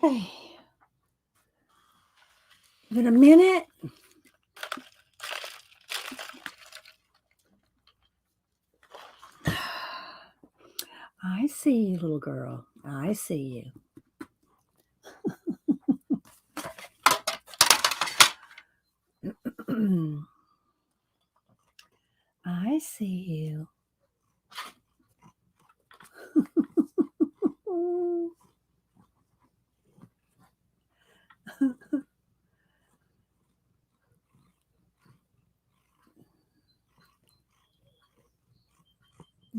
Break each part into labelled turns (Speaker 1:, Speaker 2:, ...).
Speaker 1: Okay. Give it a minute. I see you, little girl. I see you. I see you.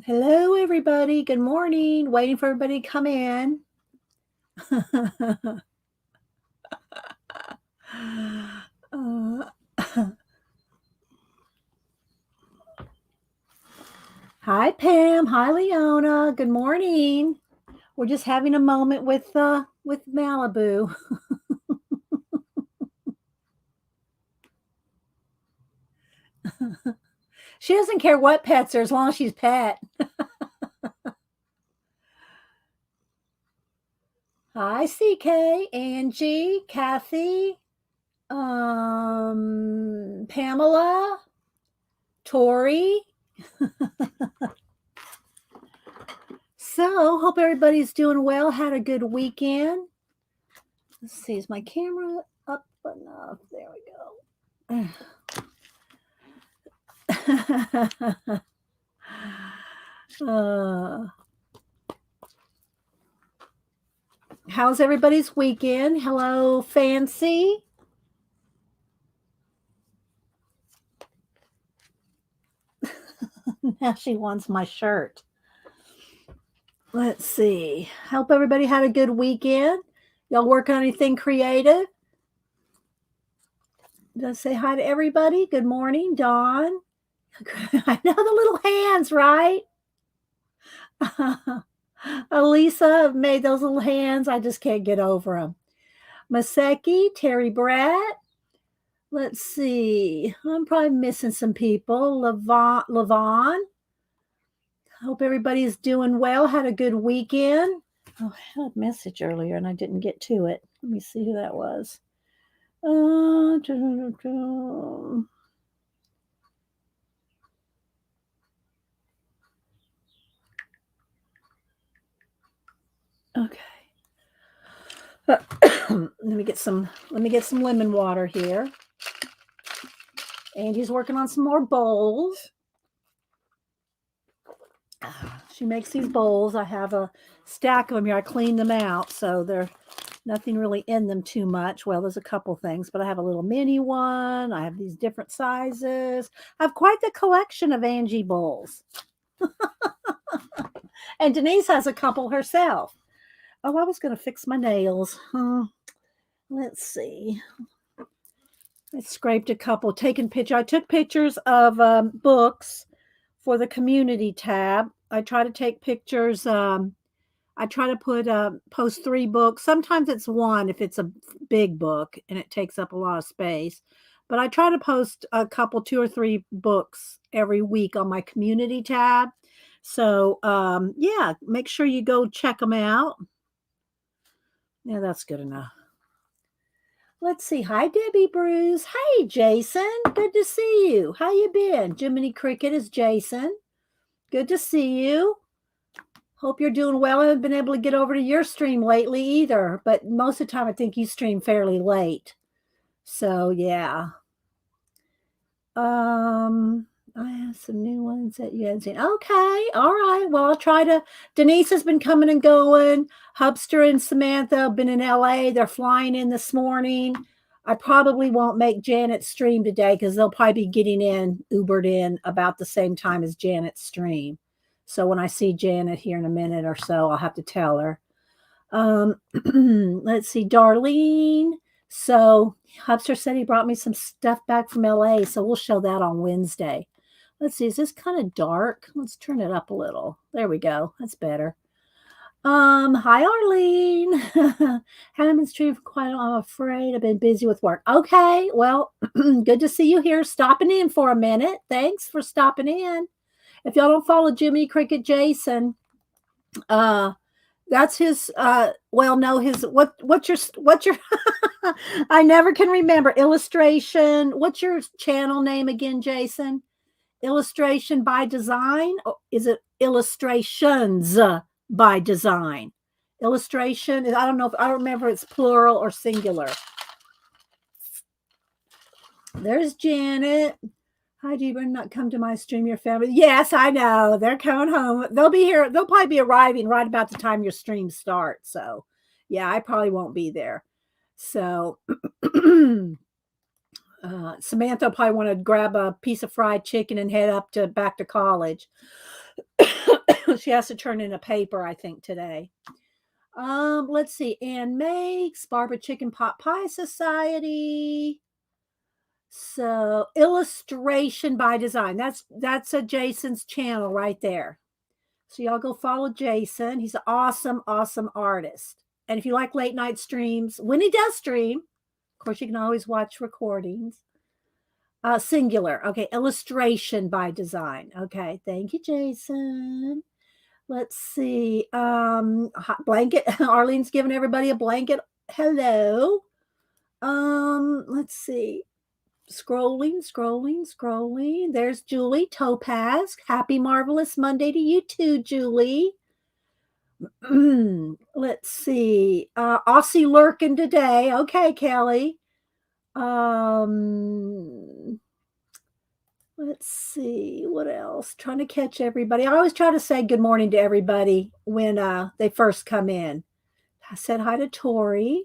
Speaker 1: Hello, everybody. Good morning. Waiting for everybody to come in. Hi, Pam. Hi, Leona. Good morning. We're just having a moment with Malibu. She doesn't care what pets are as long as she's pet. Hi, CK, Angie, Kathy, Pamela, Tori. So, hope everybody's doing well. Had a good weekend. Let's see, is my camera up enough? There we go. How's everybody's weekend? Hello, Fancy. Now she wants my shirt. Let's see. Hope everybody had a good weekend. Y'all work on anything creative? Just say hi to everybody. Good morning, Dawn. I know the little hands, right? Elisa made those little hands. I just can't get over them. Maseki, Terry Bratt. Let's see. I'm probably missing some people. Levon. Hope everybody's doing well. Had a good weekend. Oh, I had a message earlier and I didn't get to it. Let me see who that was. Okay. Let me get some lemon water here. Andy's working on some more bowls. She makes these bowls. I have a stack of them here. I cleaned them out, so they're nothing really in them too much. Well, there's a couple things, but I have a little mini one. I have these different sizes. I have quite the collection of Angie bowls. And Denise has a couple herself. Oh, I was going to fix my nails. Let's see. I scraped a couple, taken picture. I took pictures of books for the community tab. I try to take pictures. I try to post 3 books. Sometimes it's one if it's a big book and it takes up a lot of space. But I try to post a couple, 2 or 3 books every week on my community tab. So yeah, make sure you go check them out. Yeah, that's good enough. Let's see. Hi, Debbie Bruce. Hey, Jason. Good to see you. How you been? Jiminy Cricket is Jason. Good to see you. Hope you're doing well. I haven't been able to get over to your stream lately either, but most of the time I think you stream fairly late. So yeah. I have some new ones that you haven't seen. Okay, all right. Well, I'll try to. Denise has been coming and going. Hubster and Samantha have been in LA. They're flying in this morning. I probably won't make Janet's stream today because they'll probably be getting Ubered in about the same time as Janet's stream. So when I see Janet here in a minute or so, I'll have to tell her. Let's see, Darlene. So Hubster said he brought me some stuff back from LA, so we'll show that on Wednesday. Let's see, is this kind of dark? Let's turn it up a little. There we go. That's better. Hi Arlene. Haven't been streaming for quite a while. I'm afraid I've been busy with work. Okay, well, good to see you here. Stopping in for a minute. Thanks for stopping in. If y'all don't follow Jimmy Cricket Jason, That's his, well, no, his, what's your, I never can remember. Illustration. What's your channel name again, Jason? Illustration by Design? Or is it Illustrations by Design? Illustration. I don't know if I don't remember if it's plural or singular. There's Janet. Hi, do you better not come to my stream, your family? Yes, I know. They're coming home. They'll be here. They'll probably be arriving right about the time your stream starts. So, yeah, I probably won't be there. So, Samantha will probably want to grab a piece of fried chicken and head up to back to college. She has to turn in a paper, I think, today. Let's see. Ann makes Barbara Chicken Pot Pie Society. So illustration by design. That's a Jason's channel right there. So y'all go follow Jason. He's an awesome, awesome artist. And if you like late night streams, when he does stream, of course you can always watch recordings. Singular. Okay, illustration by design. Okay, thank you, Jason. Let's see. Hot blanket. Arlene's giving everybody a blanket. Hello. Let's see. Scrolling. There's Julie Topaz. Happy marvelous Monday to you too, Julie. Let's see. Aussie lurking today. Okay, Kelly. Let's see what else. Trying to catch everybody. I always try to say good morning to everybody when they first come in. I said hi to Tori.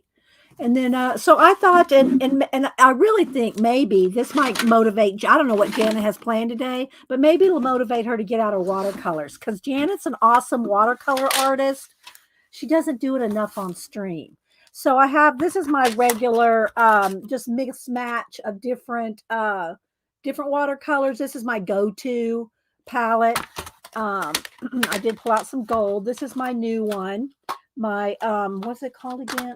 Speaker 1: And then, so I thought, and I really think maybe this might motivate. I don't know what Janet has planned today, but maybe it'll motivate her to get out her watercolors because Janet's an awesome watercolor artist. She doesn't do it enough on stream. So I have this is my regular, just mix match of different watercolors. This is my go-to palette. I did pull out some gold. This is my new one. My what's it called again?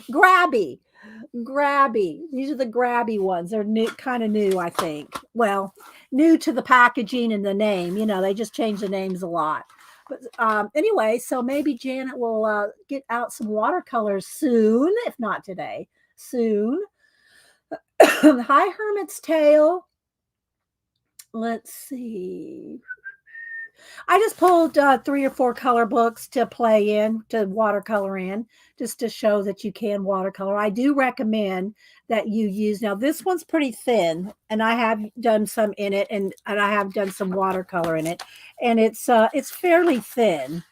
Speaker 1: Grabby. These are the grabby ones. They're new, kind of new, I think. Well, new to the packaging and the name. You know, they just change the names a lot. But anyway, so maybe Janet will get out some watercolors soon, if not today. Soon. Hi, Hermit's Tail. Let's see. I just pulled 3 or 4 color books to play in, to watercolor in, just to show that you can watercolor. I do recommend that you use, now this one's pretty thin, and I have done some in it, and I have done some watercolor in it, and it's fairly thin.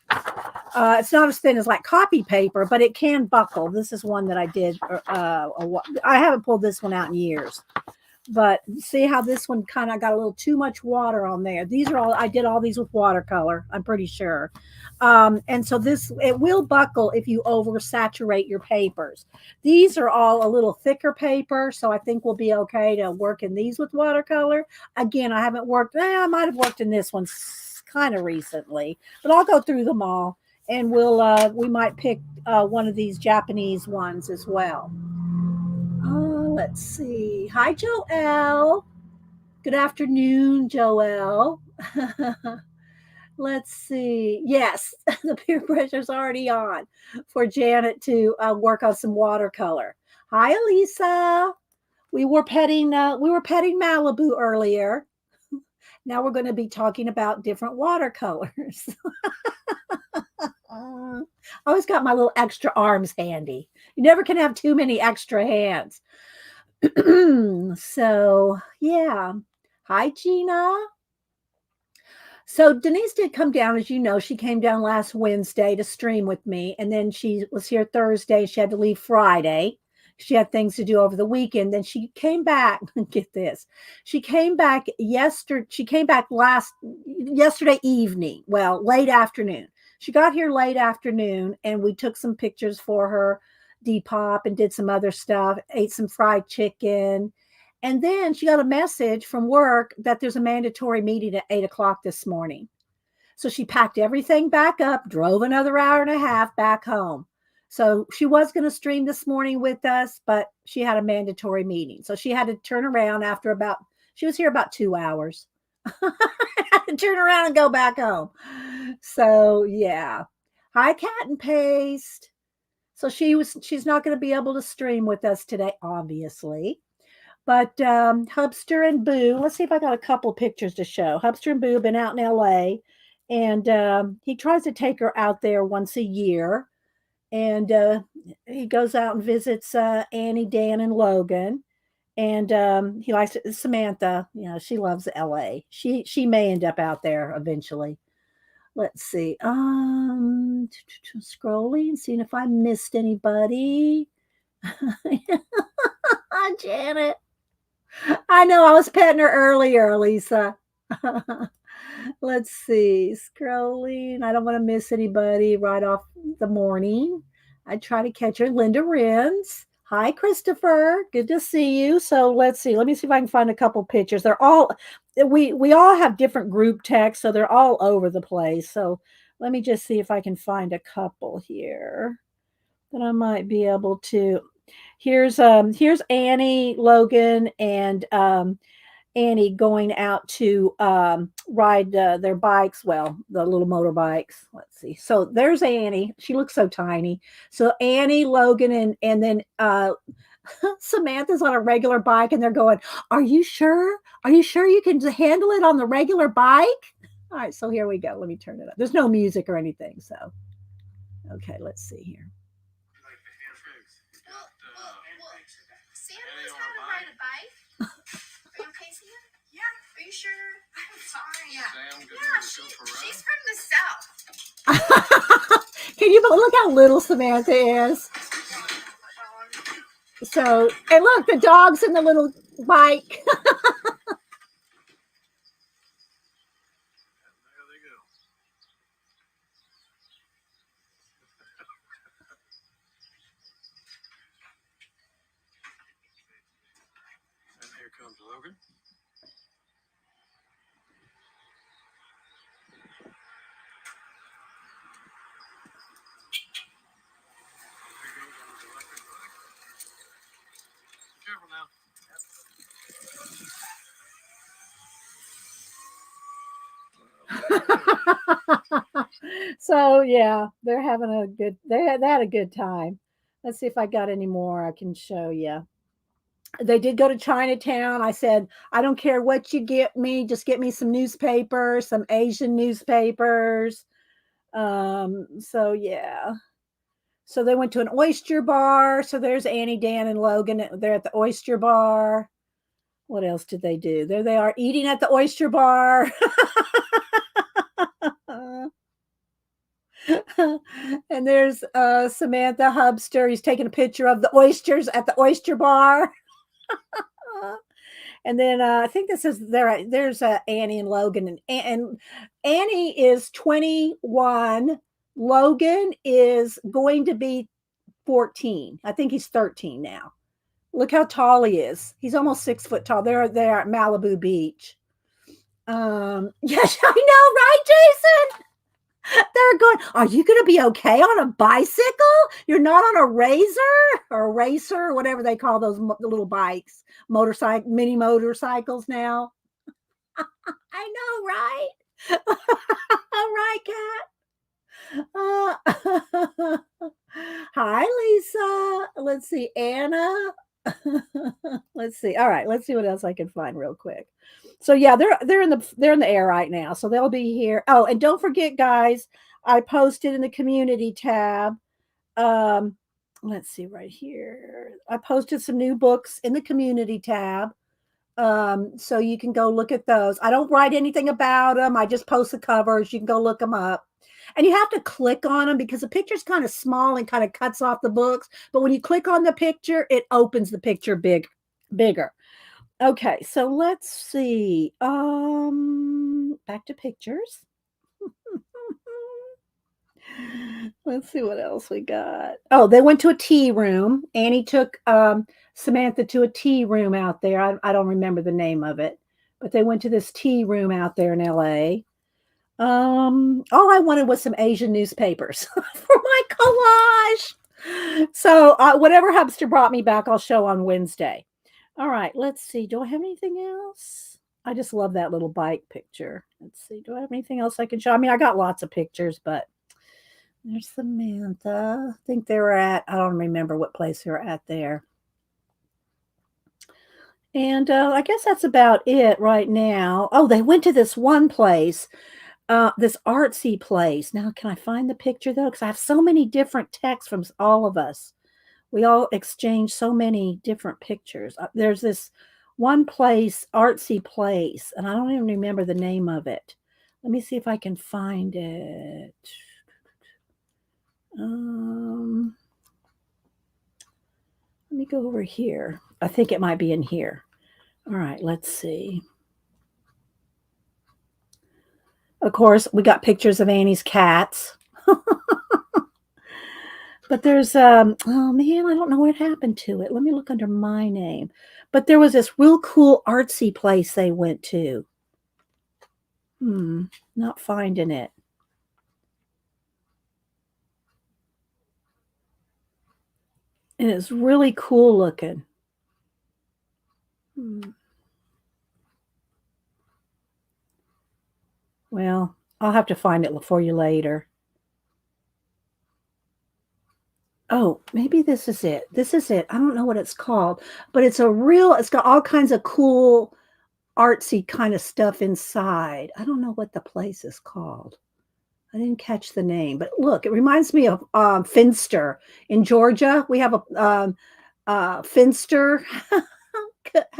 Speaker 1: It's not as thin as like copy paper, but it can buckle. This is one that I did. I haven't pulled this one out in years. But see how this one kind of got a little too much water on there. These are all, I did all these with watercolor, I'm pretty sure. And so it will buckle if you oversaturate your papers. These are all a little thicker paper, so I think we'll be okay to work in these with watercolor. Again, I haven't worked, I might have worked in this one kind of recently, but I'll go through them all and we might pick one of these Japanese ones as well. Let's see. Hi, Joelle. Good afternoon, Joelle. Let's see. Yes, the peer pressure's already on for Janet to work on some watercolor. Hi, Elisa. We were petting Malibu earlier. Now we're going to be talking about different watercolors. I always got my little extra arms handy. You never can have too many extra hands. So, yeah. Hi, Gina. So Denise did come down, as you know, she came down last Wednesday to stream with me, and then she was here Thursday. She had to leave Friday. She had things to do over the weekend. Then she came back. Get this. She came back yesterday. She came back yesterday evening. Well, late afternoon. She got here late afternoon, and we took some pictures for her Depop and did some other stuff, ate some fried chicken. And then she got a message from work that there's a mandatory meeting at 8:00 this morning. So she packed everything back up, drove another hour and a half back home. So she was going to stream this morning with us, but she had a mandatory meeting. So she had to turn around after she was here about 2 hours. Turn around and go back home. So yeah. Hi, Cat and Paste. So she's not going to be able to stream with us today, obviously. But Hubster and Boo, let's see if I got a couple pictures to show. Hubster and Boo have been out in LA, and he tries to take her out there once a year. And he goes out and visits Annie, Dan, and Logan. And he likes it. Samantha, she loves LA. She may end up out there eventually. Let's see. Scrolling, seeing if I missed anybody. Janet. I know I was petting her earlier, Lisa. Let's see. Scrolling. I don't want to miss anybody right off the morning. I try to catch her. Linda Renz. Hi, Christopher. Good to see you. So let's see. Let me see if I can find a couple pictures. They're all we all have different group texts, so they're all over the place. So let me just see if I can find a couple here that I might be able to. Here's Annie, Logan, and Annie going out to ride their bikes. Well, the little motorbikes. Let's see. So there's Annie. She looks so tiny. So Annie, Logan, and then Samantha's on a regular bike, and they're going, "Are you sure? Are you sure you can handle it on the regular bike?" All right. So here we go. Let me turn it up. There's no music or anything. So okay, let's see here.
Speaker 2: Sam knows how to ride a bike. Are you okay, Sam? Yeah. Are you sure? I'm fine. Yeah. She's from the South.
Speaker 1: Can you look how little Samantha is? So, and look, the dog's in the little bike.
Speaker 3: And here comes Logan. Careful now.
Speaker 1: So yeah, they're having a good. They had a good time. Let's see if I got any more I can show you. They did go to Chinatown. I said, I don't care what you get me, just get me some newspapers, some Asian newspapers. So yeah. So they went to an oyster bar. So there's Annie, Dan, and Logan. They're at the oyster bar. What else did they do? There they are eating at the oyster bar. And there's Samantha Hubster. He's taking a picture of the oysters at the oyster bar. And then I think this is there. There's Annie and Logan, and Annie is 21. Logan is going to be 14. I think he's 13 now. Look how tall he is. He's almost 6 foot tall. They're at Malibu Beach. Yes, I know, right, Jason? They're going, are you going to be okay on a bicycle? You're not on a razor or a racer or whatever they call those little bikes, mini motorcycles now. I know, right? All right, Kat. Hi, Lisa. Let's see, Anna. Let's see. All right, let's see what else I can find real quick. So yeah, they're in the air right now. So they'll be here. Oh, and don't forget, guys, I posted in the community tab. Let's see right here. I posted some new books in the community tab. So you can go look at those. I don't write anything about them. I just post the covers. You can go look them up. And you have to click on them because the picture's kind of small and kind of cuts off the books. But when you click on the picture, it opens the picture bigger. Okay, so let's see. Back to pictures. Let's see what else we got. Oh, they went to a tea room. Annie took Samantha to a tea room out there. I don't remember the name of it, but they went to this tea room out there in LA. All I wanted was some Asian newspapers for my collage. So whatever Hubster brought me back, I'll show on Wednesday. All right, let's see. Do I have anything else? I just love that little bike picture. Let's see. Do I have anything else I can show? I mean, I got lots of pictures, but there's Samantha. I think they were at, I don't remember what place they were at there. And I guess that's about it right now. Oh, they went to this one place, this artsy place. Now, can I find the picture though? Because I have so many different texts from all of us. We all exchange so many different pictures. There's this one place, artsy place, and I don't even remember the name of it. Let me see if I can find it. Let me go over here. I think it might be in here. All right, let's see. Of course, we got pictures of Annie's cats. But there's oh man, I don't know what happened to it. Let me look under my name. But there was this real cool artsy place they went to. Not finding it. And it's really cool looking. Well, I'll have to find it for you later. Oh, maybe this is it. This is it. I don't know what it's called, but it's got all kinds of cool artsy kind of stuff inside. I don't know what the place is called. I didn't catch the name, but look, it reminds me of Finster in Georgia. We have a Finster,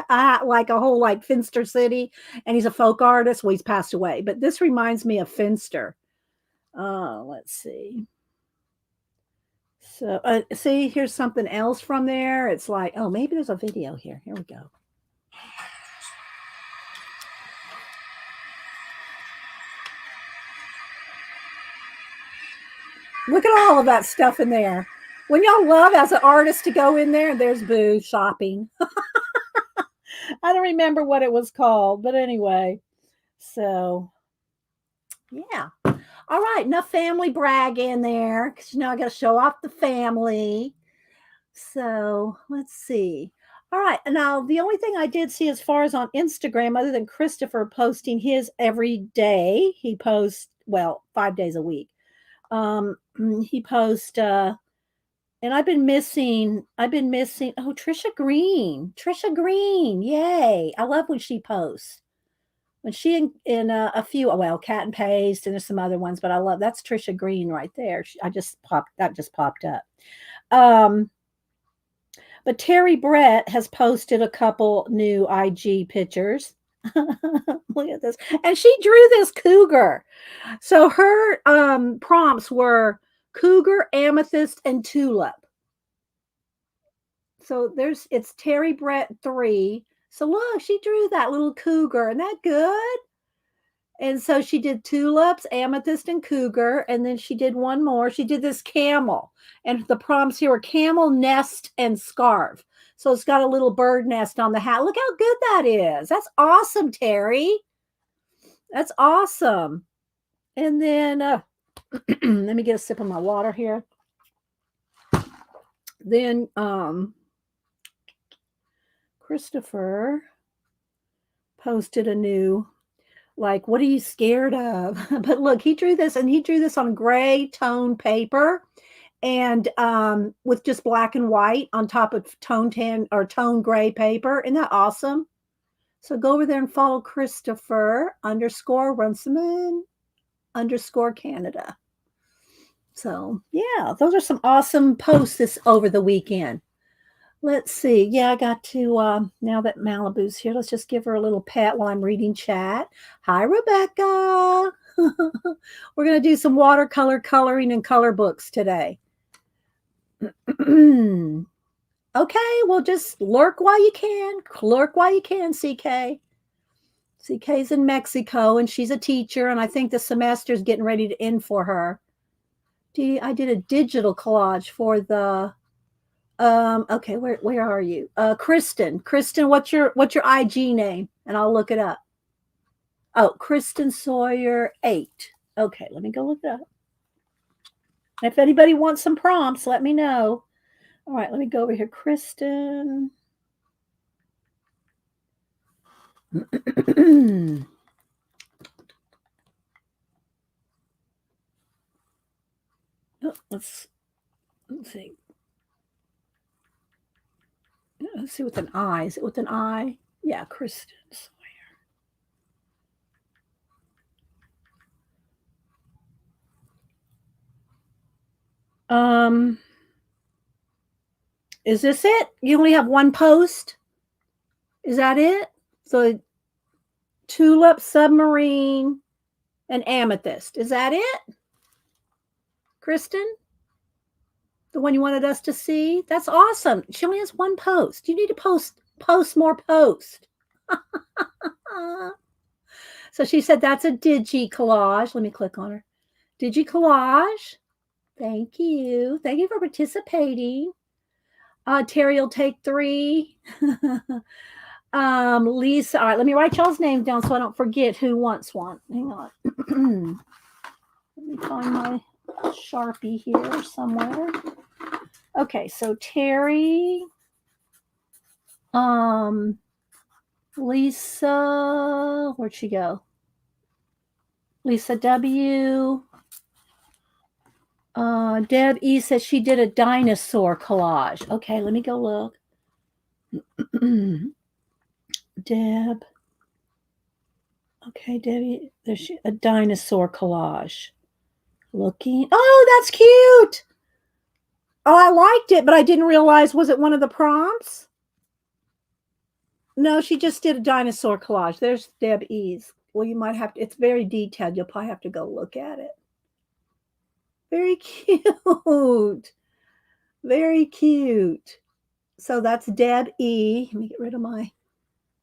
Speaker 1: like a whole like Finster city, and he's a folk artist. Well, he's passed away, but this reminds me of Finster. Let's see. So, see, here's something else from there. It's like, oh, maybe there's a video here. Here we go. Look at all of that stuff in there. When y'all love as an artist to go in there, there's Boo shopping. I don't remember what it was called, but anyway. So, yeah. All right, enough family brag in there because I got to show off the family. So let's see. All right, now the only thing I did see as far as on Instagram, other than Christopher posting his every day, he posts 5 days a week. He posts, and I've been missing. Oh, Trisha Green, yay! I love when she posts. When she in a few, Cat and Paste, and there's some other ones, but I love that's Trisha Green right there. That just popped up. But Terry Brett has posted a couple new IG pictures. Look at this, and she drew this cougar. So her prompts were cougar, amethyst, and tulip. So it's Terry Brett 3. So look, she drew that little cougar. Isn't that good? And so she did tulips, amethyst, and cougar. And then she did one more. She did this camel. And the prompts here were camel, nest, and scarf. So it's got a little bird nest on the hat. Look how good that is. That's awesome, Terry. That's awesome. And then let me get a sip of my water here. Then Christopher posted a new, like, what are you scared of? But look, he drew this on gray tone paper and with just black and white on top of tone tan or tone gray paper. Isn't that awesome? So go over there and follow Christopher _Runciman _Canada. So yeah, those are some awesome posts over the weekend. Let's see. Yeah, I got to, now that Malibu's here, let's just give her a little pat while I'm reading chat. Hi, Rebecca. We're going to do some watercolor coloring and color books today. Okay, well, just lurk while you can. Lurk while you can, CK. CK's in Mexico, and she's a teacher, and I think the semester's getting ready to end for her. I did a digital collage for the... okay, where are you? Kristen, what's your IG name? And I'll look it up. Oh, Kristen Sawyer 8. Okay, let me go look it up. If anybody wants some prompts, let me know. All right, let me go over here. Kristen. Oh, let's see. Let's see with an I. Is it with an I? Yeah, Kristen. Is this it? You only have one post? Is that it? So tulip, submarine, and amethyst. Is that it? Kristen? The one you wanted us to see? That's awesome. She only has one post. You need to post more posts. So she said that's a digi collage. Let me click on her. Digi collage. Thank you. Thank you for participating. Terry will take 3. Lisa. All right, let me write y'all's names down so I don't forget who wants one. Hang on. Let me find my Sharpie here somewhere. Okay, so Terry, Lisa, where'd she go? Lisa W. Deb E says she did a dinosaur collage. Okay, let me go look. Deb. Okay, Debbie, there's a dinosaur collage. Looking. Oh, that's cute. Oh, I liked it, but I didn't realize, was it one of the prompts? No, she just did a dinosaur collage. There's Deb E's. Well, you might have to, it's very detailed. You'll probably have to go look at it. Very cute. Very cute. So that's Deb E. Let me get rid of my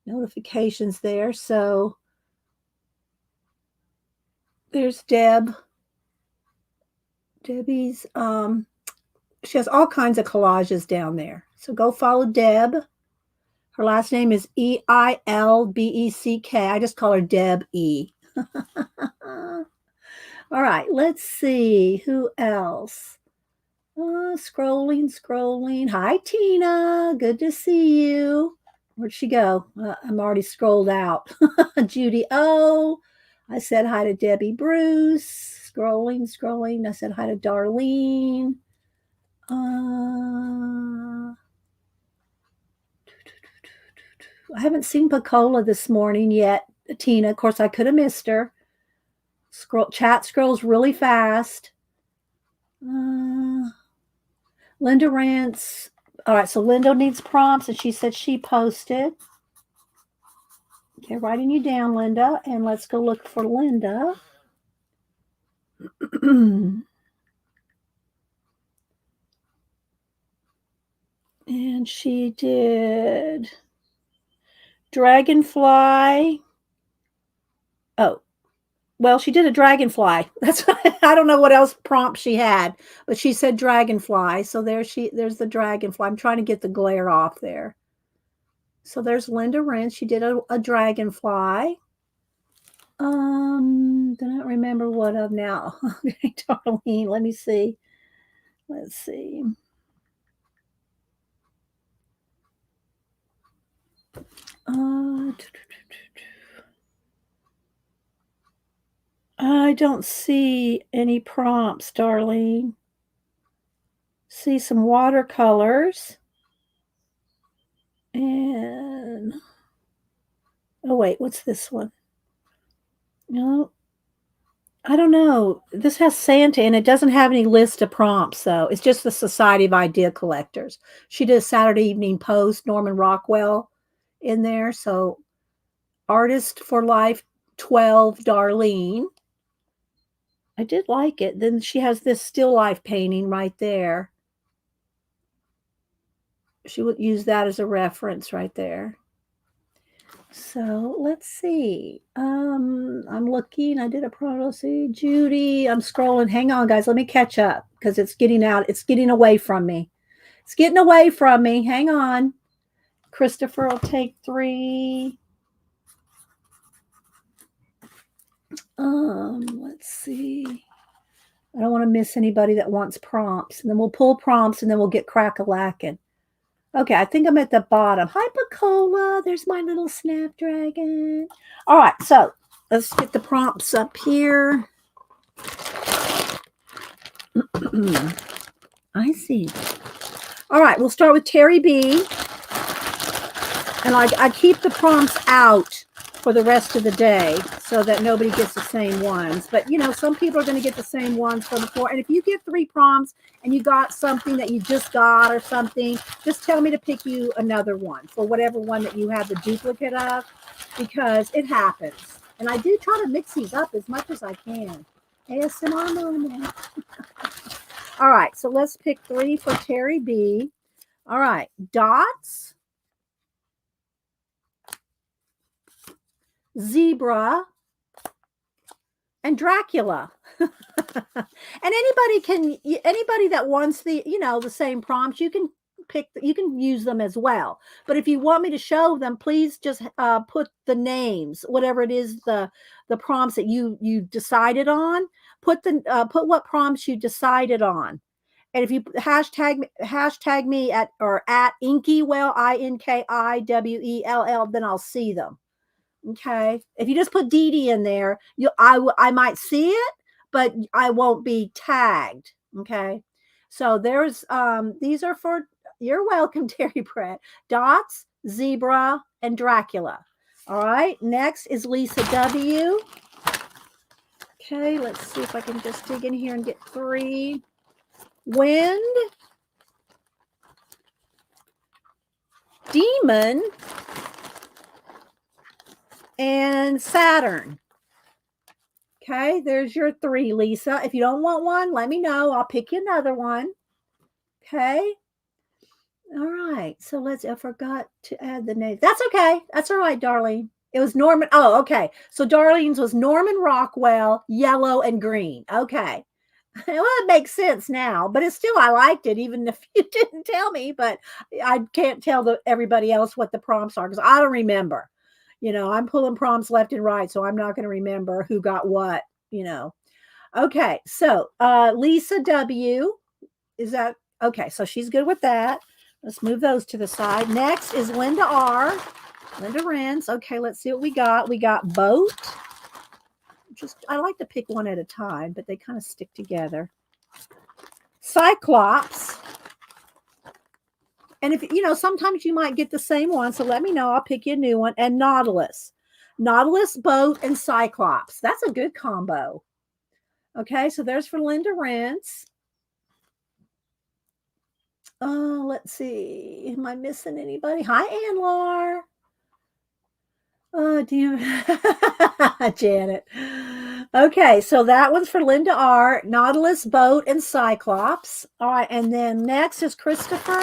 Speaker 1: notifications there. So there's Deb. Debbie's, she has all kinds of collages down there. So go follow Deb. Her last name is Eilbeck. I just call her Deb E. All right, let's see. Who else? Scrolling. Hi, Tina. Good to see you. Where'd she go? I'm already scrolled out. Judy O. I said hi to Debbie Bruce. Scrolling. I said hi to Darlene. I haven't seen Pacola this morning yet, Tina. Of course, I could have missed her. Chat scrolls really fast. Linda Rance. All right, so Linda needs prompts, and she said she posted. Okay, writing you down, Linda, and let's go look for Linda. And she did dragonfly. Oh, well, she did a dragonfly. That's I don't know what else prompt she had, but she said dragonfly. So there's the dragonfly. I'm trying to get the glare off there. So there's Linda Wren. She did a dragonfly. Do not remember what of now. Okay, Darlene, let me see. Let's see. I don't see any prompts, Darlene. See some watercolors. And, oh wait, what's this one? No, I don't know. This has Santa and it doesn't have any list of prompts, though. It's just the Society of Idea Collectors. She did a Saturday Evening Post, Norman Rockwell in there. So Artist for Life 12, Darlene. I did like it. Then she has this still life painting right there. She would use that as a reference right there. So let's see. I'm looking. I did a proto. See Judy. I'm scrolling. Hang on, guys. Let me catch up because it's getting out. It's getting away from me. It's getting away from me. Hang on. Christopher will take 3. Let's see. I don't want to miss anybody that wants prompts. And then we'll pull prompts and then we'll get crack-a-lacking. Okay, I think I'm at the bottom. Hi, Bacola. There's my little snapdragon. All right, so let's get the prompts up here. I see. All right, we'll start with Terry B. And I keep the prompts out for the rest of the day so that nobody gets the same ones. But, you know, some people are going to get the same ones for the 4. And if you get 3 prompts and you got something that you just got or something, just tell me to pick you another one for whatever one that you have the duplicate of, because it happens. And I do try to mix these up as much as I can. ASMR moment. All right, so let's pick 3 for Terry B. All right, dots, zebra, and Dracula. And anybody that wants the, you know, the same prompts, you can you can use them as well. But if you want me to show them, please just put the names, whatever it is, the prompts that you decided on, put what prompts you decided on. And if you hashtag me at Inkiwell, INKIWELL, then I'll see them. Okay. If you just put Dee Dee in there, I might see it, but I won't be tagged. Okay. So there's these are for, you're welcome, Terry Pratt. Dots, zebra, and Dracula. All right. Next is Lisa W. Okay, let's see if I can just dig in here and get 3. Wind, demon, and Saturn. Okay, there's your 3, Lisa. If you don't want one, let me know. I'll pick you another one. Okay. All right. So I forgot to add the name. That's okay. That's all right, Darlene. It was Norman. Oh, okay. So Darlene's was Norman Rockwell, yellow and green. Okay. Well, it makes sense now, but it's still, I liked it, even if you didn't tell me, but I can't tell everybody else what the prompts are because I don't remember. You know, I'm pulling prompts left and right, so I'm not going to remember who got what, you know. Okay, so Lisa W. Is that okay? So she's good with that. Let's move those to the side. Next is Linda R. Linda Renz. Okay, let's see what we got. We got boat. I like to pick one at a time, but they kind of stick together. Cyclops. And if you know, sometimes you might get the same one, so let me know. I'll pick you a new one. And Nautilus. Nautilus, boat, and Cyclops. That's a good combo. Okay, so there's for Linda Rentz. Oh, let's see. Am I missing anybody? Hi, Anlar. Oh, damn. Janet. Okay, so that one's for Linda R. Nautilus, boat, and Cyclops. All right, and then next is Christopher.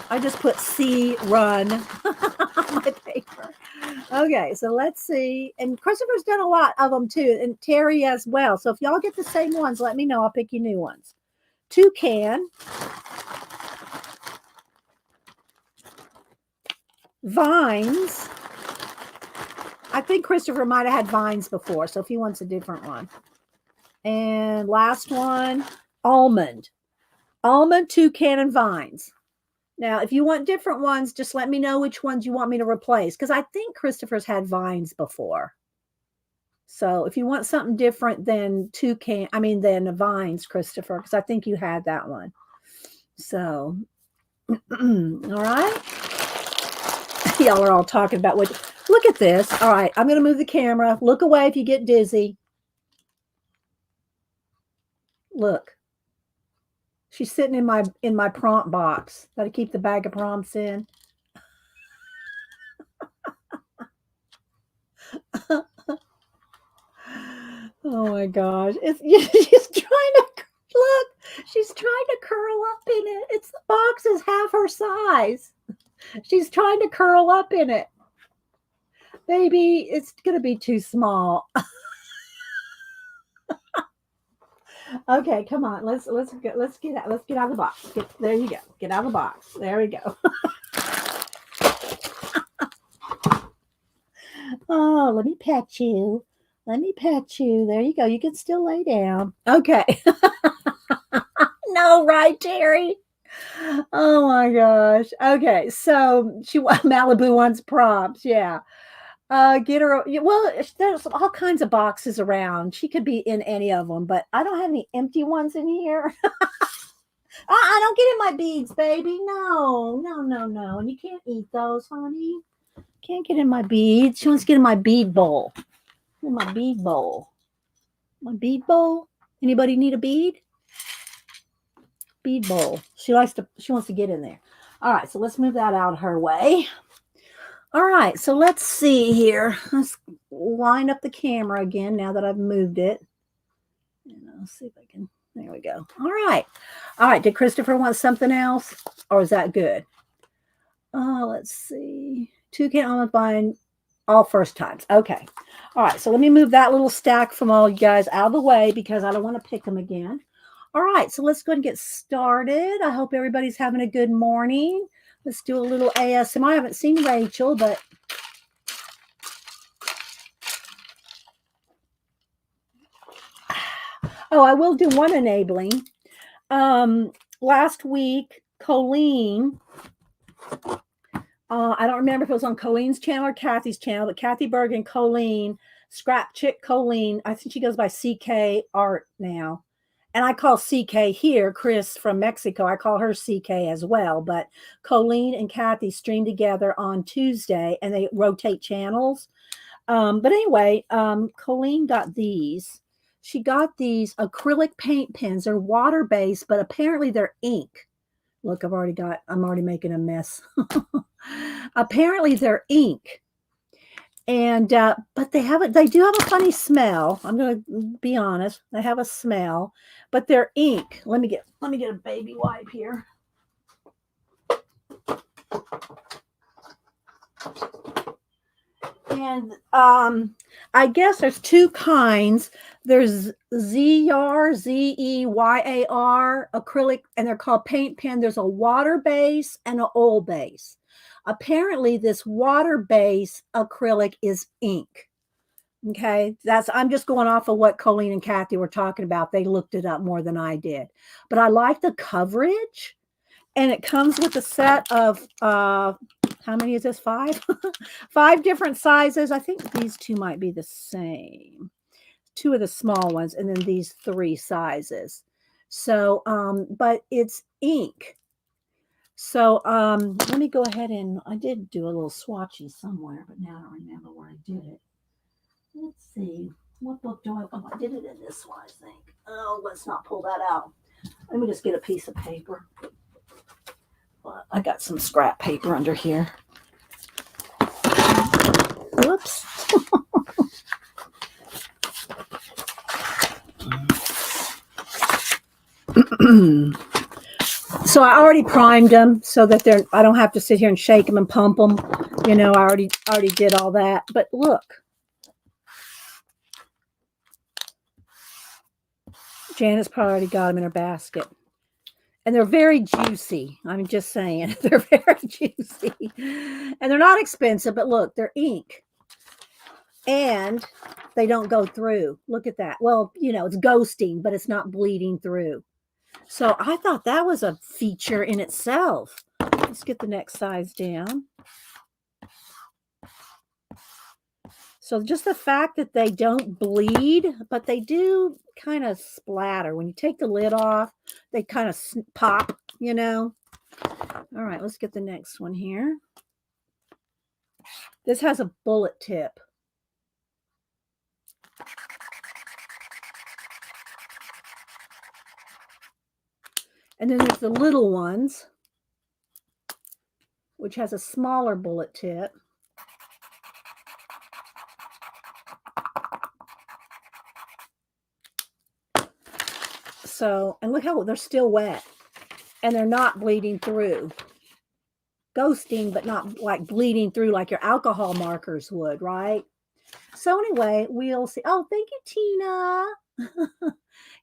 Speaker 1: I just put C run on my paper. Okay, so let's see. And Christopher's done a lot of them too, and Terry as well. So if y'all get the same ones, let me know. I'll pick you new ones. Toucan. Vines. I think Christopher might have had vines before, so if he wants a different one. And last one, almond. Almond, toucan, and vines. Now, if you want different ones, just let me know which ones you want me to replace, because I think Christopher's had vines before. So if you want something different than than vines, Christopher, because I think you had that one. So, all right. Y'all are all talking about what. Look at this. All right, I'm going to move the camera. Look away if you get dizzy. Look. She's sitting in my prompt box that I keep the bag of prompts in. Oh my gosh. She's trying to look. She's trying to curl up in it. The box is half her size. She's trying to curl up in it. Baby, it's gonna be too small. Okay, come on. Let's get out of the box. There you go. Get out of the box. There we go. Oh, let me pet you. Let me pet you. There you go. You can still lay down. Okay. No, right, Terry? Oh my gosh. Okay, so Malibu wants prompts. Yeah. Get her. Well, there's all kinds of boxes around. She could be in any of them, but I don't have any empty ones in here. I don't get in my beads, baby. No, no, no, no. And you can't eat those, honey. Can't get in my beads. She wants to get in my bead bowl. In my bead bowl. My bead bowl. Anybody need a bead? Bead bowl. She wants to get in there. All right, so let's move that out her way. All right, so let's see here. Let's line up the camera again now that I've moved it. And I'll see if I can. There we go. All right. All right. Did Christopher want something else? Or is that good? Let's see. Toucan almond vine, all first times. Okay. All right. So let me move that little stack from all you guys out of the way because I don't want to pick them again. All right. So let's go ahead and get started. I hope everybody's having a good morning. Let's do a little ASMR. I haven't seen Rachel, but oh, I will do one enabling. Last week, Colleen, I don't remember if it was on Colleen's channel or Kathy's channel, but Kathy Berg and Colleen, Scrap Chick Colleen, I think she goes by CK Art now. And I call CK here, Chris from Mexico, I call her CK as well. But Colleen and Kathy stream together on Tuesday and they rotate channels. But anyway, Colleen got these. She got these acrylic paint pens. They're water-based, but apparently they're ink. Look, I'm already making a mess. Apparently they're ink. And, but they do have a funny smell. I'm going to be honest. They have a smell, but they're ink. Let me get a baby wipe here. And I guess there's two kinds. There's ZEYAR, ZEYAR acrylic, and they're called paint pen. There's a water base and an oil base. Apparently, this water base acrylic is ink. Okay, I'm just going off of what Colleen and Kathy were talking about. They looked it up more than I did. But I like the coverage. And it comes with a set of, how many is this? 5? 5 different sizes. I think these 2 might be the same. 2 of the small ones, and then these 3 sizes. So, but it's ink. So, let me go ahead and, I did do a little swatchy somewhere, but now I don't remember where I did it. Let's see. What book do I did it in this one, I think. Oh, let's not pull that out. Let me just get a piece of paper. I got some scrap paper under here. Whoops. So I already primed them so that I don't have to sit here and shake them and pump them. You know, I already did all that. But look. Janice probably already got them in her basket. And they're very juicy. I'm just saying. They're very juicy. And they're not expensive, but look, they're ink. And they don't go through. Look at that. Well, you know, it's ghosting, but it's not bleeding through. So I thought that was a feature in itself. Let's get the next size down. So just the fact that they don't bleed, but they do kind of splatter. When you take the lid off, they kind of pop, you know. All right, let's get the next one here. This has a bullet tip. And then there's the little ones, which has a smaller bullet tip. So, and look how they're still wet and they're not bleeding through. Ghosting, but not like bleeding through like your alcohol markers would, right? So anyway, we'll see. Oh, thank you, Tina.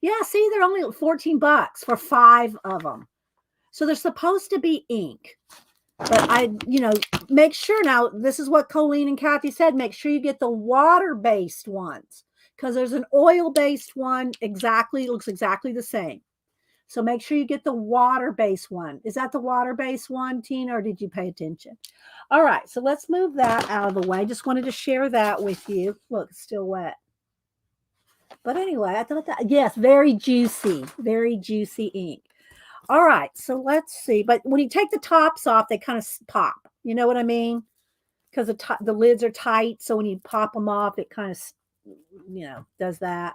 Speaker 1: Yeah, see, they're only $14 for 5 of them. So they're supposed to be ink. But make sure now, this is what Colleen and Kathy said, make sure you get the water-based ones. Because there's an oil-based one, looks exactly the same. So make sure you get the water-based one. Is that the water-based one, Tina, or did you pay attention? All right, so let's move that out of the way. Just wanted to share that with you. Look, it's still wet. But anyway, I thought that, yes, very juicy ink. All right, so let's see. But when you take the tops off, they kind of pop. You know what I mean? Because the lids are tight. So when you pop them off, it kind of, does that.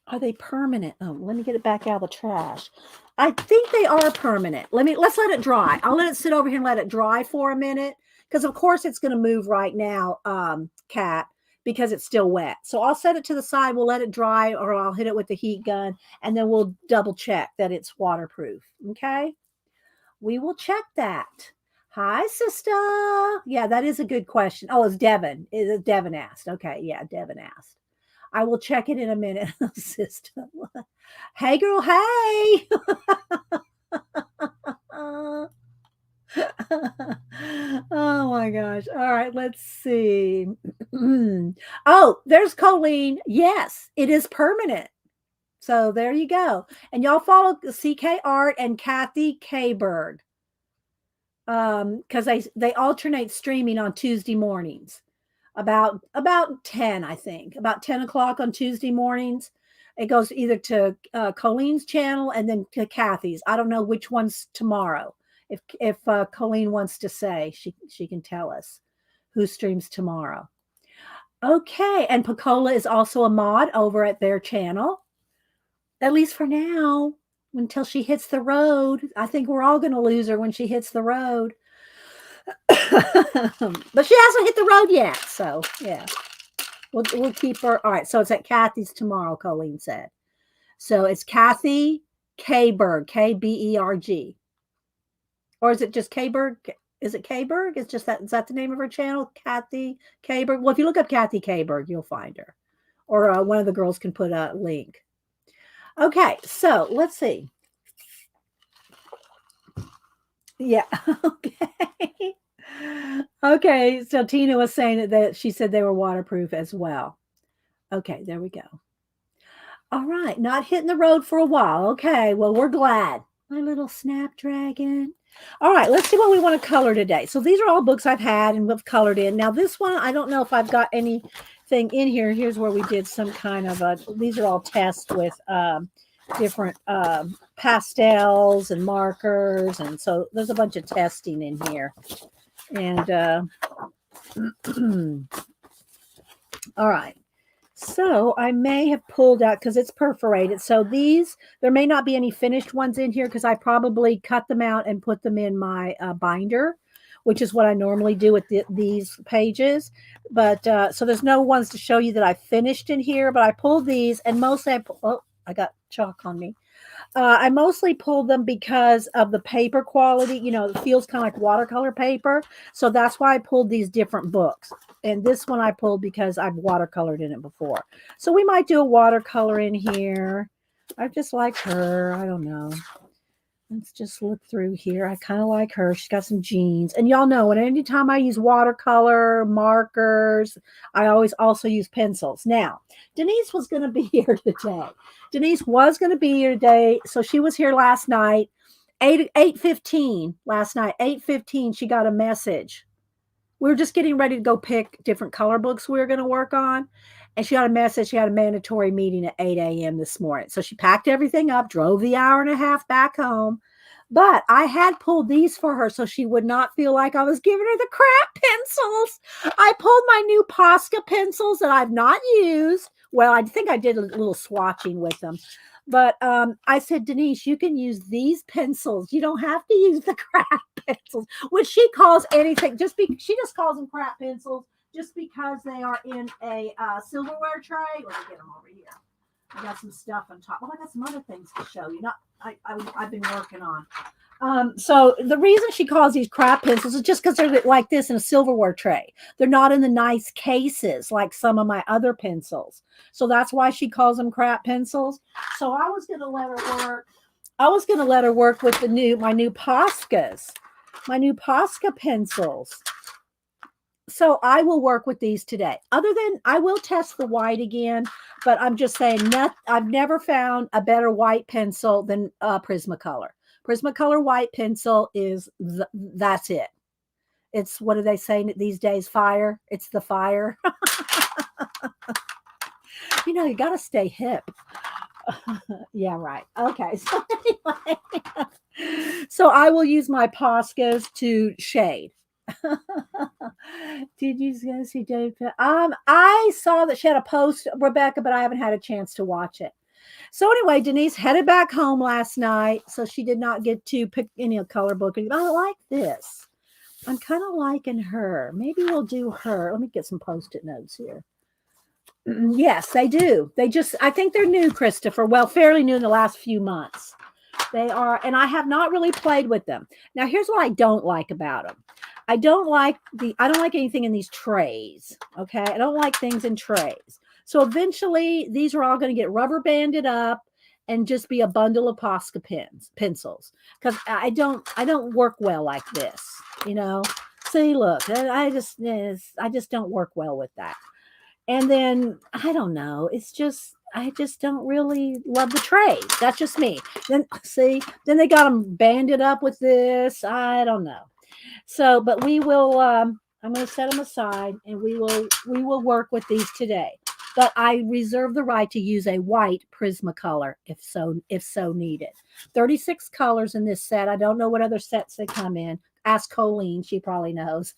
Speaker 1: Are they permanent? Oh, let me get it back out of the trash. I think they are permanent. Let's let it dry. I'll let it sit over here and let it dry for a minute. Because of course it's going to move right now, Kat, because it's still wet. So I'll set it to the side. We'll let it dry, or I'll hit it with the heat gun, and then we'll double check that it's waterproof. Okay? We will check that. Hi, sister. Yeah, that is a good question. Oh, it's Devin. Devin asked. Okay, yeah, Devin asked. I will check it in a minute, sister. Hey, girl, hey. Oh my gosh. All right, let's see. Oh, there's Colleen. Yes, it is permanent. So there you go. And y'all follow CK Art and Kathy Kberg. Because they alternate streaming on Tuesday mornings. About 10, I think. About 10 o'clock on Tuesday mornings. It goes either to Colleen's channel and then to Kathy's. I don't know which one's tomorrow. If Colleen wants to say, she can tell us who streams tomorrow. Okay, and Picola is also a mod over at their channel, at least for now, until she hits the road. I think we're all going to lose her when she hits the road. But she hasn't hit the road yet, so yeah. We'll keep her. All right, so it's at Kathy's tomorrow, Colleen said. So it's Kathy Kberg, Kberg. Or is it just Kberg? Is it Kberg? It's just that. Is that the name of her channel? Kathy Kberg? Well, if you look up Kathy Kberg, you'll find her. Or one of the girls can put a link. Okay, so let's see. Yeah, okay. Okay, so Tina was saying that she said they were waterproof as well. Okay, there we go. All right, not hitting the road for a while. Okay, well, we're glad. My little Snapdragon. All right, let's see what we want to color today. So these are all books I've had and we've colored in. Now this one, I don't know if I've got anything in here. Here's where we did some kind of these are all tests with different pastels and markers. And so there's a bunch of testing in here. And all right. So I may have pulled out because it's perforated. So there may not be any finished ones in here because I probably cut them out and put them in my binder, which is what I normally do with these pages. But so there's no ones to show you that I finished in here, but I pulled these and mostly I got chalk on me. I mostly pulled them because of the paper quality. It feels kind of like watercolor paper. So that's why I pulled these different books. And this one I pulled because I've watercolored in it before. So we might do a watercolor in here. I just like her. I don't know. Let's just look through here. I kind of like her. She's got some jeans. And y'all know, and anytime I use watercolor, markers, I always also use pencils. Now, Denise was going to be here today. Denise was going to be here today. So she was here last night, 8:15 last night, 8:15, she got a message. We were just getting ready to go pick different color books we were going to work on. And she got a message. She had a mandatory meeting at 8 a.m. this morning. So she packed everything up, drove the hour and a half back home. But I had pulled these for her so she would not feel like I was giving her the crap pencils. I pulled my new Posca pencils that I've not used. Well, I think I did a little swatching with them. But I said, Denise, you can use these pencils. You don't have to use the crap pencils, which she calls anything. She just calls them crap pencils just because they are in a silverware tray. Let me get them over here. I got some stuff on top. Well, I got some other things to show you. I've been working on. So the reason she calls these crap pencils is just because they're like this in a silverware tray. They're not in the nice cases like some of my other pencils. So that's why she calls them crap pencils. So I was going to let her work. I was going to let her work with my new Poscas, my new Posca pencils. So I will work with these today. Other than I will test the white again, but I'm just saying I've never found a better white pencil than Prismacolor. Prismacolor white pencil is that's it. It's what do they say these days? Fire. It's the fire. You got to stay hip. Yeah, right. Okay. So anyway, so I will use my Poscas to shade. Did you guys see Dave? I saw that she had a post, Rebecca, but I haven't had a chance to watch it. So anyway, Denise headed back home last night, so she did not get to pick any color book. I like this. I'm kind of liking her. Maybe we'll do her. Let me get some post-it notes here. Yes, they do. I think they're new, Christopher. Well, fairly new in the last few months. They are, and I have not really played with them. Now, here's what I don't like about them. I don't like anything in these trays. Okay. I don't like things in trays. So eventually these are all going to get rubber banded up and just be a bundle of Posca pencils. Because I don't work well like this, See, look, I just don't work well with that. And then I don't know. I just don't really love the trays. That's just me. Then then they got them banded up with this. I don't know. So, but we will. I'm going to set them aside, and we will work with these today. But I reserve the right to use a white Prismacolor if so needed. 36 colors in this set. I don't know what other sets they come in. Ask Colleen; she probably knows.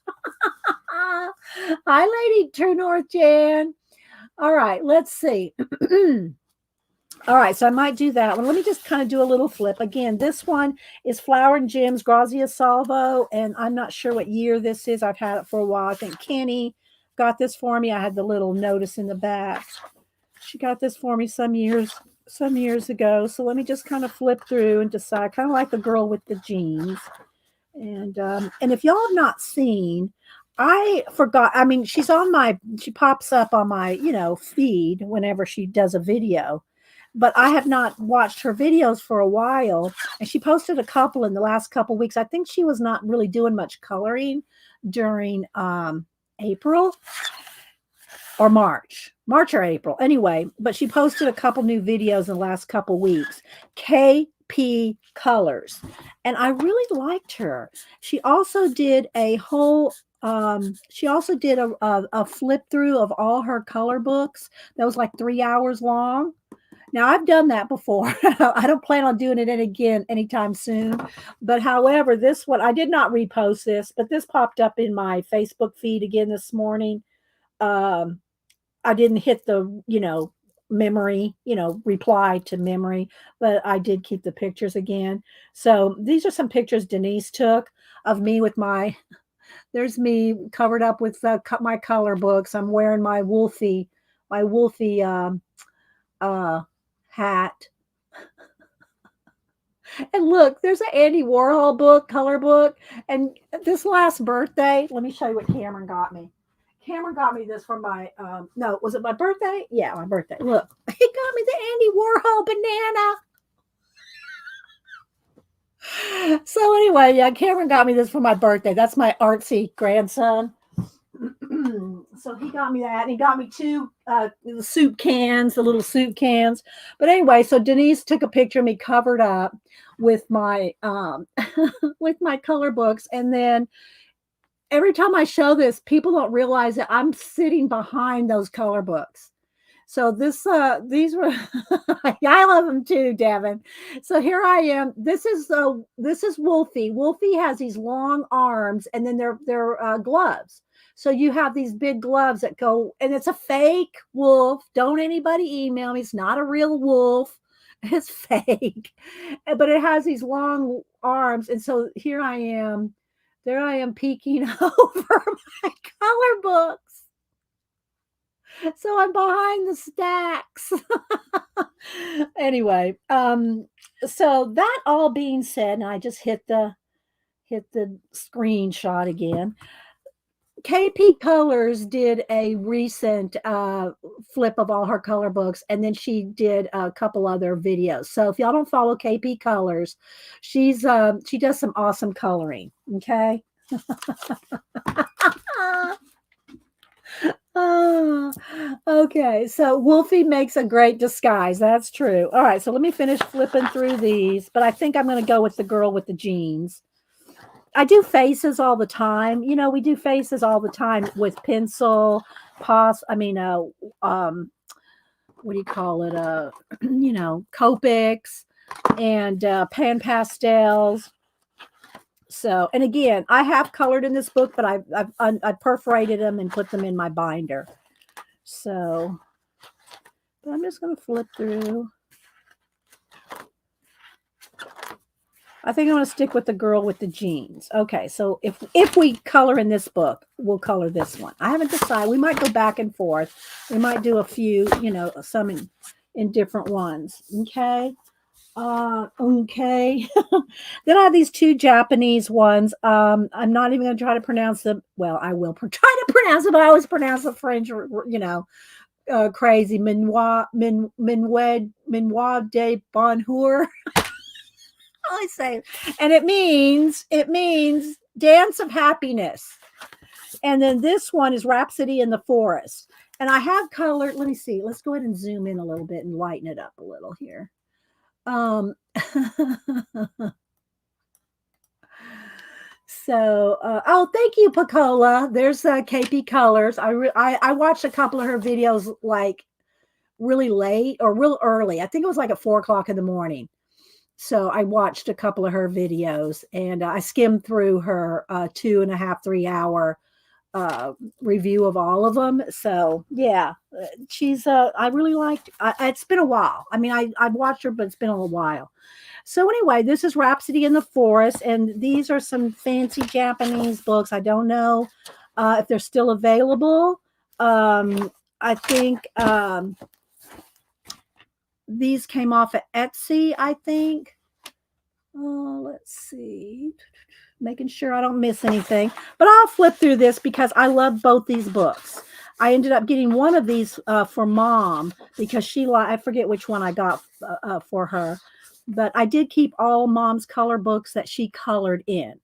Speaker 1: Hi, Lady True North Jan. All right, let's see. All right, so I might do that one. Let me just kind of do a little flip. Again, this one is Flower and Gems, Grazia Salvo, and I'm not sure what year this is. I've had it for a while. I think Kenny got this for me. I had the little notice in the back. She got this for me some years ago. So let me just kind of flip through and decide, kind of like the girl with the jeans. And if y'all have not seen, I forgot. I mean, she pops up on my, feed whenever she does a video, but I have not watched her videos for a while. And she posted a couple in the last couple weeks. I think she was not really doing much coloring during April or March or April. Anyway, but she posted a couple new videos in the last couple weeks. KP Colors. And I really liked her. She also did a whole a flip through of all her color books that was like 3 hours long. Now I've done that before. I don't plan on doing it again anytime soon. But however, this one, I did not repost this, but this popped up in my Facebook feed again this morning. I didn't hit the, memory, reply to memory, but I did keep the pictures again. So these are some pictures Denise took of me with there's me covered up with my color books. I'm wearing my Wolfie hat. And look, there's an Andy Warhol color book. And this last birthday, let me show you what Cameron got me. Cameron got me this for my, no, was it my birthday? Yeah, my birthday. Look, he got me the Andy Warhol banana. So anyway, yeah, Cameron got me this for my birthday. That's my artsy grandson. So he got me that. And he got me two soup cans, the little soup cans. But anyway, so Denise took a picture of me covered up with my with my color books. And then every time I show this, people don't realize that I'm sitting behind those color books. So these were, I love them too, Devin. So here I am. This is Wolfie. Wolfie has these long arms, and then they're gloves. So you have these big gloves that go, and it's a fake wolf. Don't anybody email me. It's not a real wolf. It's fake, but it has these long arms, and so here I am. There I am peeking over my color books. So I'm behind the stacks. Anyway, so that all being said, and I just hit the screenshot again. KP Colors did a recent flip of all her color books, and then she did a couple other videos. So if y'all don't follow KP Colors, she does some awesome coloring. Okay. Oh, okay. So Wolfie makes a great disguise. That's true. All right. So let me finish flipping through these, but I think I'm going to go with the girl with the jeans. I do faces all the time. You know, we do faces all the time with pencil, um, what do you call it? Copics and pan pastels. So, and again, I have colored in this book, but I perforated them and put them in my binder. So, but I'm just going to flip through. I think I'm going to stick with the girl with the jeans. Okay, so if we color in this book, we'll color this one. I haven't decided. We might go back and forth. We might do a few, some in different ones. Okay. Okay. Then I have these two Japanese ones. I'm not even going to try to pronounce them. Well, I will try to pronounce them. I always pronounce the French, crazy. Minois de Bonheur. I say, and it means dance of happiness. And then this one is Rhapsody in the Forest. And I have colored. Let me see. Let's go ahead and zoom in a little bit and lighten it up a little here. Thank you, Pacola. There's KP Colors. I watched a couple of her videos like really late or real early. I think it was like at 4 o'clock in the morning. So I watched a couple of her videos and I skimmed through her 2.5, 3 hour review of all of them. So yeah, she's I really liked. It's been a while. I mean, I've watched her, but it's been a little while. So anyway, this is Rhapsody in the Forest, and these are some fancy Japanese books. I don't know if they're still available. I think these came off at Etsy, I think. Oh, let's see. Making sure I don't miss anything. But I'll flip through this because I love both these books. I ended up getting one of these for Mom because I forget which one I got for her. But I did keep all Mom's color books that she colored in.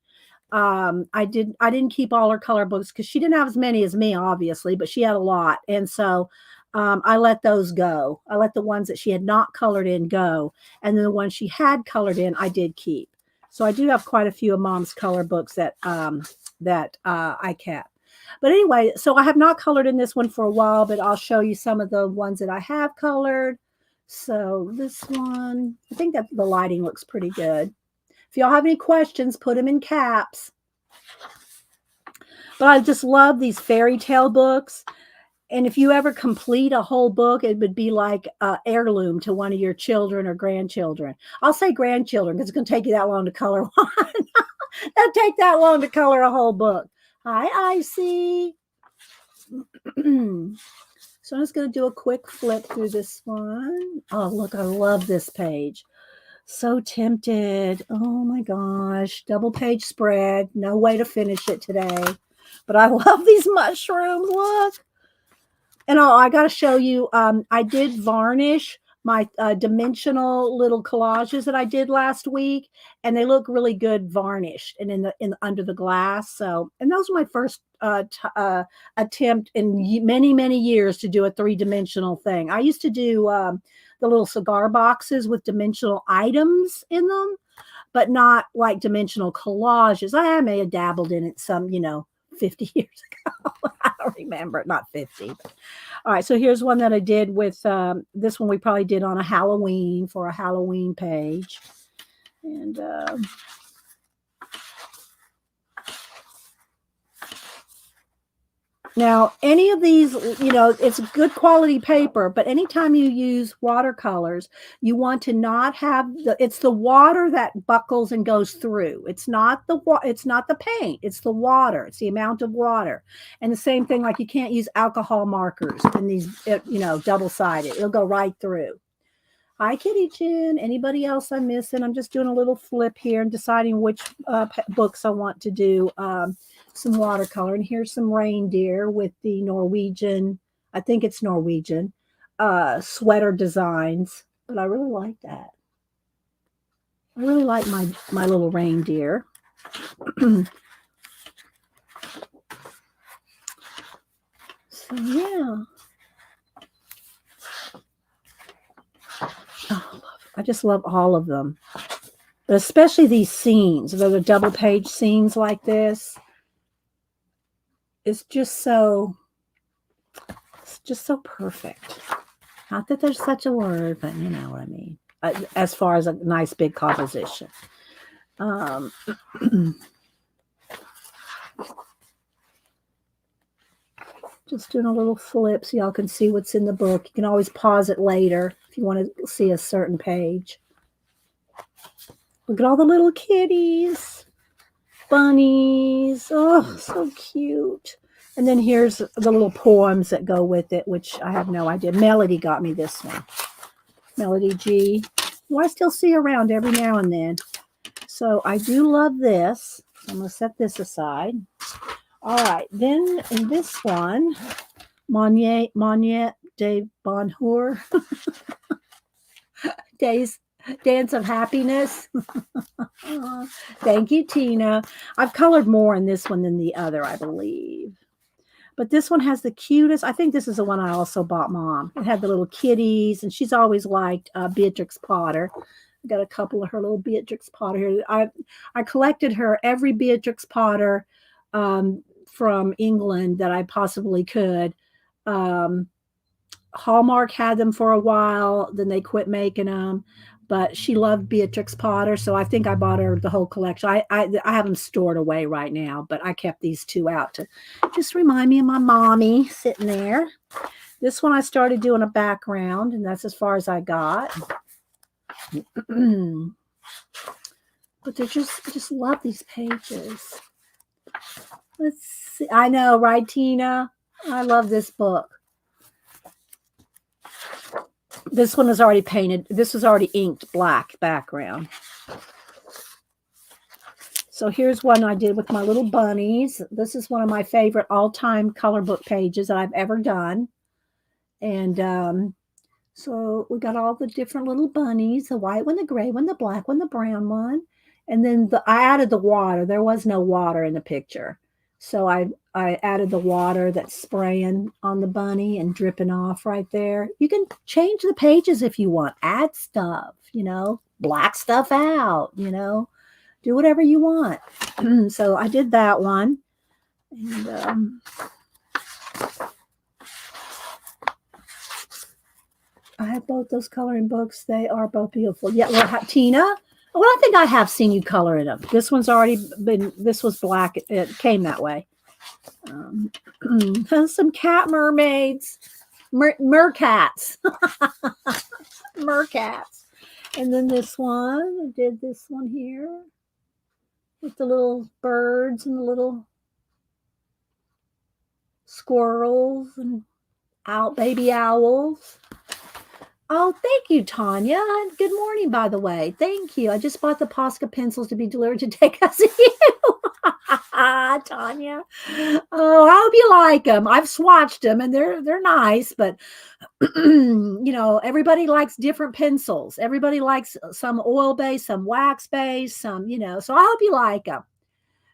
Speaker 1: I didn't keep all her color books because she didn't have as many as me, obviously, but she had a lot. And so I let those go. I let the ones that she had not colored in go. And then the ones she had colored in, I did keep. So I do have quite a few of Mom's color books that I kept. But anyway, so I have not colored in this one for a while, but I'll show you some of the ones that I have colored. So this one, I think that the lighting looks pretty good. If y'all have any questions, put them in caps. But I just love these fairy tale books. And if you ever complete a whole book, it would be like an heirloom to one of your children or grandchildren. I'll say grandchildren because it's going to take you that long to color one. It'll take that long to color a whole book. Hi, Icy. So I'm just going to do a quick flip through this one. Oh, look, I love this page. So tempted. Oh my gosh. Double page spread. No way to finish it today. But I love these mushrooms. Look. And I got to show you, I did varnish my dimensional little collages that I did last week, and they look really good varnished and in under the glass. So, and those were my first attempt in many years to do a 3-dimensional thing. I used to do the little cigar boxes with dimensional items in them, but not like dimensional collages. I may have dabbled in it some, 50 years ago. I don't remember, not 50. But. All right, so here's one that I did with this one we probably did on a Halloween for a Halloween page. And now, any of these, it's good quality paper, but anytime you use watercolors, you want to not have it's the water that buckles and goes through. It's not the paint, it's the water. It's the amount of water. And the same thing, like you can't use alcohol markers in these, double-sided. It'll go right through. Hi, Kitty Chin. Anybody else I'm missing? I'm just doing a little flip here and deciding which books I want to do some watercolor. And here's some reindeer with the Norwegian, I think it's Norwegian, sweater designs. But I really like that. I really like my little reindeer. So yeah. Oh, I just love all of them. But especially these scenes, the double page scenes like this. It's just so perfect. Not that there's such a word, but you know what I mean. As far as a nice big composition. Just doing a little flip so y'all can see what's in the book. You can always pause it later if you want to see a certain page. Look at all the little kitties, bunnies. Oh, so cute. And then here's the little poems that go with it, which I have no idea. Melody got me this one. Melody G, who I still see around every now and then. So I do love this. I'm going to set this aside. All right. Then in this one, Monnier de Bonheur, Dance of Happiness. Thank you, Tina. I've colored more in this one than the other, I believe. But this one has the cutest. I think this is the one I also bought Mom. It had the little kitties, and she's always liked Beatrix Potter. I got a couple of her little Beatrix Potter here. I collected her every Beatrix Potter from England that I possibly could. Hallmark had them for a while, then they quit making them. But she loved Beatrix Potter, so I think I bought her the whole collection. I have them stored away right now, but I kept these two out to just remind me of my mommy sitting there. This one I started doing a background, and that's as far as I got. But they're just love these pages. Let's see. I know, right, Tina? I love this book. This one was already painted. This was already inked black background. So here's one I did with my little bunnies. This is one of my favorite all-time color book pages that I've ever done. And so we got all the different little bunnies, the white one, the gray one, the black one, the brown one. And then I added the water. There was no water in the picture. So I added the water that's spraying on the bunny and dripping off right there. You can change the pages if you want. Add stuff, black stuff out, do whatever you want. So I did that one. And I have both those coloring books. They are both beautiful. Yeah, well, Tina, well, I think I have seen you color in them. This one's already been, this was black. It came that way. Some cat mermaids, mercats, mercats. And then this one, I did this one here with the little birds and the little squirrels and baby owls. Oh, thank you, Tanya. Good morning, by the way. Thank you. I just bought the Posca pencils to be delivered to take us to you. Tanya. Oh, I hope you like them. I've swatched them and they're nice, but everybody likes different pencils. Everybody likes some oil-based, some wax-based, some, so I hope you like them.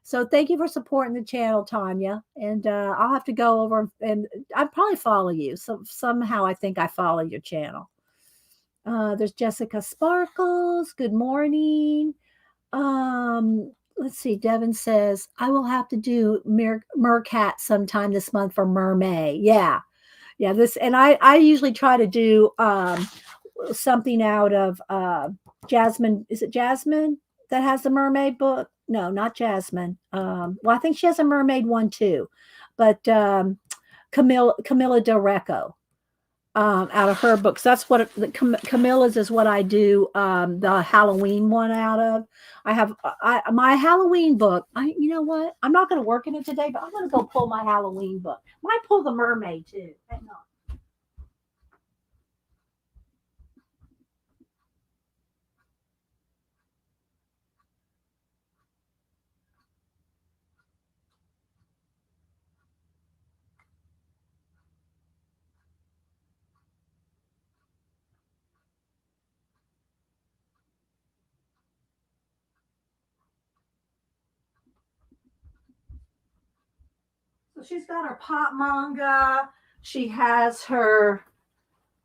Speaker 1: So thank you for supporting the channel, Tanya. And I'll have to go over and I'll probably follow you. So somehow I think I follow your channel. There's Jessica Sparkles. Good morning. Let's see. Devin says, I will have to do Mercat sometime this month for Mermaid. Yeah. This, and I usually try to do something out of Jasmine. Is it Jasmine that has the mermaid book? No, not Jasmine. Well, I think she has a mermaid one too, but Camilla Del Recco. Out of her books. That's what Camilla's is what I do the Halloween one out of. I have my Halloween book. You know what? I'm not going to work in it today, but I'm going to go pull my Halloween book. Might pull the mermaid too. Hang on. So she's got her pop manga. She has her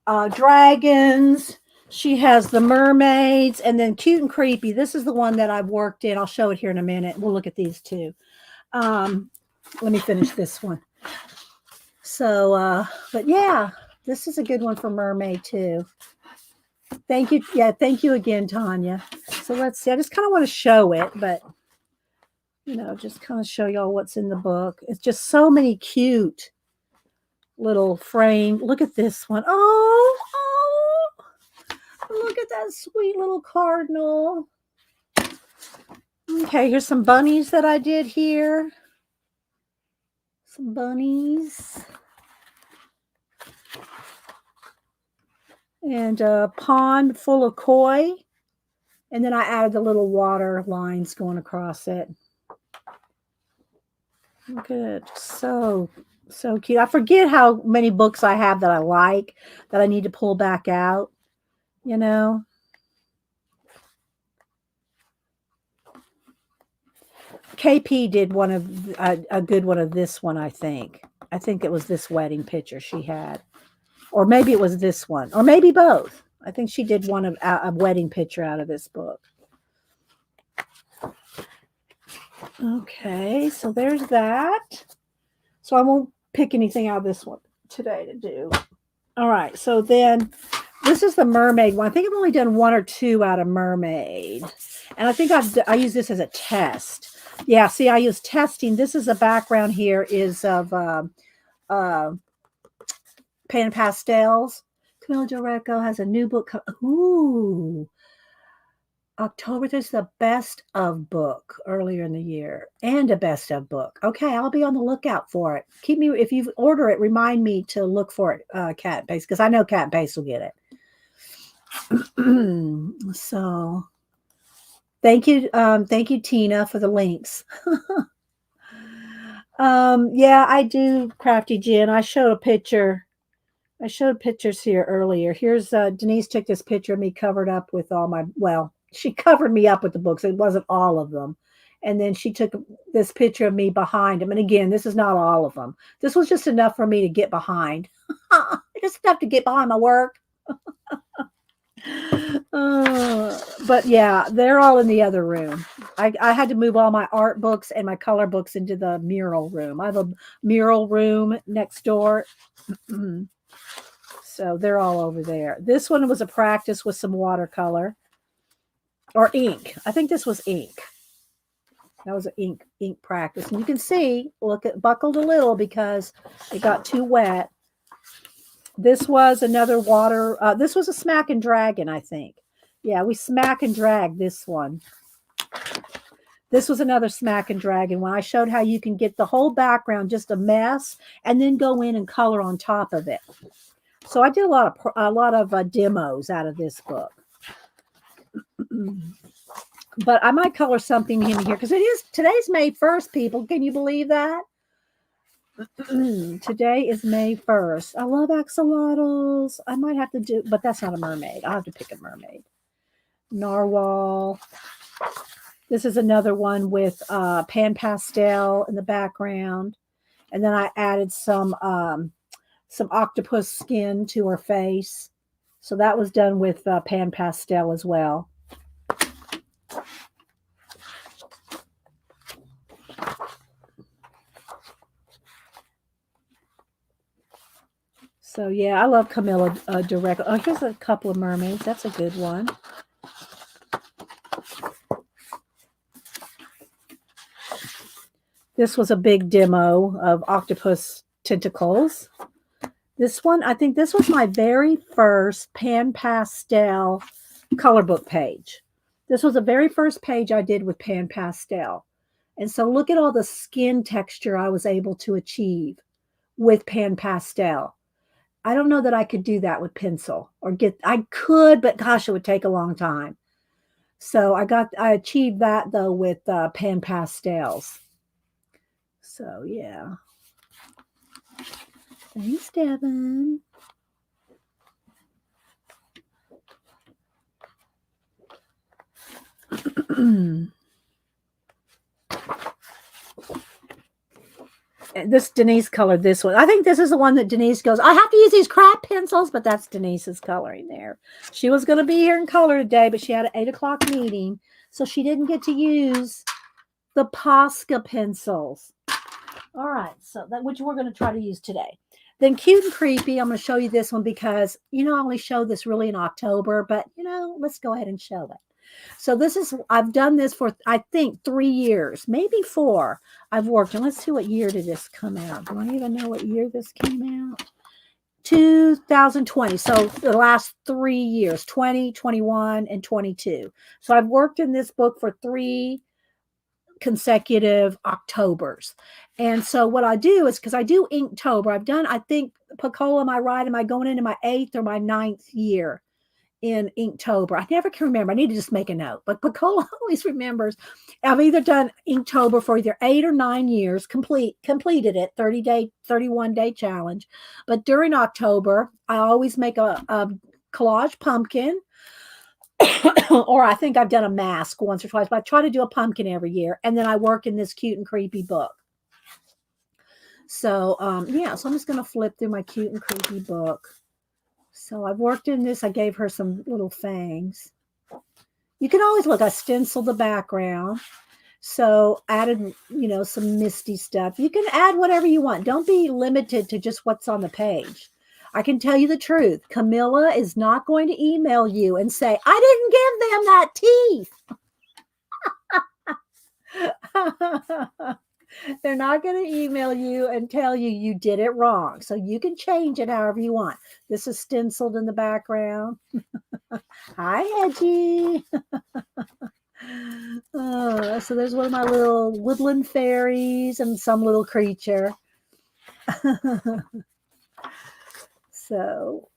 Speaker 1: dragons. She has the mermaids, and then Cute and Creepy. This is the one that I've worked in. I'll show it here in a minute. We'll look at these two. Let me finish this one. So, but yeah, this is a good one for mermaid too. Thank you. Yeah, thank you again, Tanya. So let's see. I just kind of want to show it, but just kind of show y'all what's in the book. It's just so many cute little frame. Look at this one. Oh, look at that sweet little cardinal. Okay, here's some bunnies that I did here. Some bunnies. And a pond full of koi. And then I added the little water lines going across it. Look at it. So cute. I forget how many books I have that I like that I need to pull back out, KP did one of a good one of this one, I think. I think it was this wedding picture she had. Or maybe it was this one. Or maybe both. I think she did one of a wedding picture out of this book. Okay, so there's that. So I won't pick anything out of this one today to do. All right, so then this is the mermaid one. I think I've only done one or two out of mermaid. And I think I use this as a test. Yeah, see, I use testing. This is a background here is of Pan Pastels. Camila Joreco has a new book. Ooh. October, there's the best of book earlier in the year and a best of book. Okay, I'll be on the lookout for it. Keep me, if you order it, remind me to look for it, Cat Base, because I know Cat Base will get it. So thank you, Tina, for the links. Yeah, I do, Crafty Jen. I showed a picture. I showed pictures here earlier. Here's Denise took this picture of me covered up with all my, she covered me up with the books. It wasn't all of them. And then she took this picture of me behind them. And again, this is not all of them. This was just enough for me to get behind. Just enough to get behind my work. But yeah, they're all in the other room. I had to move all my art books and my color books into the mural room. I have a mural room next door. So they're all over there. This one was a practice with some watercolor or ink. I think this was ink. That was an ink practice. And you can see, look, it buckled a little because it got too wet. This was another water. This was a smack and dragon, I think. Yeah, we smack and drag this one. This was another smack and dragon one. I showed how you can get the whole background just a mess and then go in and color on top of it. So I did a lot of demos out of this book. But I might color something in here because today's May 1st, people. Can you believe that? Today is May 1st. I love axolotls. I might have to do, but that's not a mermaid. I'll have to pick a mermaid. Narwhal. This is another one with Pan Pastel in the background. And then I added some octopus skin to her face. So that was done with Pan Pastel as well. So yeah, I love Camilla direct. Oh, here's a couple of mermaids. That's a good one. This was a big demo of octopus tentacles. This one, I think this was my very first Pan Pastel color book page. This was the very first page I did with Pan Pastel. And so look at all the skin texture I was able to achieve with Pan Pastel. I don't know that I could do that with pencil I could, but gosh, it would take a long time. So I achieved that though with Pan Pastels. So yeah. Thanks, Devin. And this Denise colored this one. I think this is the one that Denise goes, I have to use these crap pencils, but that's Denise's coloring there. She was going to be here in color today, but she had an 8 o'clock meeting, so she didn't get to use the Posca pencils. All right, so that which we're going to try to use today. Then Cute and Creepy, I'm going to show you this one because, I only show this really in October, but, let's go ahead and show it. So I've done this for, I think, 3 years, maybe 4. I've worked, and let's see what year did this come out. Do I even know what year this came out? 2020. So the last 3 years, 20, 21, and 22. So I've worked in this book for 3 consecutive Octobers. And so what I do is, because I do Inktober, I've done, I think, Picola, am I right? Am I going into my 8th or my 9th year in Inktober? I never can remember. I need to just make a note. But Picola always remembers. I've either done Inktober for either 8 or 9 years, completed it, 30-day, 31-day challenge. But during October, I always make a collage pumpkin. Or I think I've done a mask once or twice, but I try to do a pumpkin every year. And then I work in this Cute and Creepy book. So, so I'm just going to flip through my Cute and Creepy book. So I've worked in this. I gave her some little fangs. You can always look, I stenciled the background. So added, some misty stuff. You can add whatever you want. Don't be limited to just what's on the page. I can tell you the truth. Camilla is not going to email you and say, I didn't give them that teeth. They're not going to email you and tell you did it wrong. So you can change it however you want. This is stenciled in the background. Hi, Edgy. So there's one of my little woodland fairies and some little creature. So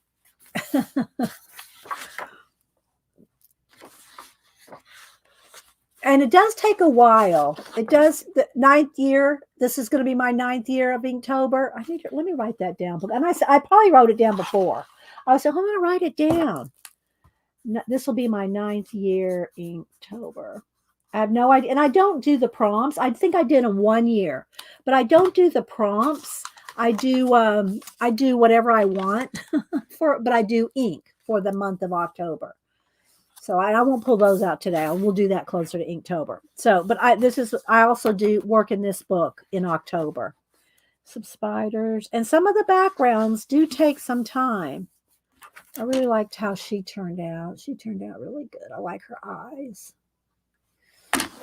Speaker 1: and it does take a while. It does. The 9th year. This is going to be my 9th year of Inktober. Let me write that down. And I probably wrote it down before. I said, I'm going to write it down. This will be my 9th year Inktober. I have no idea. And I don't do the prompts. I think I did them 1 year, but I don't do the prompts. I do whatever I want but I do ink for the month of October. So I won't pull those out today. We'll do that closer to Inktober. So, but I also do work in this book in October. Some spiders and some of the backgrounds do take some time. I really liked how she turned out. She turned out really good. I like her eyes.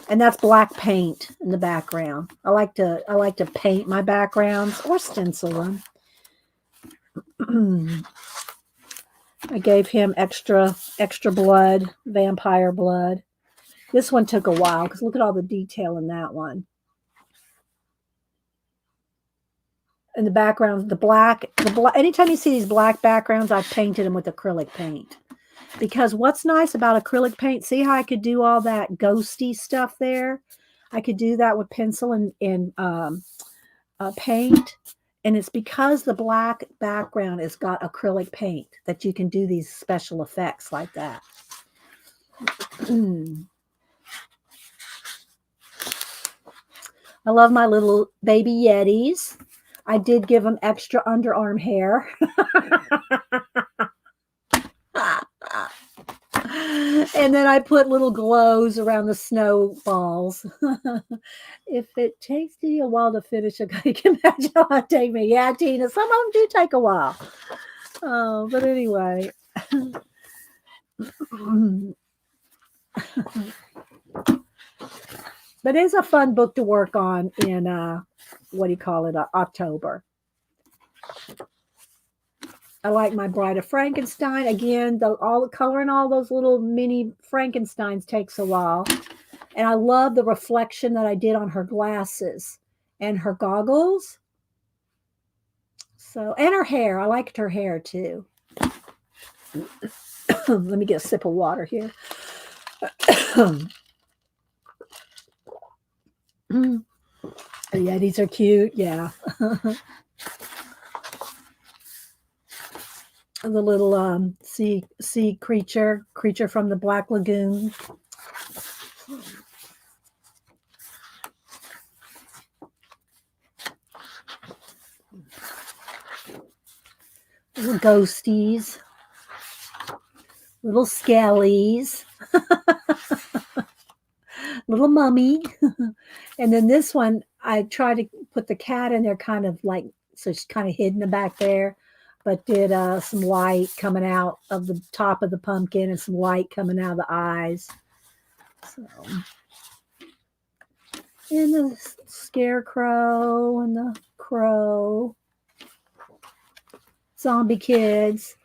Speaker 1: And that's black paint in the background. I like to paint my backgrounds or stencil them. I gave him extra blood, vampire blood. This one took a while because look at all the detail in that one. In the background, the black. Anytime you see these black backgrounds, I've painted them with acrylic paint. Because what's nice about acrylic paint, see how I could do all that ghosty stuff there? I could do that with pencil and paint. And it's because the black background has got acrylic paint that you can do these special effects like that. I love my little baby Yetis. I did give them extra underarm hair. And then I put little glows around the snowballs. If it takes you a while to finish a you can imagine how it take me. Yeah, Tina, some of them do take a while. Oh, but anyway. But it's a fun book to work on in October. I like my Bride of Frankenstein. Again, all the color in all those little mini Frankensteins takes a while. And I love the reflection that I did on her glasses and her goggles. So, and her hair. I liked her hair too. Let me get a sip of water here. Yeah, these are cute. Yeah. The little sea creature from the Black Lagoon. little ghosties, little skellies, little mummy. And then this one, I tried to put the cat in there kind of like, so she's kind of hidden back there, but did some white coming out of the top of the pumpkin and some white coming out of the eyes. So, and the scarecrow and the crow, zombie kids.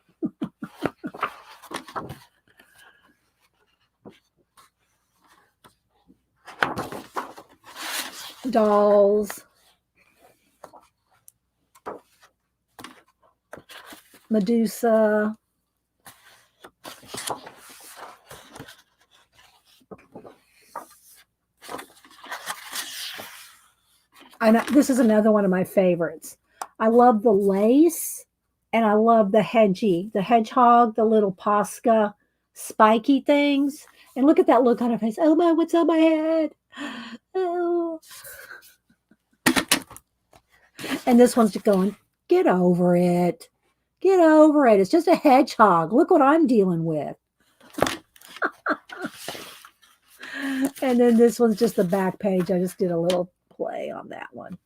Speaker 1: Dolls, Medusa, and this is another one of my favorites. I love the lace, and I love the hedgehog, the little Posca spiky things. And look at that look on her face. Oh my, what's on my head? Oh. And this one's just going, get over it. Get over it. It's just a hedgehog. Look what I'm dealing with. And then this one's just the back page. I just did a little play on that one.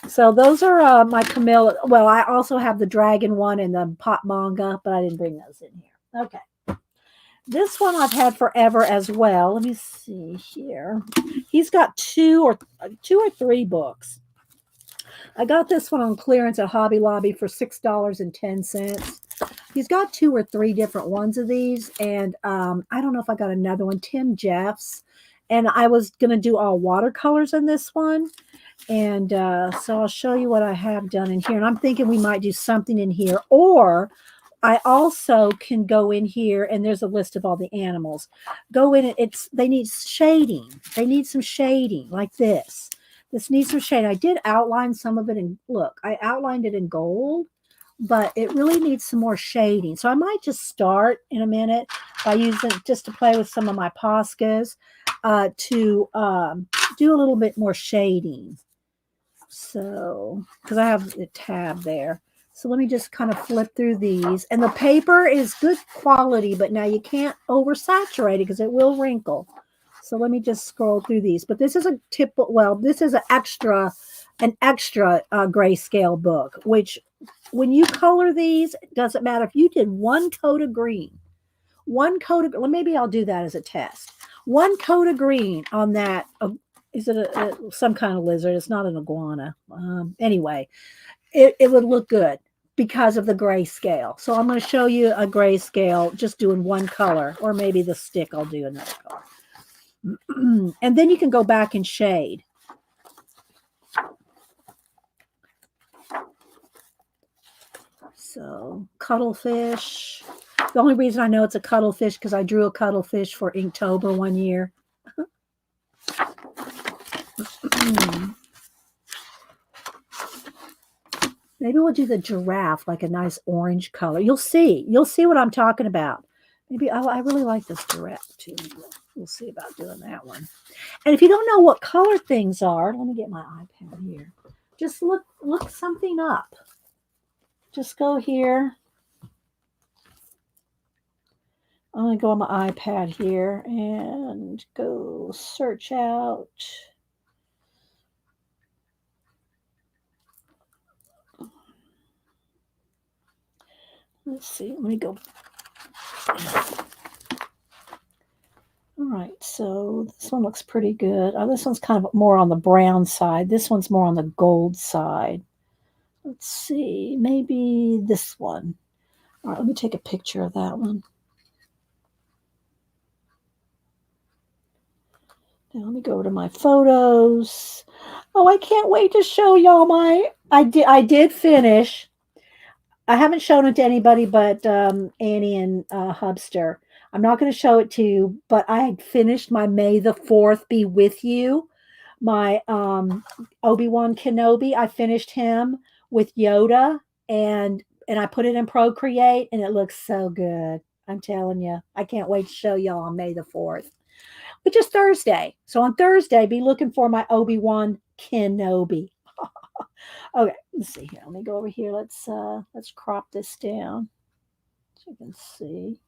Speaker 1: So those are my Camilla. Well, I also have the dragon one and the pop manga, but I didn't bring those in here. Okay. This one I've had forever as well. Let me see here. He's got two or three books. I got this one on clearance at Hobby Lobby for $6.10. He's got two or three different ones of these, and I don't know if I got another one, Tim Jeffs, and I was going to do all watercolors in this one, and so I'll show you what I have done in here, and I'm thinking we might do something in here, or I also can go in here, and there's a list of all the animals. Go in, they need shading. They need some shading like this. This needs some shade. I did outline some of it in, look, I outlined it in gold, but it really needs some more shading. So I might just start in a minute by using, just to play with some of my Poscas, to do a little bit more shading. So, because I have the tab there. So let me just kind of flip through these. And the paper is good quality, but now you can't oversaturate it because it will wrinkle. So let me just scroll through these. But this is a this is an extra grayscale book, which when you color these, it doesn't matter if you did one coat of green, well, maybe I'll do that as a test. One coat of green on that. Is it some kind of lizard? It's not an iguana. Anyway, it would look good because of the grayscale. So I'm going to show you a grayscale just doing one color, or maybe the stick I'll do another color. And then you can go back and shade. So cuttlefish. The only reason I know it's a cuttlefish because I drew a cuttlefish for Inktober one year. Maybe we'll do the giraffe, like a nice orange color. You'll see what I'm talking about. Maybe I really like this giraffe too. We'll see about doing that one. And if you don't know what color things are, let me get my iPad here. Just look something up. Just go here. I'm going to go on my iPad here and go search out. Let's see. Let me go. All right, so this one looks pretty good. Oh, this one's kind of more on the brown side. This one's more on the gold side. Let's see, maybe this one. All right, let me take a picture of that one. Now let me go over to my photos. Oh, I can't wait to show y'all I did finish. I haven't shown it to anybody but Annie and Hubster. I'm not going to show it to you, but I had finished my May the 4th Be With You, my Obi-Wan Kenobi. I finished him with Yoda, and I put it in Procreate, and it looks so good. I'm telling you. I can't wait to show y'all on May the 4th, which is Thursday. So on Thursday, be looking for my Obi-Wan Kenobi. Okay, let's see here. Let me go over here. Let's crop this down so you can see.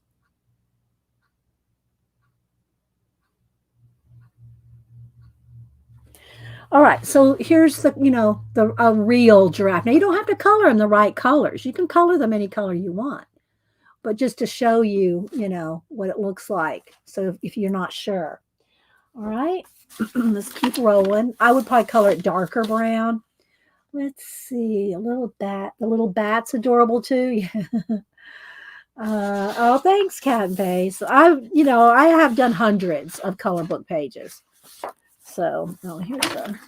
Speaker 1: All right, so here's the a real giraffe. Now you don't have to color them the right colors. You can color them any color you want, but just to show you, what it looks like. So if you're not sure, all right, let's keep rolling. I would probably color it darker brown. Let's see, a little bat. The little bat's adorable too. Yeah. Oh, thanks, Cat and Base. I have done hundreds of color book pages. So, oh, here's a.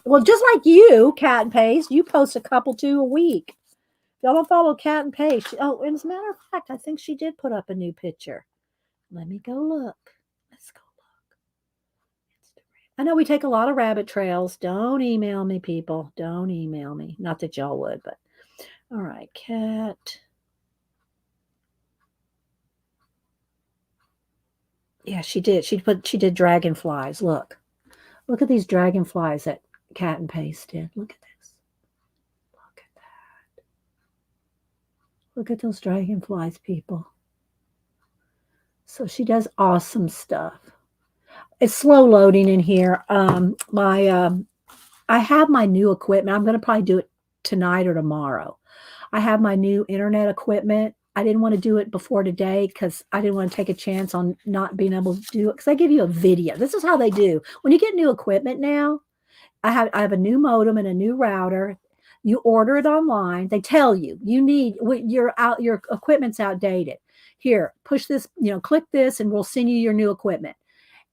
Speaker 1: Well, just like you, Cat and Paste, you post a couple too a week. Y'all don't follow Cat and Paste. Oh, and as a matter of fact, I think she did put up a new picture. Let me go look. Let's go look. I know we take a lot of rabbit trails. Don't email me, people. Don't email me. Not that y'all would, but all right, Cat. Yeah, she did. She did dragonflies. Look at these dragonflies that Cat and Paste did. Look at this. Look at that. Look at those dragonflies, people. So she does awesome stuff. It's slow loading in here. I have my new equipment. I'm going to probably do it tonight or tomorrow. I have my new internet equipment. I didn't want to do it before today because I didn't want to take a chance on not being able to do it because they give you a video. This is how they do. When you get new equipment now, I have a new modem and a new router. You order it online. They tell you your equipment's outdated. Here, push this, click this, and we'll send you your new equipment.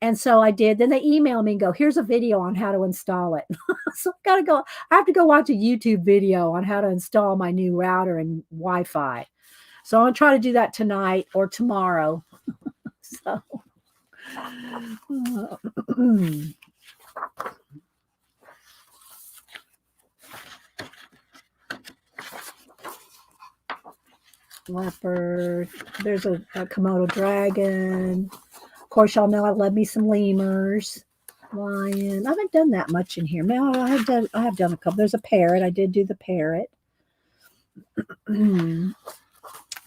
Speaker 1: And so I did. Then they email me and go, here's a video on how to install it. So I have to go watch a YouTube video on how to install my new router and Wi-Fi. So I'm going to try to do that tonight or tomorrow. So leopard. There's a Komodo dragon. Of course, y'all know I love me some lemurs. Lion. I haven't done that much in here. No, I have done a couple. There's a parrot. I did do the parrot.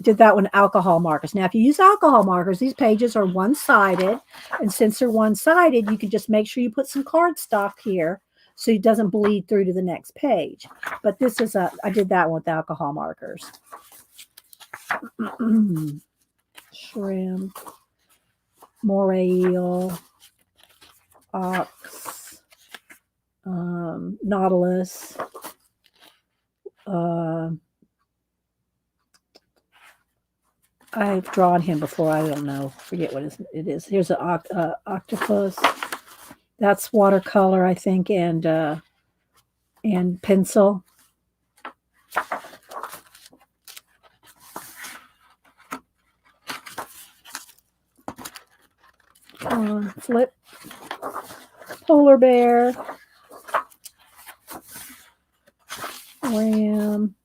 Speaker 1: Did that one alcohol markers. Now, if you use alcohol markers, these pages are one-sided. And since they're one-sided, you can just make sure you put some cardstock here so it doesn't bleed through to the next page. But this is I did that one with alcohol markers. Shrimp, moray eel, ox, nautilus, I've drawn him before. I don't know. Forget what it is. Here's an octopus. That's watercolor, I think, and pencil. Flip. Polar bear. Ram.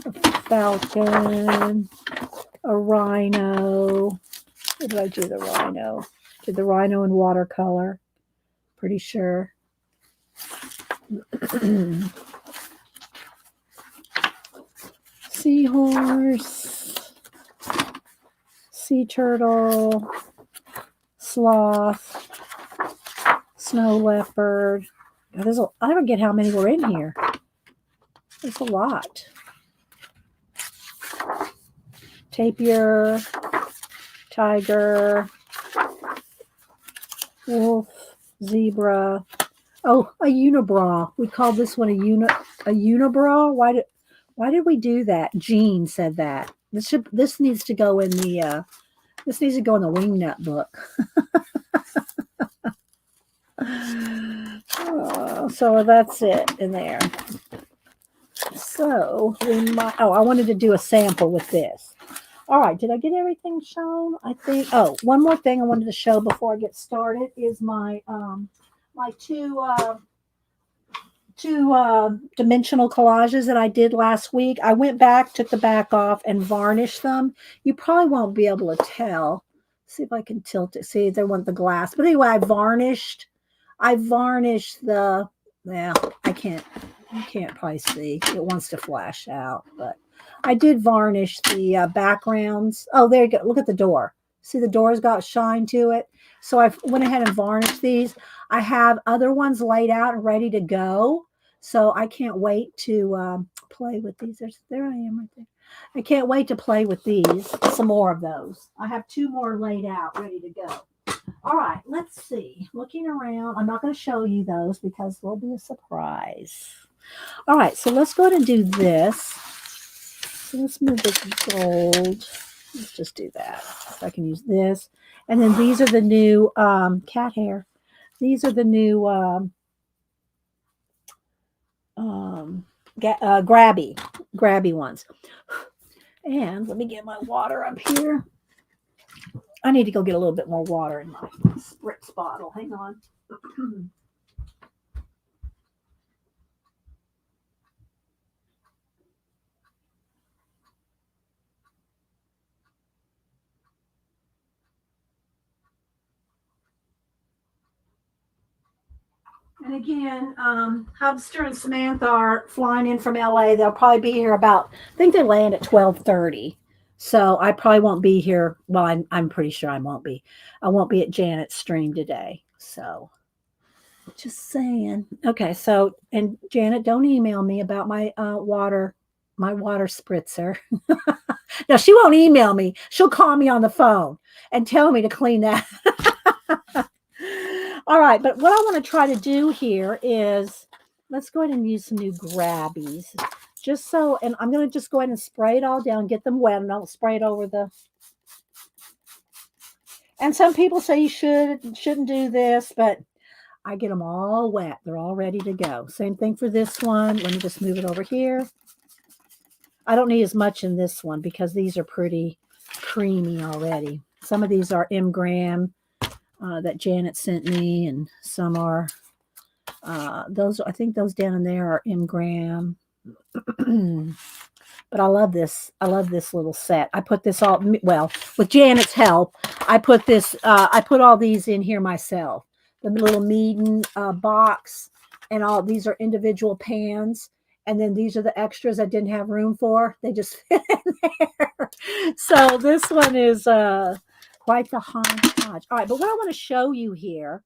Speaker 1: A falcon. A rhino. Where did I do the rhino? Did the rhino in watercolor. Pretty sure. Seahorse. Sea turtle. Sloth. Snow leopard. God, I don't get how many were in here. There's a lot. Tapir, tiger, wolf, zebra. Oh, a unibrow. We called this one a unibrow. Why did we do that? Jean said that. This needs to go in the wingnut book. So that's it in there. So I wanted to do a sample with this. All right, did I get everything shown? I think. Oh, one more thing I wanted to show before I get started is my two dimensional collages that I did last week. I went back, took the back off, and varnished them. You probably won't be able to tell. See if I can tilt it. See, they want the glass. But anyway, I varnished the Yeah, I can't. You can't probably see. It wants to flash out, but I did varnish the backgrounds. Oh, there you go. Look at the door. See, the door's got shine to it. So I went ahead and varnished these. I have other ones laid out and ready to go. So I can't wait to play with these. There I am right there. I can't wait to play with these. Some more of those. I have two more laid out, ready to go. All right, let's see. Looking around, I'm not going to show you those because they'll be a surprise. All right, so let's go ahead and do this. So let's move this gold. Let's just do that. So I can use this. And then these are the new cat hair. These are the new grabby ones. And let me get my water up here. I need to go get a little bit more water in my spritz bottle. Hang on. And again, Hubster and Samantha are flying in from LA. They'll probably be here about, I think they land at 12:30. So I probably won't be here. Well, I'm pretty sure I won't be. I won't be at Janet's stream today. So just saying. Okay, so and Janet, don't email me about my water spritzer. No, she won't email me. She'll call me on the phone and tell me to clean that. All right, but what I want to try to do here is let's go ahead and use some new grabbies. Just so, and I'm going to just go ahead and spray it all down, get them wet, and I'll spray it over the. And some people say you shouldn't do this, but I get them all wet. They're all ready to go. Same thing for this one. Let me just move it over here. I don't need as much in this one because these are pretty creamy already. Some of these are M. Graham that Janet sent me, and some are those. I think those down in there are M. Graham. But I love this. I love this little set. I put this all well with Janet's help. I put this. I put all these in here myself. The little Meaden box, and all these are individual pans. And then these are the extras I didn't have room for. They just fit in there. So this one is quite the hodgepodge. All right, but what I want to show you here,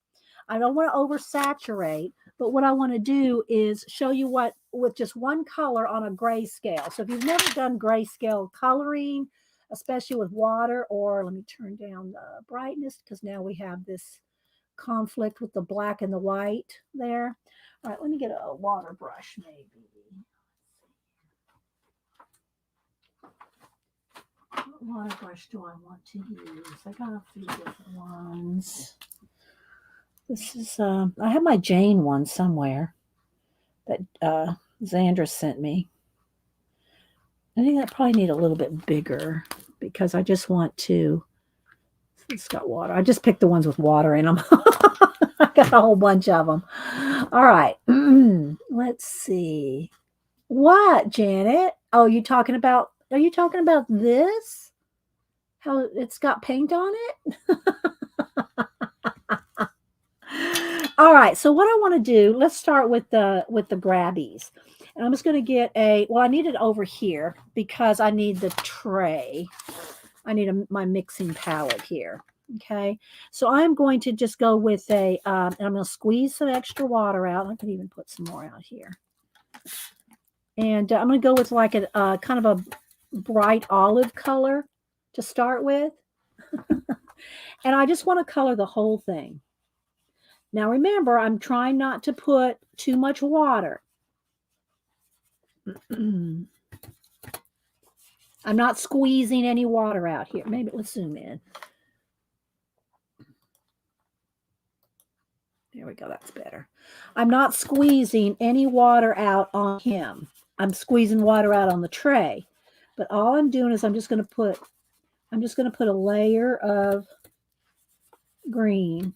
Speaker 1: I don't want to oversaturate, but what I want to do is show you what with just one color on a grayscale. So if you've never done grayscale coloring, especially with water, or let me turn down the brightness because now we have this conflict with the black and the white there. All right, let me get a water brush maybe. What water brush do I want to use? I got a few different ones. This is, I have my Jane one somewhere that Xandra sent me. I think I probably need a little bit bigger because I just want to, it's got water. I just picked the ones with water in them. I got a whole bunch of them. All right. Let's see. What, Janet? Oh, are you talking about this? How it's got paint on it? All right. So what I want to do, let's start with the grabbies. And I'm just going to get I need it over here because I need the tray. I need my mixing palette here. Okay. So I'm going to just go with and I'm going to squeeze some extra water out. I could even put some more out here. And I'm going to go with like a kind of a bright olive color to start with. And I just want to color the whole thing. Now remember, I'm trying not to put too much water. I'm not squeezing any water out here. Maybe let's zoom in. There we go. That's better. I'm not squeezing any water out on him. I'm squeezing water out on the tray. But all I'm doing is I'm just going to put a layer of green.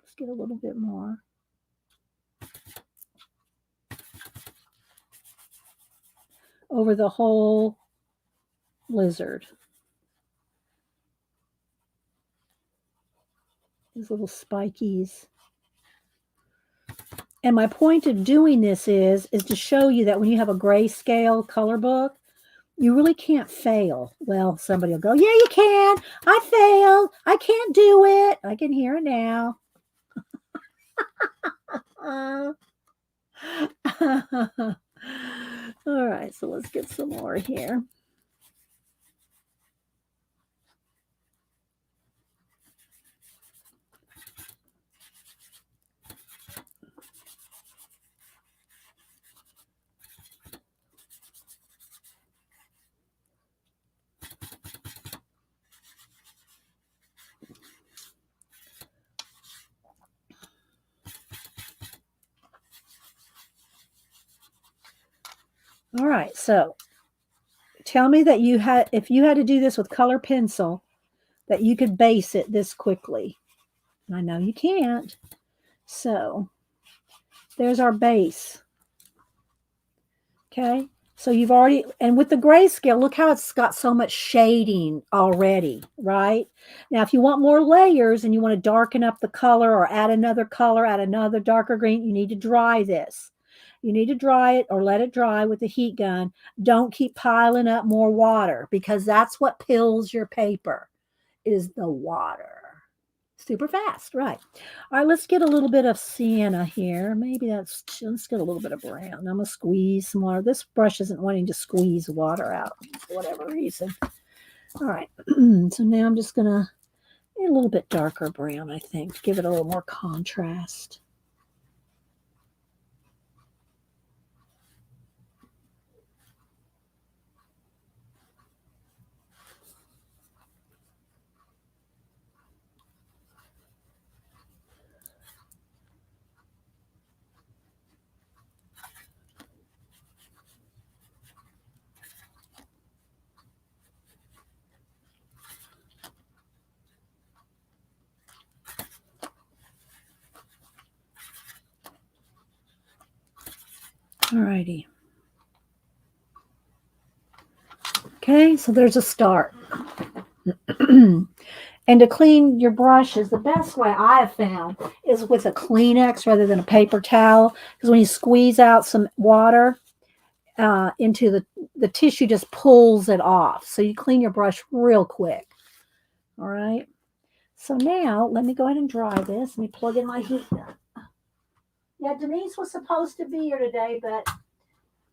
Speaker 1: Let's get a little bit more. Over the whole lizard. These little spikies. And my point of doing this is to show you that when you have a grayscale color book, you really can't fail. Well, somebody will go, yeah, you can. I failed. I can't do it. I can hear it now. All right, so let's get some more here. All right, so tell me that you had, if you had to do this with color pencil, that you could base it this quickly. And I know you can't. So there's our base. Okay. So you've already, and with the grayscale, look how it's got so much shading already, right? Now, if you want more layers and you want to darken up the color or add another color, add another darker green, you need to dry this. You need to dry it or let it dry with the heat gun. Don't keep piling up more water because that's what pills your paper, is the water. Super fast, right? All right, let's get a little bit of sienna here. Maybe let's get a little bit of brown. I'm gonna squeeze some water. This brush isn't wanting to squeeze water out for whatever reason. All right, so now I'm just gonna get a little bit darker brown, I think, to give it a little more contrast. All righty. Okay, so there's a start. And to clean your brushes, the best way I have found is with a Kleenex rather than a paper towel. Because when you squeeze out some water into the tissue, just pulls it off. So you clean your brush real quick. All right. So now let me go ahead and dry this. Let me plug in my heat gun. Yeah, Denise was supposed to be here today, but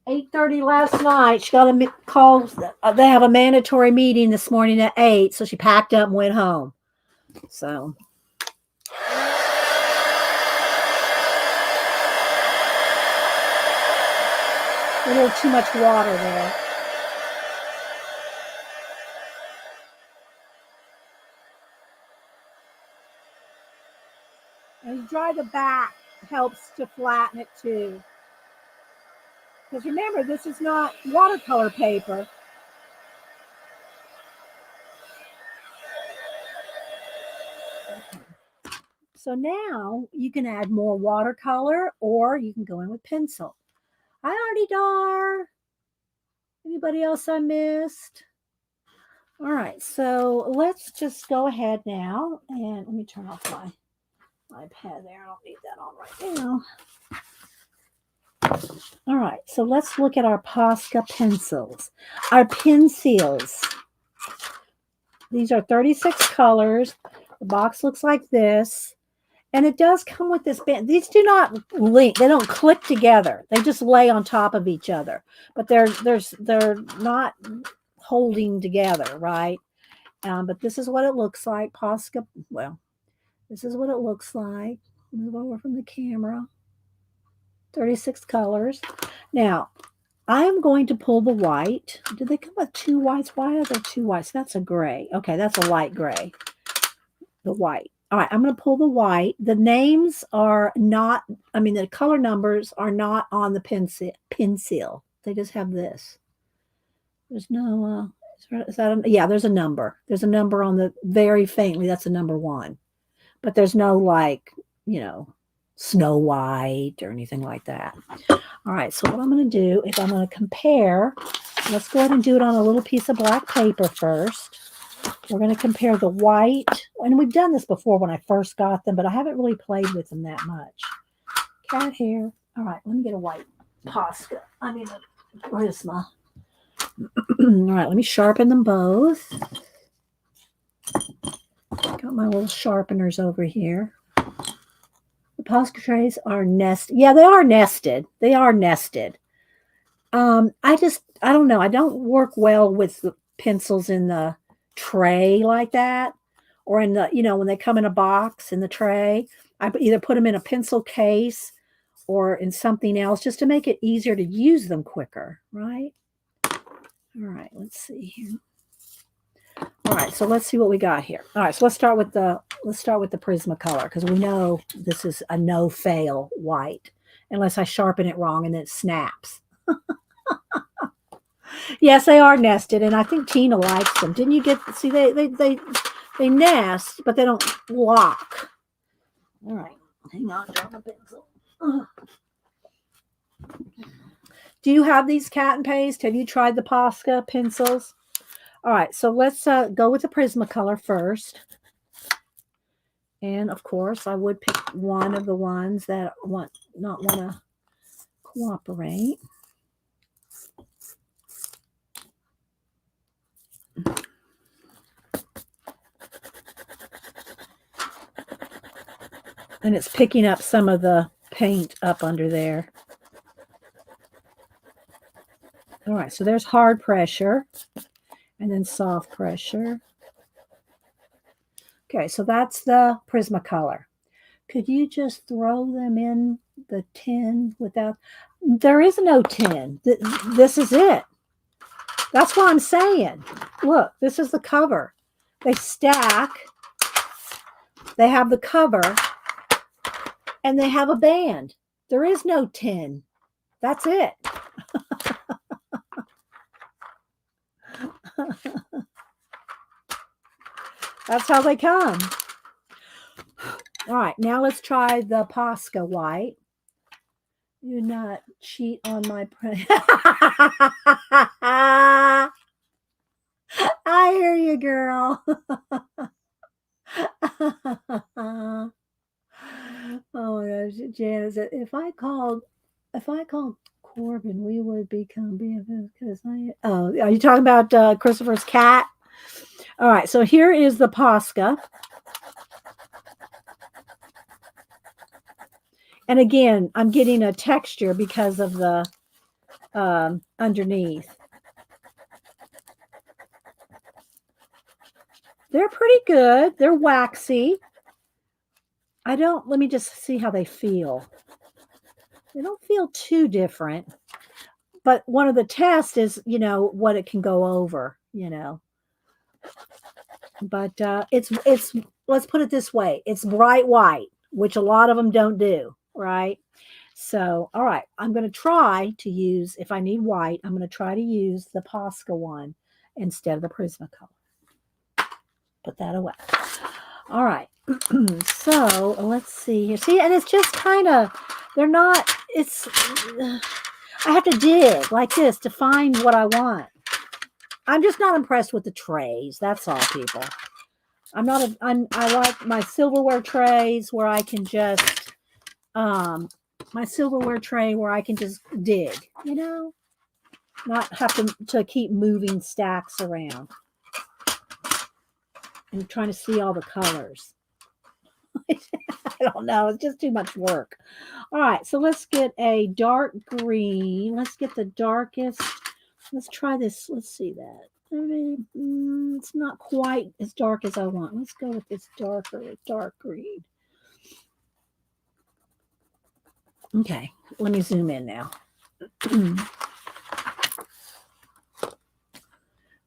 Speaker 1: 8:30 last night, she got a call. They have a mandatory meeting this morning at 8, so she packed up and went home. So a little too much water there. And dry the back helps to flatten it too. Because remember, this is not watercolor paper. So now you can add more watercolor or you can go in with pencil. Hi, Artie Dar. Anybody else I missed? All right, so let's just go ahead now and let me turn off my iPad there. I don't need that on right now. All right, so let's look at our Posca pencils. Our pencils. These are 36 colors. The box looks like this. And it does come with this band. These do not link. They don't click together. They just lay on top of each other. But they're not holding together, right? But this is what it looks like. Posca, well, this is what it looks like. Move over from the camera. 36 colors. Now, I am going to pull the white. Did they come with two whites? Why are there two whites? That's a gray. Okay, that's a light gray. The white. All right, I'm going to pull the white. The names are not, the color numbers are not on the pencil. They just have this. There's no, is that yeah, there's a number. There's a number on the very faintly. That's a number 1. But there's no Snow White or anything like that. All right, so what I'm going to do is I'm going to compare. Let's go ahead and do it on a little piece of black paper first. We're going to compare the white, and we've done this before when I first got them, but I haven't really played with them that much. cat hair. All right, let me get a white Posca. I mean, a Prisma. All right, let me sharpen them both. Got my little sharpeners over here. The Posca trays are nested. Yeah, they are nested. They are nested. I don't know. I don't work well with the pencils in the tray like that, or in the, when they come in a box in the tray. I either put them in a pencil case or in something else just to make it easier to use them quicker, right? All right, let's see here. All right, so let's see what we got here. All right, so let's start with the Prismacolor, because we know this is a no fail white, unless I sharpen it wrong and then it snaps. Yes, they are nested, and I think Tina likes them. Didn't you see they nest, but they don't lock. All right, hang on, drop my pencil. Ugh. Do you have these cat and paste? Have you tried the Posca pencils? All right, so let's go with the Prismacolor first. And of course, I would pick one of the ones that not want to cooperate. And it's picking up some of the paint up under there. All right, so there's hard pressure and then soft pressure. Okay, so that's the Prismacolor. Could you just throw them in the tin without... There is no tin. This is it. That's what I'm saying. Look, this is the cover. They stack. They have the cover. And they have a band. There is no tin. That's it. That's how they come. All right, now let's try the Posca white. Do not cheat on my I hear you, girl. Oh my gosh, Janice, if I called Corbin, we would become BFFs because are you talking about Christopher's cat? All right, so here is the Posca. And again, I'm getting a texture because of the underneath. They're pretty good. They're waxy. Let me just see how they feel. They don't feel too different. But one of the tests is, what it can go over, But it's let's put it this way. It's bright white, which a lot of them don't do, right? So, all right, I'm going to try to use, if I need white, I'm going to try to use the Posca one instead of the Prismacolor. Put that away. All right. So let's see here. See, and it's just kind of, they're not, I have to dig like this to find what I want. I'm just not impressed with the trays. That's all, people. I like my silverware trays where I can just, my silverware tray where I can just dig, not have to keep moving stacks around and trying to see all the colors. I don't know. It's just too much work. All right. So let's get a dark green. Let's get the darkest. Let's try this. Let's see that. I mean, it's not quite as dark as I want. Let's go with this dark green. Okay. Let me zoom in now.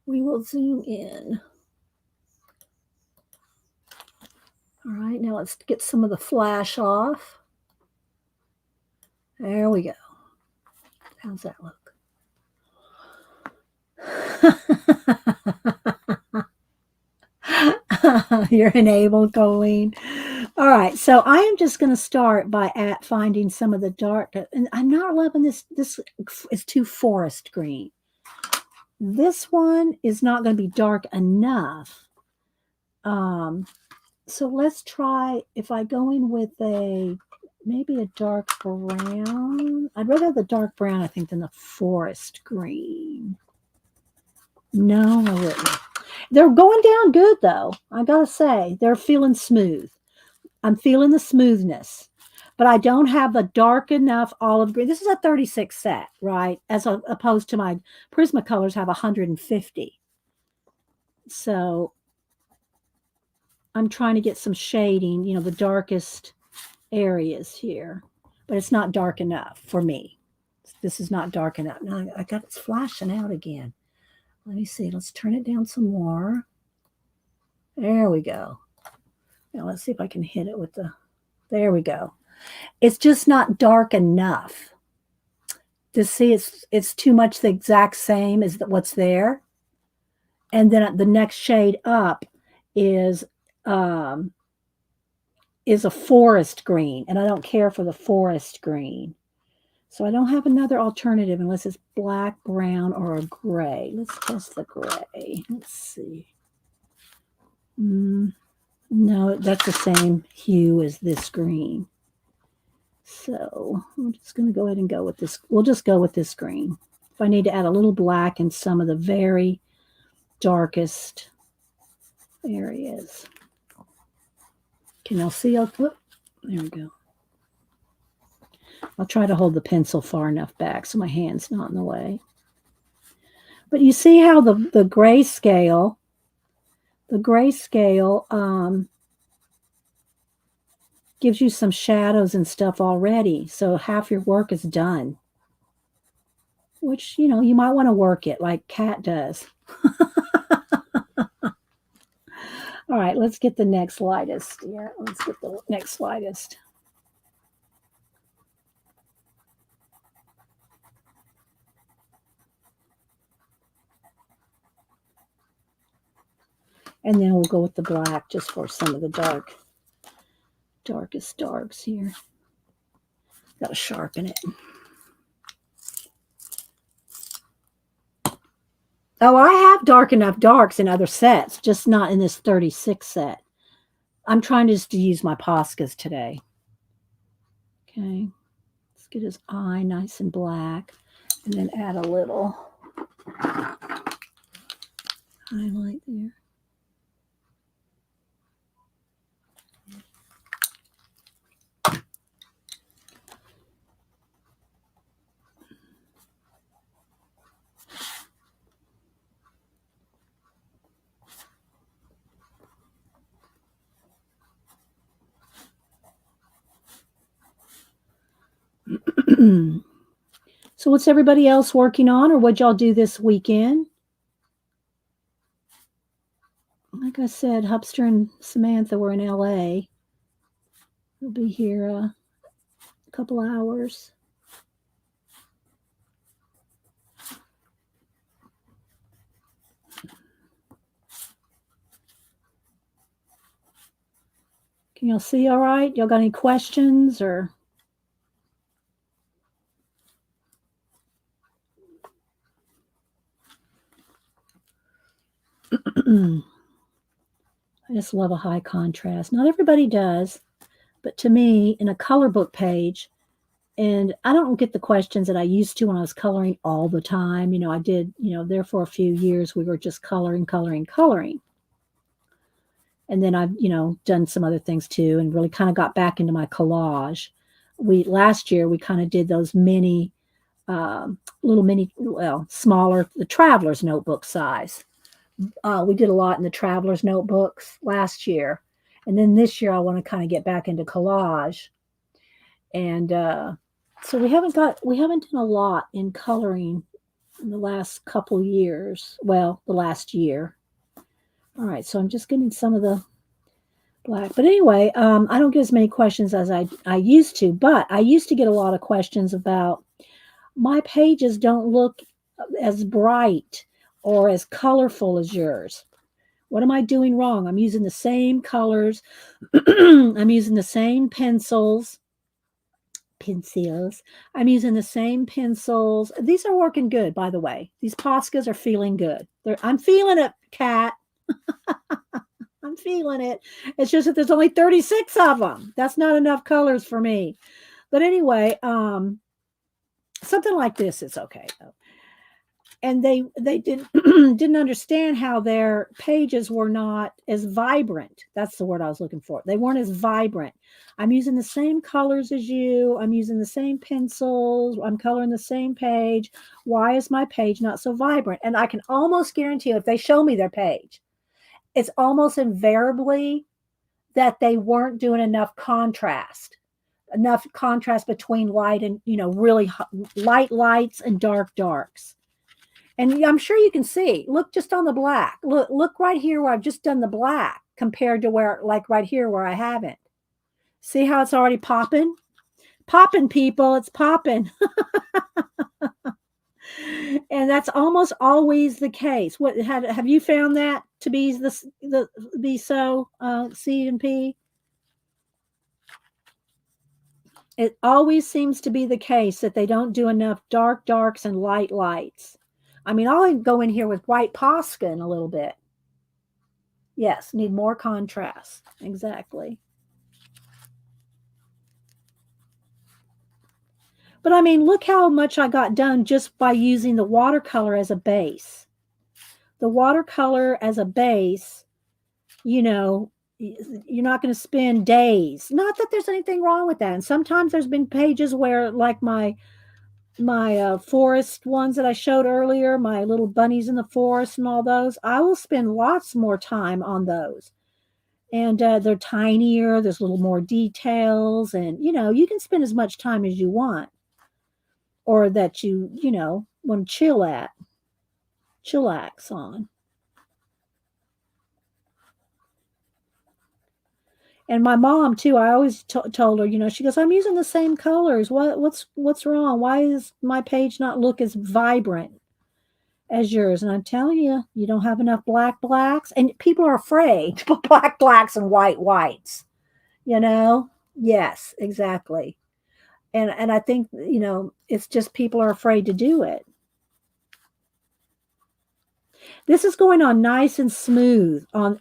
Speaker 1: We will zoom in. All right, now let's get some of the flash off. There we go. How's that look? You're enabled, Colleen. All right, so I am just going to start by finding some of the dark. And I'm not loving this. This is too forest green. This one is not going to be dark enough. So let's try, if I go in with a maybe a dark brown. I'd rather have the dark brown, I think, than the forest green. No, I wouldn't. They're going down good, though. I got to say, they're feeling smooth. I'm feeling the smoothness, but I don't have a dark enough olive green. This is a 36 set, right? Opposed to my Prismacolors have 150. So I'm trying to get some shading, the darkest areas here, but it's not dark enough for me. This is not dark enough. Now I got it's flashing out again. Let me see. Let's turn it down some more. There we go. Now let's see if I can hit it with the, there we go. It's just not dark enough to see it's too much the exact same as what's there. And then the next shade up is a forest green, and I don't care for the forest green. So I don't have another alternative unless it's black, brown, or a gray. Let's test the gray. Let's see. No, that's the same hue as this green. So I'm just going to go ahead and go with this. We'll just go with this green. If I need to add a little black in some of the very darkest areas. Can y'all see? There we go. I'll try to hold the pencil far enough back so my hand's not in the way. But you see how the grayscale gives you some shadows and stuff already. So half your work is done. Which, you might want to work it like Kat does. All right, let's get the next lightest. Yeah, let's get the next lightest. And then we'll go with the black just for some of the darkest darks here. Got to sharpen it. Oh, I have dark enough darks in other sets, just not in this 36 set. I'm trying just to use my Poscas today. Okay. Let's get his eye nice and black and then add a little highlight there. So what's everybody else working on, or what'd y'all do this weekend? Like I said, Hubster and Samantha were in LA. We'll be here a couple hours. Can y'all see all right? Y'all got any questions or? I just love a high contrast. Not everybody does, but to me, in a color book page, and I don't get the questions that I used to when I was coloring all the time. I did, there for a few years, we were just coloring. And then I've, done some other things too, and really kind of got back into my collage. Last year, we kind of did those mini, smaller, the traveler's notebook size. We did a lot in the traveler's notebooks last year. And then this year I want to kind of get back into collage. And so we haven't done a lot in coloring in the last couple years. Well, the last year. All right, so I'm just getting some of the black. But anyway, I don't get as many questions as I used to, but I used to get a lot of questions about my pages don't look as bright or as colorful as yours. What am I doing wrong? I'm using the same colors. I'm using the same pencils. I'm using the same pencils. These are working good, by the way. These Poscas are feeling good. I'm feeling it, Kat. I'm feeling it. It's just that there's only 36 of them. That's not enough colors for me. But anyway, something like this is okay though. And they didn't didn't understand how their pages were not as vibrant. That's the word I was looking for. They weren't as vibrant. I'm using the same colors as you. I'm using the same pencils. I'm coloring the same page. Why is my page not so vibrant? And I can almost guarantee you, if they show me their page, it's almost invariably that they weren't doing enough contrast between light and, really light lights and dark darks. And I'm sure you can see, look just on the black. Look right here where I've just done the black compared to where, like right here where I haven't. See how it's already popping? Popping, people, it's popping. And that's almost always the case. What have you found that to be be so, C and P? It always seems to be the case that they don't do enough dark darks and light lights. I mean, I'll go in here with white Posca in a little bit. Yes, need more contrast. Exactly. But I mean, look how much I got done just by using the watercolor as a base. The watercolor as a base, you're not going to spend days. Not that there's anything wrong with that. And sometimes there's been pages where, like my forest ones that I showed earlier, my little bunnies in the forest and all those, I will spend lots more time on those. And they're tinier, there's a little more details, and you can spend as much time as you want, or that you want to chillax on. And my mom too, I always told her, she goes, I'm using the same colors. What's wrong? Why does my page not look as vibrant as yours? And I'm telling you, you don't have enough black blacks. And people are afraid to put black blacks and white whites. Yes, exactly. And I think, it's just people are afraid to do it. This is going on nice and smooth on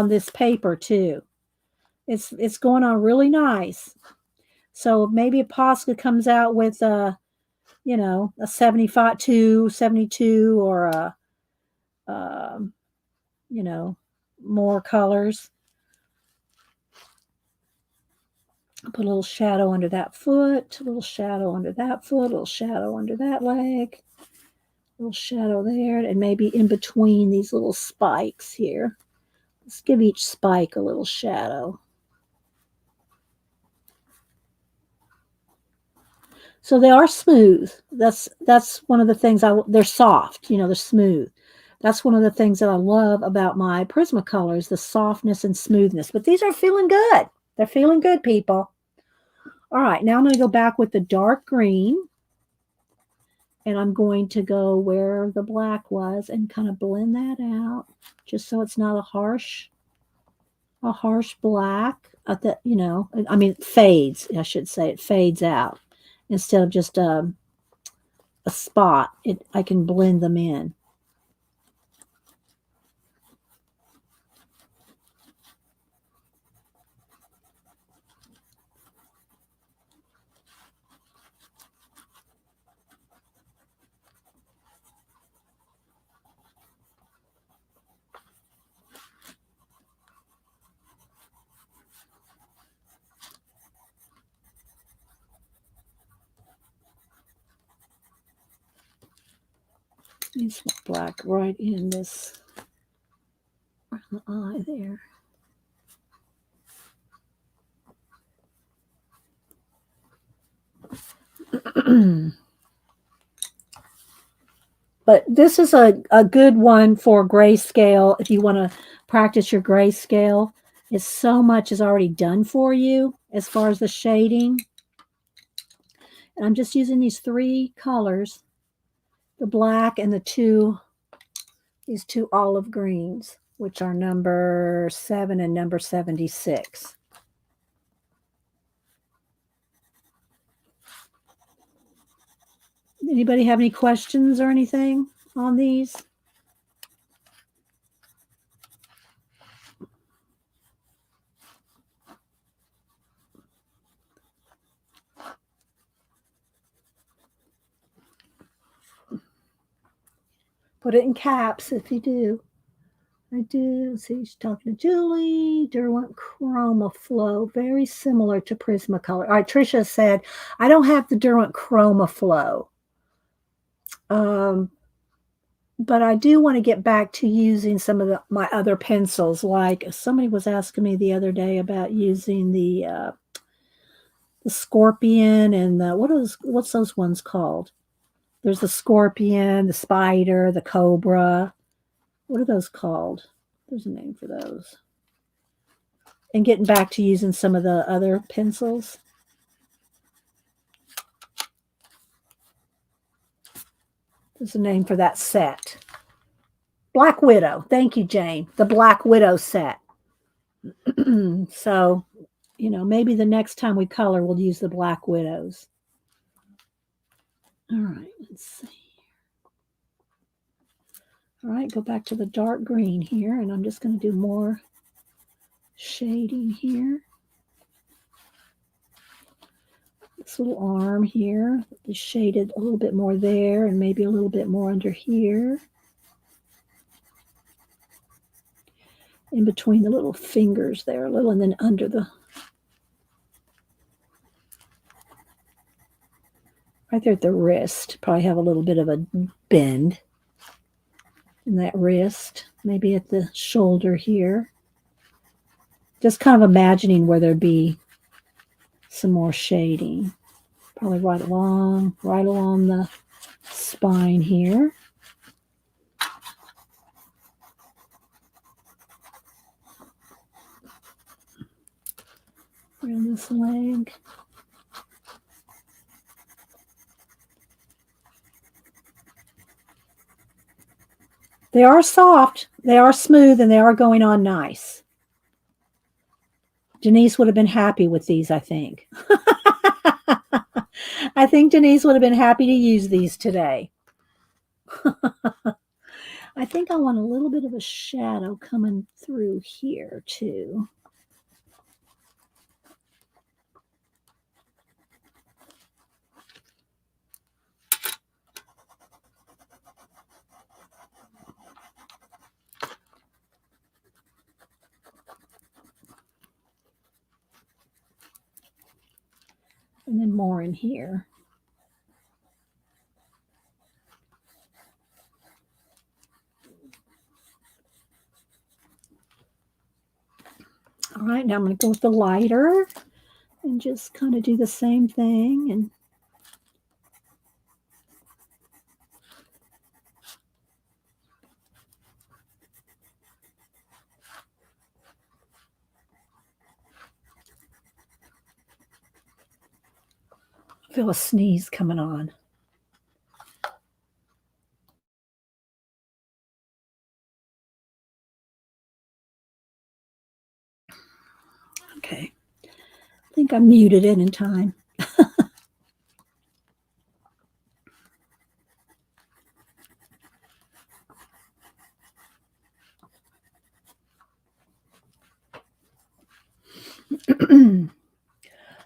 Speaker 1: this paper too. It's going on really nice. So maybe if Posca comes out with a 75 to 72 or more colors. Put a little shadow under that foot, a little shadow under that foot, a little shadow under that leg, a little shadow there, and maybe in between these little spikes here. Let's give each spike a little shadow. So they are smooth. That's one of the things they're soft, they're smooth. That's one of the things that I love about my Prismacolors, the softness and smoothness. But these are feeling good. They're feeling good, people. All right, now I'm going to go back with the dark green. And I'm going to go where the black was and kind of blend that out, just so it's not a harsh black. It fades, I should say. It fades out. Instead of just a spot, I can blend them in. Use black right in this around the eye there. But this is a good one for grayscale if you want to practice your grayscale. It's so much is already done for you as far as the shading. And I'm just using these 3 colors, the black and these 2 olive greens, which are number 7 and number 76. Anybody have any questions or anything on these? Put it in caps if you do. I do. See, she's talking to Julie. Derwent Chroma Flow, very similar to Prismacolor. All right, Trisha said, I don't have the Derwent Chroma Flow. But I do want to get back to using some of my other pencils. Like somebody was asking me the other day about using the scorpion and what's those ones called? There's the scorpion, the spider, the cobra. What are those called? There's a name for those. And getting back to using some of the other pencils. There's a name for that set. Black Widow. Thank you, Jane. The Black Widow set. So, maybe the next time we color, we'll use the Black Widows. All right, let's see. All right, go back to the dark green here, and I'm just going to do more shading here. This little arm here is shaded a little bit more there, and maybe a little bit more under here. In between the little fingers there a little, and then under right there at the wrist, probably have a little bit of a bend in that wrist, maybe at the shoulder here. Just kind of imagining where there'd be some more shading. Probably right along the spine here. Around this leg. They are soft, they are smooth, and they are going on nice. Denise would have been happy with these, I think. I think Denise would have been happy to use these today. I think I want a little bit of a shadow coming through here too. And then more in here. All right, now I'm going to go with the lighter and just kind of do the same thing. And I feel a sneeze coming on. Okay. I think I muted it in time.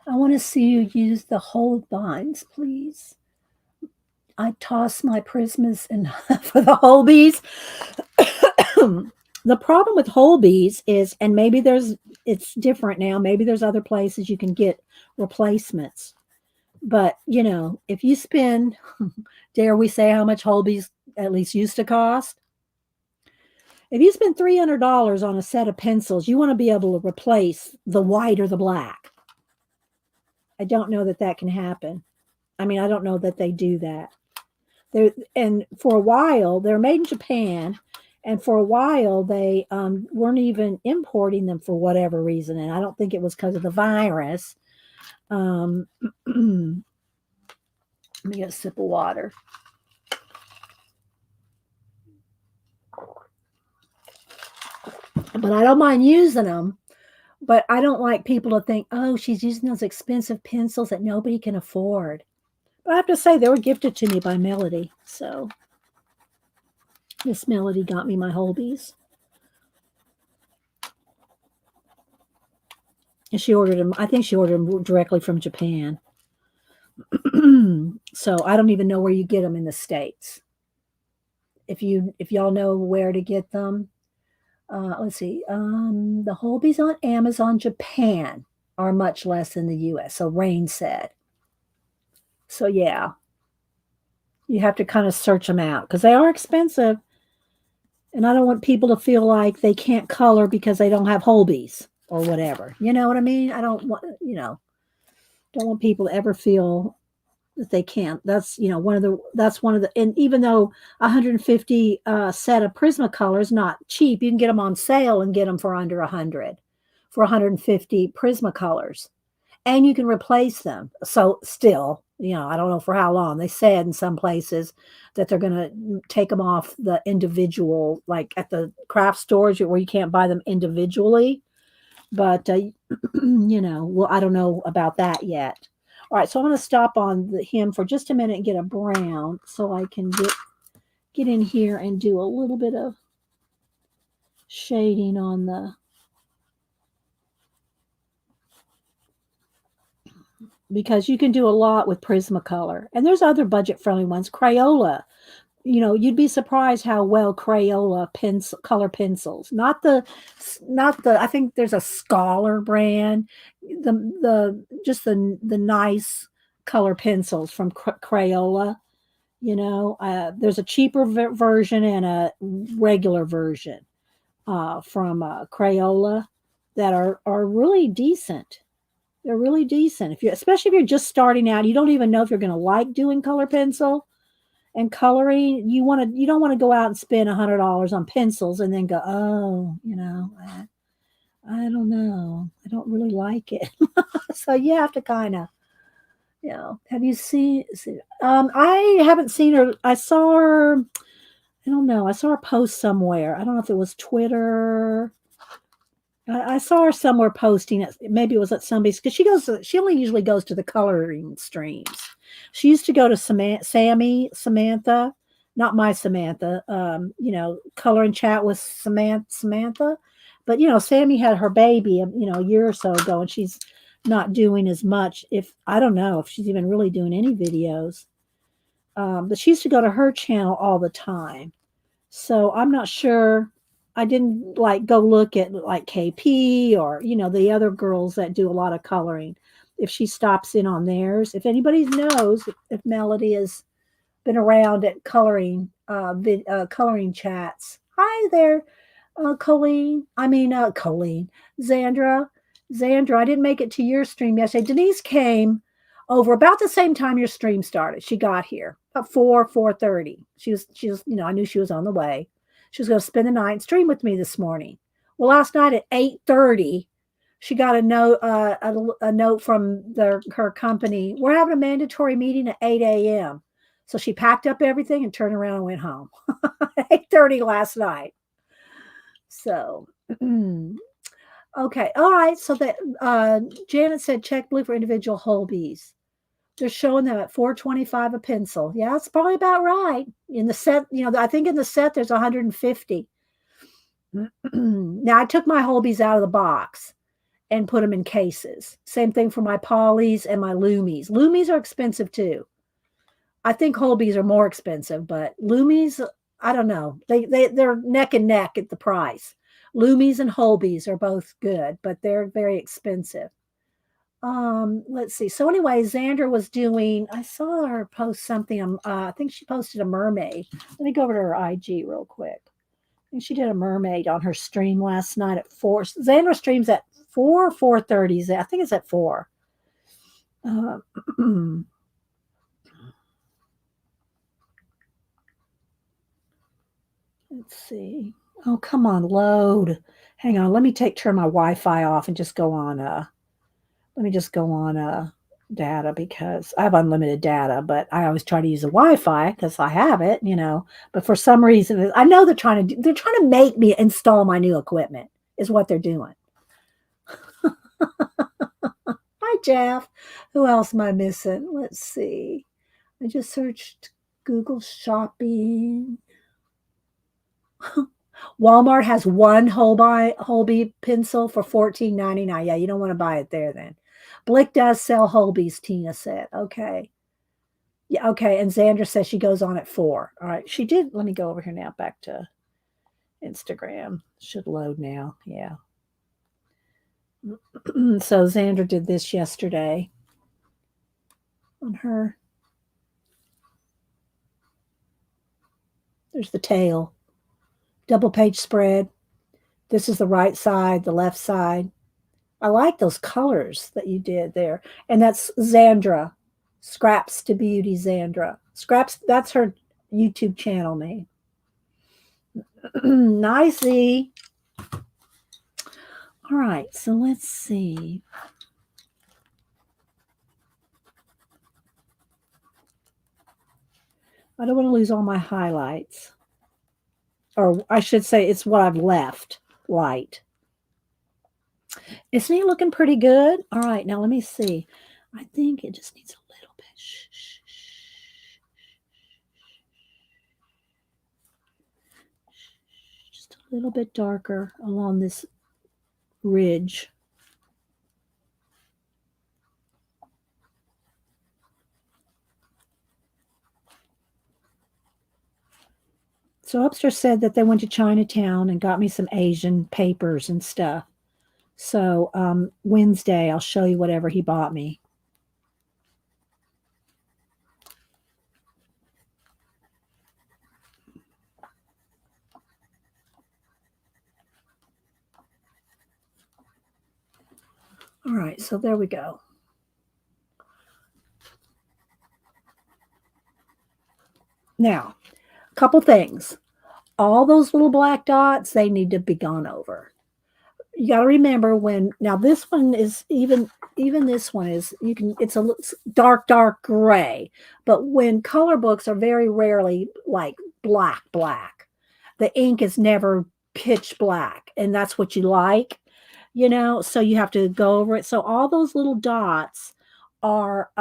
Speaker 1: I want to see you use the hold binds, please. I toss my Prismas in for the Holbees. The problem with Holbees is, and maybe it's different now. Maybe there's other places you can get replacements. But, if you spend, dare we say how much Holbees at least used to cost? If you spend $300 on a set of pencils, you want to be able to replace the white or the black. I don't know that can happen. I mean, I don't know that they do that. And for a while, they're made in Japan. And for a while, they weren't even importing them for whatever reason. And I don't think it was because of the virus. Let me get a sip of water. But I don't mind using them. But I don't like people to think, oh, she's using those expensive pencils that nobody can afford. But I have to say, they were gifted to me by Melody. So Miss Melody got me my Holbees. And she ordered them. I think she ordered them directly from Japan. So I don't even know where you get them in the States. if y'all know where to get them. Let's see. The Holbees on Amazon Japan are much less than the US. So Rain said. So yeah, you have to kind of search them out because they are expensive. And I don't want people to feel like they can't color because they don't have Holbees or whatever. You know what I mean? I don't want, don't want people to ever feel that they can't. That's, that's one of the, and even though 150 set of Prismacolor is not cheap, you can get them on sale and get them for under 100 for 150 Prismacolors. And you can replace them. So still, I don't know for how long. They said in some places that they're going to take them off the individual, like at the craft stores where you can't buy them individually. But, well, I don't know about that yet. All right, so I'm going to stop on him for just a minute and get a brown so I can get in here and do a little bit of shading on the, because you can do a lot with Prismacolor. And there's other budget-friendly ones. Crayola, you'd be surprised how well Crayola color pencils. Not the. I think there's a Scholar brand. Just the nice color pencils from Crayola. There's a cheaper version and a regular version from Crayola that are really decent. They're really decent. Especially if you're just starting out, you don't even know if you're going to like doing color pencil and coloring. You don't want to go out and spend $100 on pencils and then go, oh, I don't know, I don't really like it. So you have to kind of, have you seen? I haven't seen her. I saw her. I don't know. I saw her post somewhere. I don't know if it was Twitter. I saw her somewhere posting it. Maybe it was at somebody's because she only usually goes to the coloring streams. She used to go to Samantha, not my Samantha, color and chat with Samantha. But, Sammy had her baby, a year or so ago, and she's not doing as much. I don't know if she's even really doing any videos. But she used to go to her channel all the time. So I'm not sure. I didn't go look at KP or, the other girls that do a lot of coloring. If she stops in on theirs, if anybody knows if Melody has been around at coloring chats. Hi there, Colleen. Zandra. I didn't make it to your stream yesterday. Denise came over about the same time your stream started. She got here about 4:30. She was, I knew she was on the way. She was going to spend the night and stream with me this morning. Well, last night at 8:30, she got a note from her company. We're having a mandatory meeting at 8 a.m. So she packed up everything and turned around and went home. 8:30 last night. So, okay. All right. So that Janet said check blue for individual Holbees. They're showing them at $4.25 a pencil. Yeah, that's probably about right. In the set, I think in the set there's 150. Now I took my Holbees out of the box and put them in cases. Same thing for my Polys and my Lumies. Lumies are expensive too. I think Holbees are more expensive, but Lumies, I don't know. They're neck and neck at the price. Lumies and Holbees are both good, but they're very expensive. Let's see. So anyway, Xandra was doing, I saw her post something. I think she posted a mermaid. Let me go over to her IG real quick. I think she did a mermaid on her stream last night at 4. Xandra streams at 4:30. I think it's at 4. Let's see. Oh, come on, load. Hang on. Let me turn my Wi-Fi off and just go on. Let me just go on data because I have unlimited data, but I always try to use the Wi-Fi because I have it, But for some reason, I know they're trying to make me install my new equipment. Is what they're doing. Hi, Jeff. Who else am I missing? Let's see. I just searched Google Shopping. Walmart has one Holbein pencil for $14.99. Yeah, you don't want to buy it there then. Blick does sell Holbeis, Tina said. Okay. Yeah, okay. And Xandra says she goes on at 4. All right. She did. Let me go over here now back to Instagram. Should load now. Yeah. So Xandra did this yesterday on her. There's the tail. Double page spread. This is the right side, the left side. I like those colors that you did there. And that's Xandra. Scraps to Beauty Xandra. Scraps, that's her YouTube channel name. Nicey. All right, so let's see. I don't want to lose all my highlights. Or I should say it's what I've left light. Isn't he looking pretty good? All right, now let me see. I think it just needs a little bit. Just a little bit darker along this ridge. So Upster said that they went to Chinatown and got me some Asian papers and stuff. So Wednesday, I'll show you whatever he bought me. All right, so there we go. Now, a couple things. All those little black dots, they need to be gone over. You got to remember when, now this one is even this one is, you can, it's a dark gray, but when color books are very rarely like black, the ink is never pitch black, and that's what you like, you know, so you have to go over it. So all those little dots are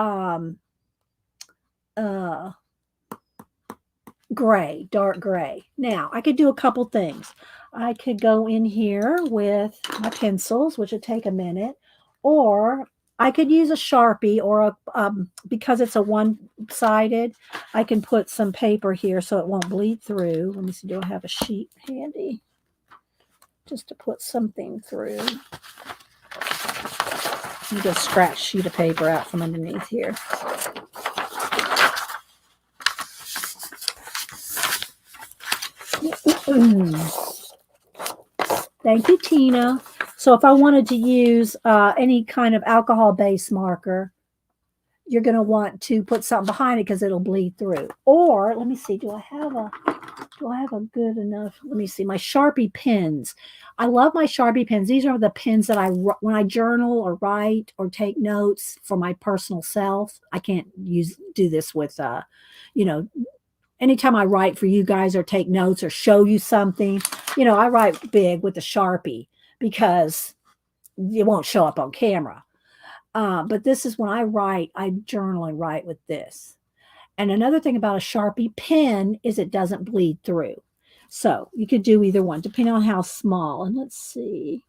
Speaker 1: gray, dark gray. Now I could do a couple things. I could go in here with my pencils, which would take a minute, or I could use a Sharpie or a, because it's a one-sided, I can put some paper here so it won't bleed through. Let me see, do I have a sheet handy? Just to put something through. You just scratch a sheet of paper out from underneath here. Thank you, Tina. So if I wanted to use any kind of alcohol-based marker, you're going to want to put something behind it because it'll bleed through. Or let me see, do I have a good enough? Let me see, my Sharpie pens. I love my Sharpie pens. These are the pens that when I journal or write or take notes for my personal self. I can't do this with, you know, anytime I write for you guys or take notes or show you something, you know, I write big with the Sharpie because it won't show up on camera. But this is when I write, I journal and write with this. And another thing about a Sharpie pen is it doesn't bleed through. So you could do either one, depending on how small. And let's see.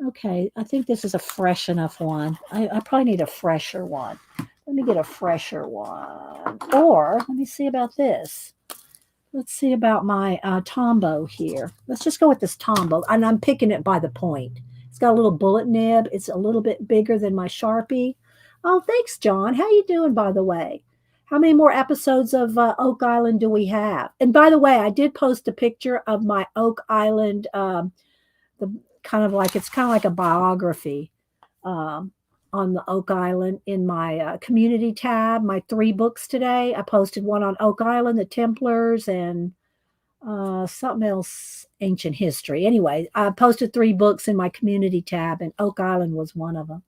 Speaker 1: Okay, I think this is a fresh enough one. I probably need a fresher one. Let me get a fresher one. Or let me see about this. Let's see about my Tombow here. Let's just go with this Tombow. And I'm picking it by the point. It's got a little bullet nib. It's a little bit bigger than my Sharpie. Oh, thanks, John. How you doing, by the way? How many more episodes of Oak Island do we have? And by the way, I did post a picture of my Oak Island, the kind of like, it's kind of like a biography on the Oak Island in my community tab, my 3 books today. I posted one on Oak Island, the Templars, and something else, ancient history. Anyway, I posted 3 books in my community tab, and Oak Island was one of them.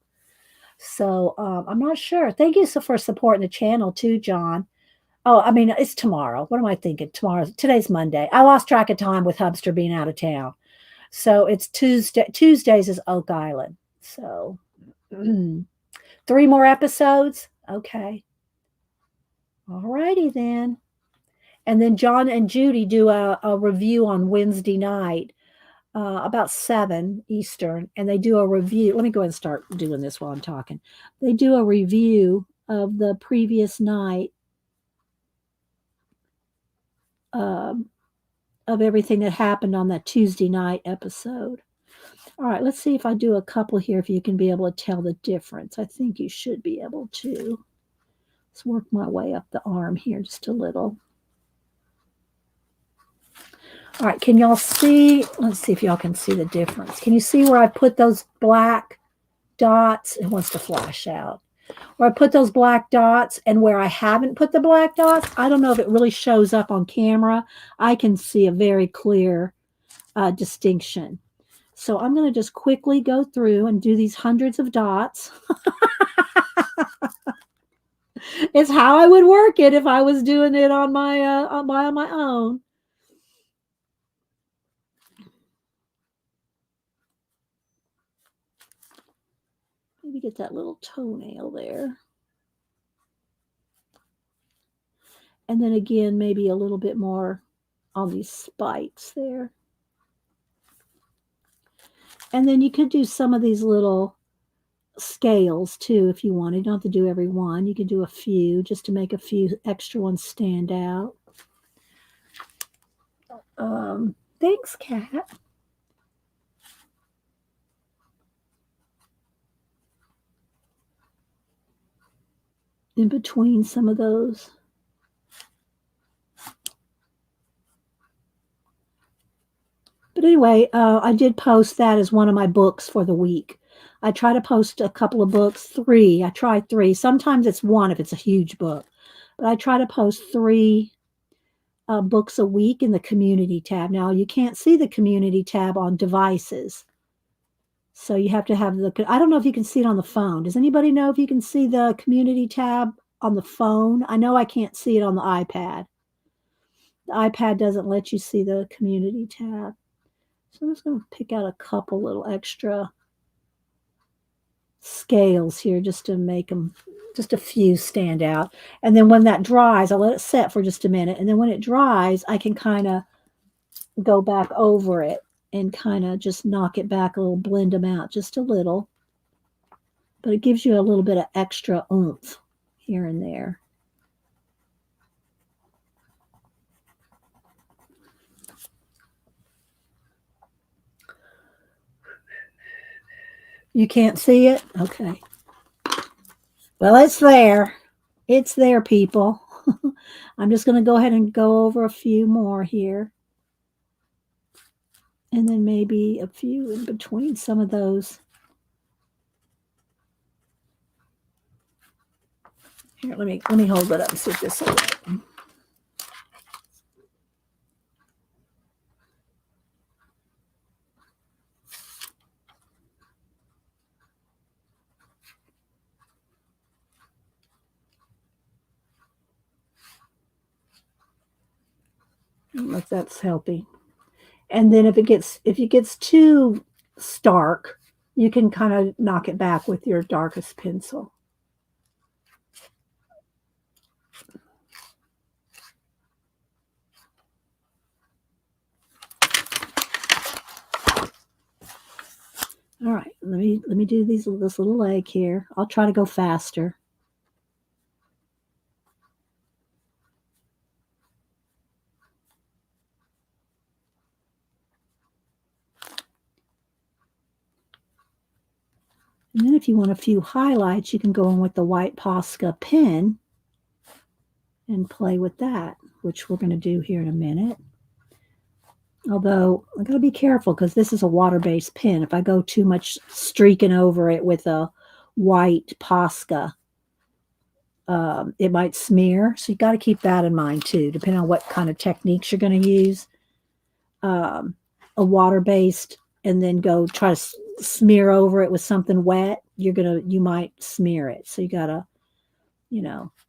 Speaker 1: So I'm not sure. Thank you for supporting the channel too, John. Oh, I mean, it's tomorrow. What am I thinking? Today's Monday. I lost track of time with Hubster being out of town. So it's Tuesday. Tuesdays is Oak Island. So 3 more episodes. Okay. All righty then. And then John and Judy do a review on Wednesday night, about 7 Eastern, and they do a review. Let me go ahead and start doing this while I'm talking. They do a review of the previous night, um, of everything that happened on that Tuesday night episode. All right, let's see if I do a couple here, if you can be able to tell the difference. I think you should be able to. Let's work my way up the arm here just a little. All right, can y'all see? Let's see if y'all can see the difference. Can you see where I put those black dots? It wants to flash out. Where I put those black dots and where I haven't put the black dots, I don't know if it really shows up on camera. I can see a very clear distinction. So I'm going to just quickly go through and do these hundreds of dots. It's how I would work it if I was doing it on my own. Maybe get that little toenail there. And then again, maybe a little bit more on these spikes there. And then you could do some of these little scales too if you wanted. You don't have to do every one. You could do a few just to make a few extra ones stand out. Thanks, Kat. In between some of those. But anyway, I did post that as one of my books for the week. I try to post a couple of books, 3. I try 3. Sometimes it's 1 if it's a huge book. But I try to post 3 books a week in the community tab. Now, you can't see the community tab on devices. So you have to have I don't know if you can see it on the phone. Does anybody know if you can see the community tab on the phone? I know I can't see it on the iPad. The iPad doesn't let you see the community tab. So I'm just going to pick out a couple little extra scales here just to make them, just a few stand out. And then when that dries, I'll let it set for just a minute. And then when it dries, I can kind of go back over it and kind of just knock it back a little, blend them out just a little. But it gives you a little bit of extra oomph here and there. You can't see it? Okay. Well, it's there. It's there, people. I'm just going to go ahead and go over a few more here. And then maybe a few in between some of those. Here, let me hold it up and see if this will work. If that's helping. And then if it gets too stark, you can kind of knock it back with your darkest pencil. All right, let me do this little leg here. I'll try to go faster. And then if you want a few highlights, you can go in with the white Posca pen and play with that, which we're going to do here in a minute. Although I got to be careful because this is a water-based pen. If I go too much streaking over it with a white Posca, it might smear. So you got to keep that in mind too, depending on what kind of techniques you're going to use. A water-based and then go try to smear over it with something wet, you might smear it. So you gotta,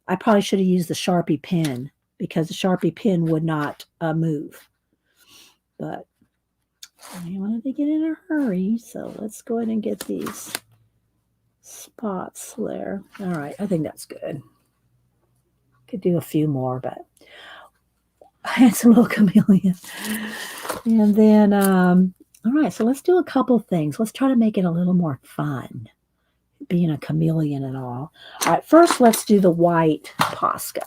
Speaker 1: I probably should have used the Sharpie pen because the Sharpie pen would not move. But I wanted to get in a hurry, so let's go ahead and get these spots there. All right, I think that's good. Could do a few more, but it's a little chameleon. And then all right, so let's do a couple things. Let's try to make it a little more fun. being a chameleon and all. All right, first let's do the white Posca.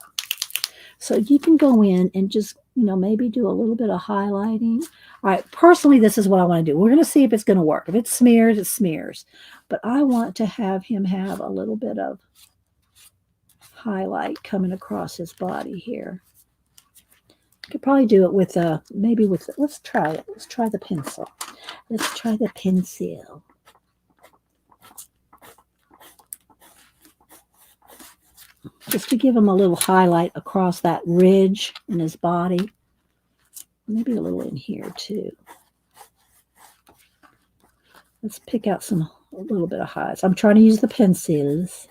Speaker 1: So you can go in and just, maybe do a little bit of highlighting. All right, personally, this is what I want to do. We're going to see if it's going to work. If it smears, it smears. But I want to have him have a little bit of highlight coming across his body here. You could probably do it with let's try it. Let's try the pencil. Let's try the pencil. Just to give him a little highlight across that ridge in his body. Maybe a little in here too. Let's pick out a little bit of highlights. I'm trying to use the pencils.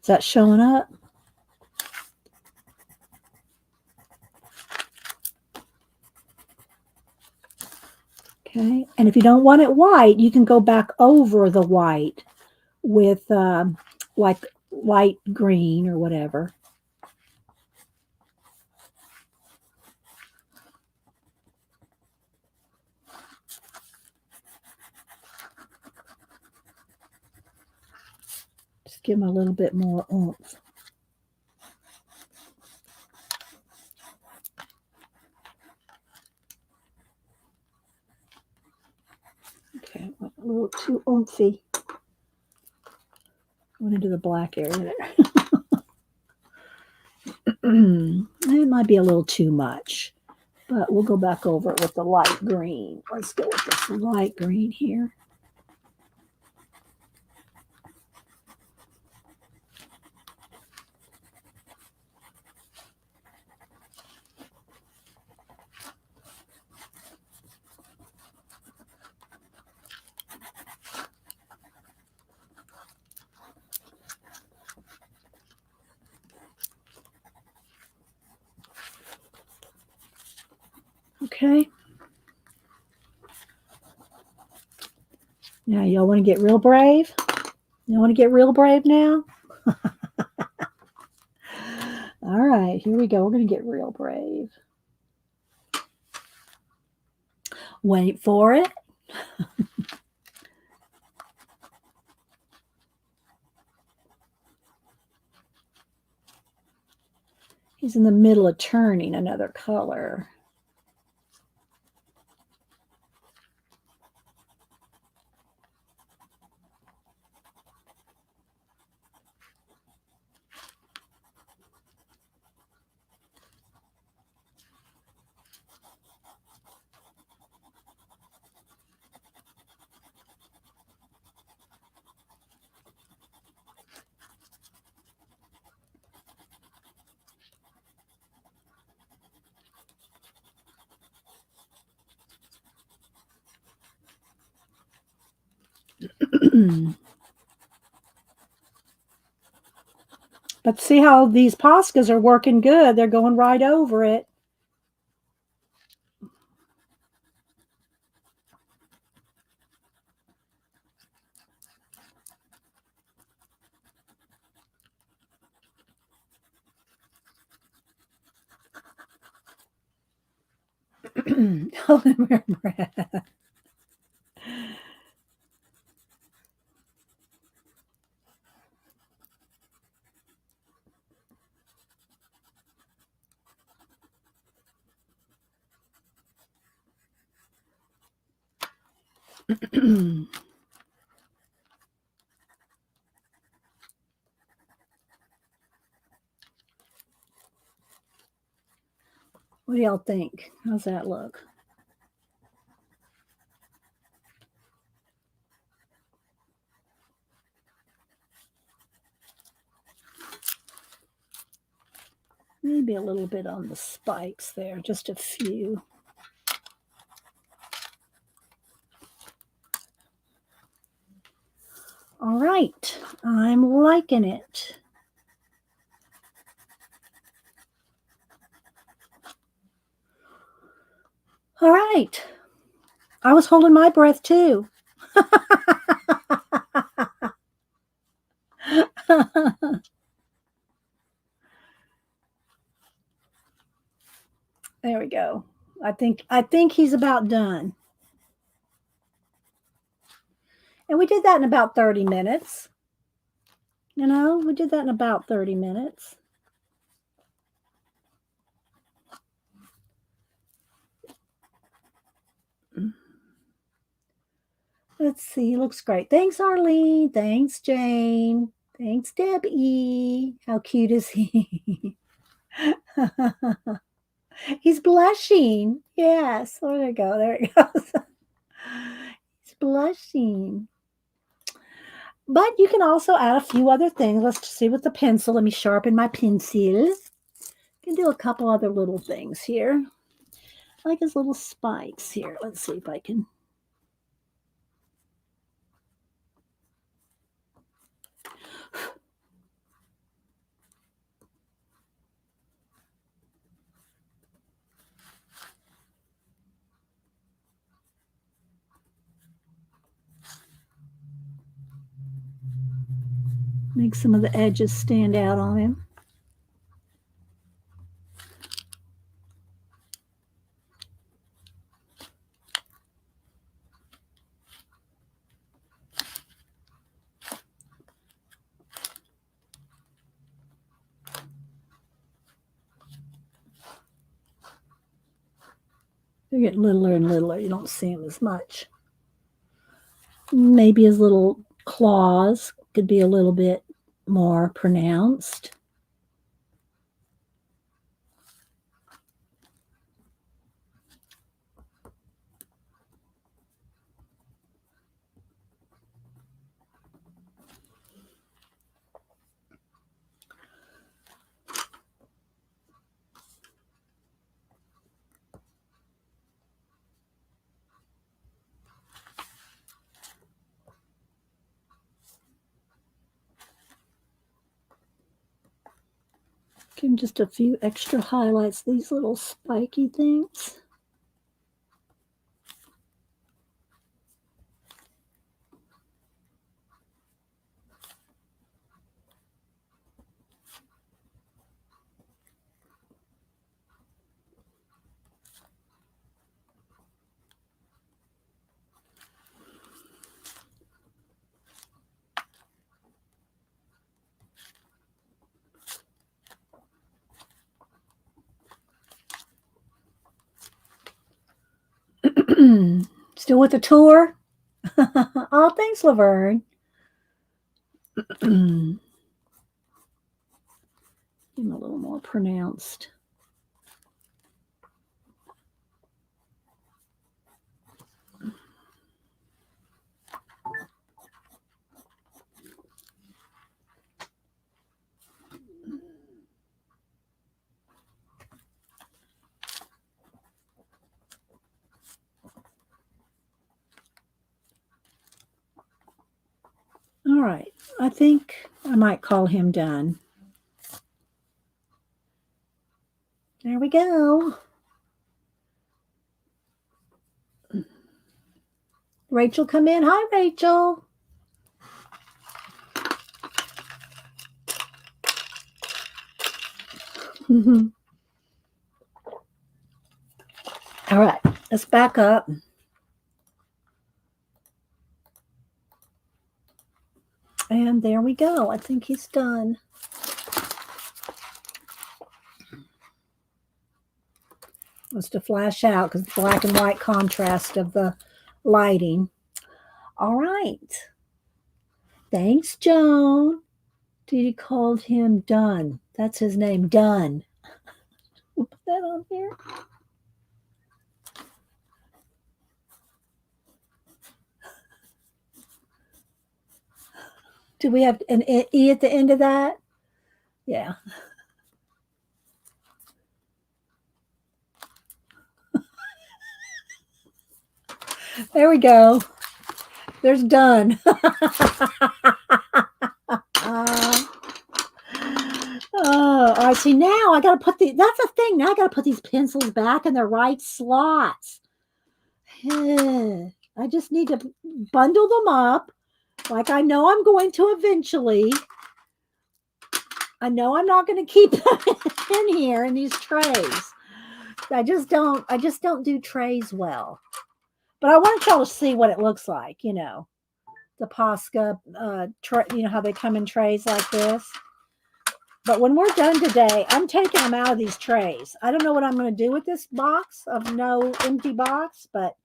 Speaker 1: Is that showing up? Okay, and if you don't want it white, you can go back over the white with like light green or whatever. Just give them a little bit more oomph. Okay, a little too oomphy. Went into the black area there. It might be a little too much, but we'll go back over it with the light green. Let's go with this light green here. Okay. Now, y'all want to get real brave? You want to get real brave now? All right, here we go. We're going to get real brave. Wait for it. He's in the middle of turning another color. But see how these Poscas are working good. They're going right over it. Hold your breath. What do y'all think? How's that look? Maybe a little bit on the spikes there, just a few. All right, I'm liking it. All right. I was holding my breath too. There we go. I think he's about done. And we did that in about 30 minutes. You know, we did that in about 30 minutes. Let's see. Looks great. Thanks, Arlene. Thanks, Jane. Thanks, Debbie. How cute is he? He's blushing. Yes. There we go. There it goes. He's blushing. But you can also add a few other things. Let's see with the pencil. Let me sharpen my pencil. You can do a couple other little things here. Like his little spikes here. Let's see if I can. Make some of the edges stand out on him. They're getting littler and littler. You don't see them as much. Maybe his little claws could be a little bit more pronounced. Give him just a few extra highlights, these little spiky things. Still with the tour? Oh, thanks, Laverne. Give him a little more pronounced. All right, I think I might call him done. There we go. Rachel, come in. Hi, Rachel. All right, let's back up. And there we go. I think he's done. Was to flash out because the black and white contrast of the lighting. All right. Thanks, Joan. Didi called him Dunn. That's his name, Dunn. We'll put that on here. Do we have an E at the end of that? Yeah. There we go. There's done. Oh, all right. See, now I got to put that's the thing. Now I got to put these pencils back in their right slots. I just need to bundle them up like I know I'm going to eventually. I know I'm not going to keep them in here in these trays. I just don't do trays well. But I want y'all to see what it looks like, you know, the Posca, you know how they come in trays like this. But when we're done today, I'm taking them out of these trays. I don't know what I'm going to do with this box of no empty box, but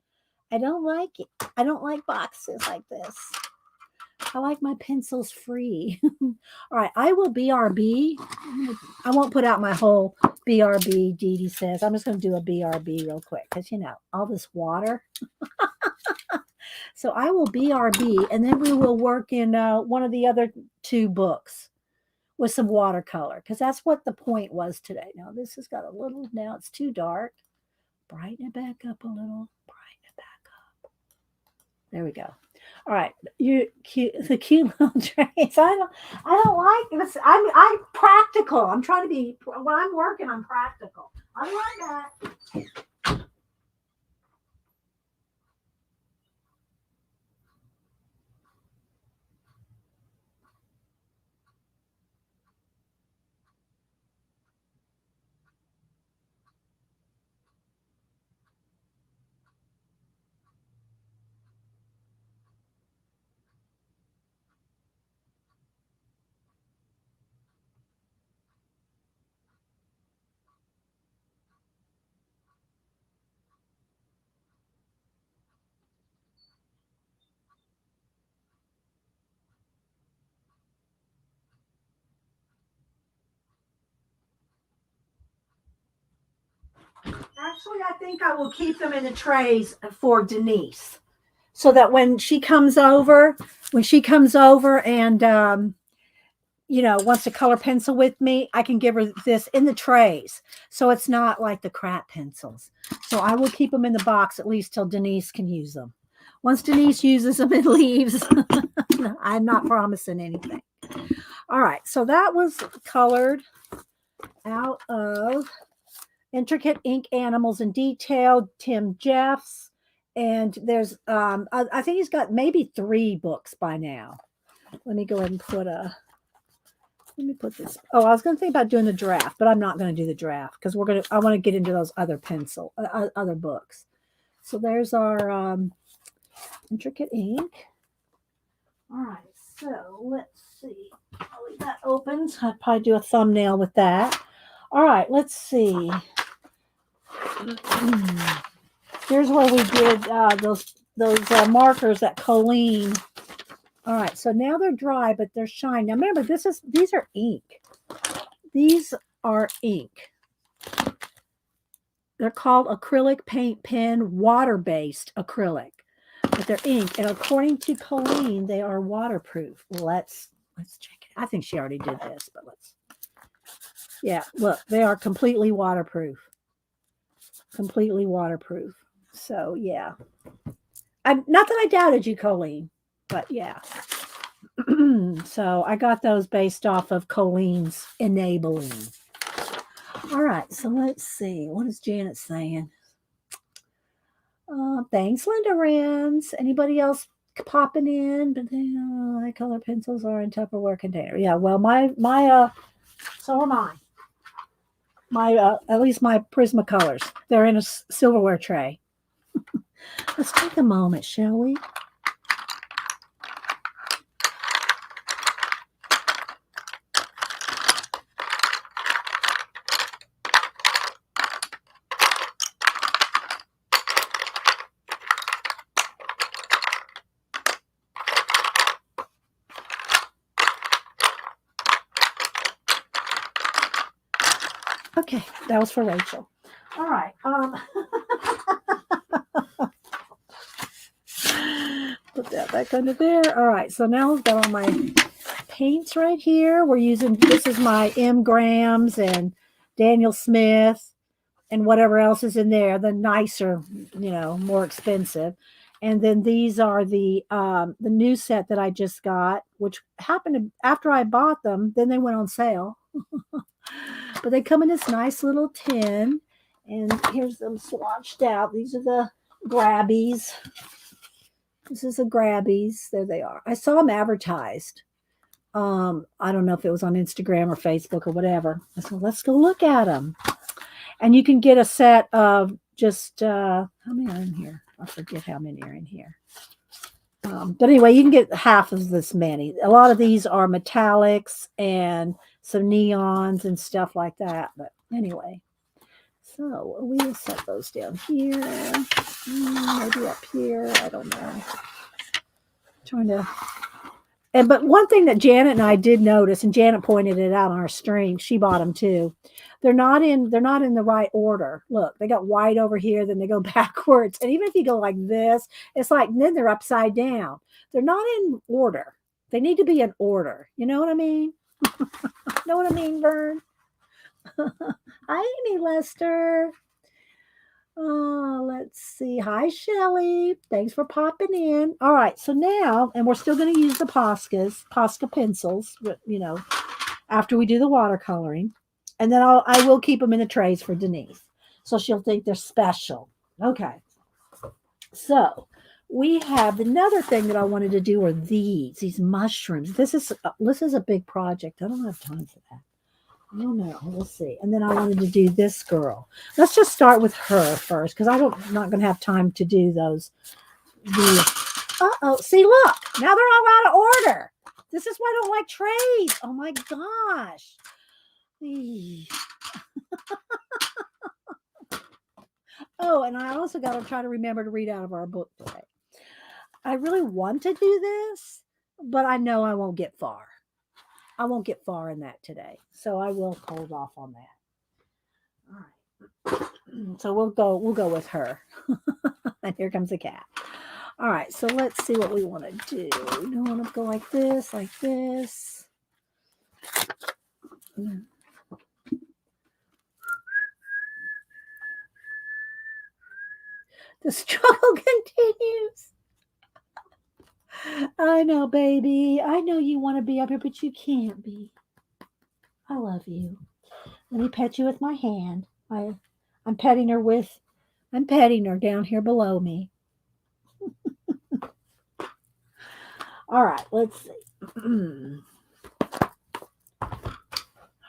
Speaker 1: I don't like it. I don't like boxes like this. I like my pencils free. All right, I will BRB. I won't put out my whole BRB, Dee Dee says. I'm just going to do a BRB real quick because, you know, all this water. So I will BRB, and then we will work in one of the other two books with some watercolor, because that's what the point was today. Now this has got a little, now it's too dark. Brighten it back up a little. Brighten it back up. There we go. All right, you cute, the cute little trays. I don't like this. I'm practical. I'm trying to be, when I'm working, I'm practical. I like that. Actually, I think I will keep them in the trays for Denise, so that when she comes over, and you know, wants to color pencil with me, I can give her this in the trays, so it's not like the crap pencils. So I will keep them in the box at least till Denise can use them. Once Denise uses them and leaves, I'm not promising anything. All right, so that was colored out of Intricate Ink Animals in Detail, Tim Jeffs. And there's, I think he's got maybe 3 books by now. Let me go ahead and let me put this. Oh, I was going to think about doing the draft, but I'm not going to do the draft because I want to get into those other other books. So there's our Intricate Ink. All right, so let's see. I'll leave that open. I'd probably do a thumbnail with that. All right, let's see. Here's where we did those markers that Colleen. All right, so now they're dry, but they're shiny. Now remember, these are ink. These are ink. They're called acrylic paint pen, water-based acrylic, but they're ink. And according to Colleen, they are waterproof. Let's check it. I think she already did this, but let's. Yeah, look, they are completely waterproof. Completely waterproof. So yeah, not that I doubted you, Colleen, but yeah. So I got those based off of Colleen's enabling. All right, so let's see. What is Janet saying? Thanks, Linda Rans. Anybody else popping in? But my color pencils are in Tupperware container. Yeah, well, my so are mine. My at least my Prismacolors. They're in a silverware tray. Let's take a moment, shall we? Okay, that was for Rachel. All right. Put that back under there. All right, so now I've got all my paints right here. This is my M. Grams and Daniel Smith and whatever else is in there, the nicer, more expensive. And then these are the new set that I just got, which happened after I bought them. Then they went on sale. But they come in this nice little tin, and here's them swatched out. These are the grabbies. This is a grabbies. There they are. I saw them advertised. I don't know if it was on Instagram or Facebook or whatever. I said, let's go look at them. And you can get a set of just, how many are in here? I forget how many are in here. But anyway, you can get half of this many. A lot of these are metallics and some neons and stuff like that. But anyway, so we will set those down here. Maybe up here. I don't know. Trying to. But one thing that Janet and I did notice, and Janet pointed it out on our stream, she bought them too. They're not in the right order. Look, they got white over here, then they go backwards. And even if you go like this, it's like then they're upside down. They're not in order. They need to be in order. You know what I mean? Know what I mean, Vern? Hi, Amy Lester. Let's see. Hi, Shelly. Thanks for popping in. All right. So now, and we're still going to use the Posca pencils, after we do the watercoloring. And then I will keep them in the trays for Denise. So she'll think they're special. Okay. So we have another thing that I wanted to do are these mushrooms. This is a big project. I don't have time for that. I don't know. We'll see. And then I wanted to do this girl. Let's just start with her first because I'm not going to have time to do those. See, look. Now they're all out of order. This is why I don't like trays. Oh, my gosh. Oh, and I also got to try to remember to read out of our book today. I really want to do this, but I know I won't get far. I won't get far in that today. So I will hold off on that. All right. So we'll go with her. And here comes the cat. All right. So let's see what we want to do. We want to go like this, like this. The struggle continues. I know, baby. I know you want to be up here, but you can't be. I love you. Let me pet you with my hand. I'm petting her down here below me. All right, let's see. All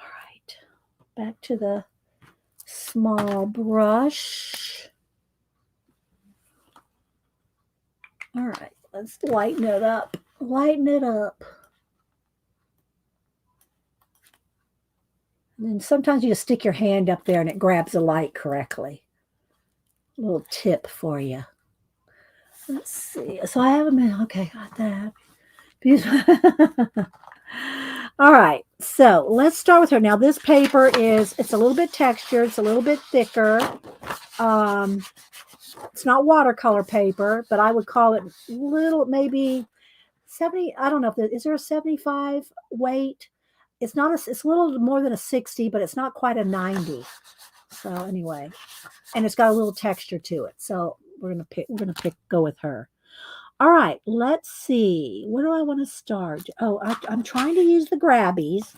Speaker 1: right. Back to the small brush. All right, let's lighten it up. Lighten it up. And then sometimes you just stick your hand up there and it grabs the light correctly. A little tip for you. Let's see. So I have a minute. Okay, got that. Beautiful. All right. So let's start with her. Now this paper it's a little bit textured. It's a little bit thicker. It's not watercolor paper, but I would call it maybe 70. I don't know is there a 75 weight? It's not it's a little more than a 60, but it's not quite a 90. So anyway, and it's got a little texture to it. So we're gonna go with her. All right, let's see. Where do I want to start? Oh, I'm trying to use the grabbies.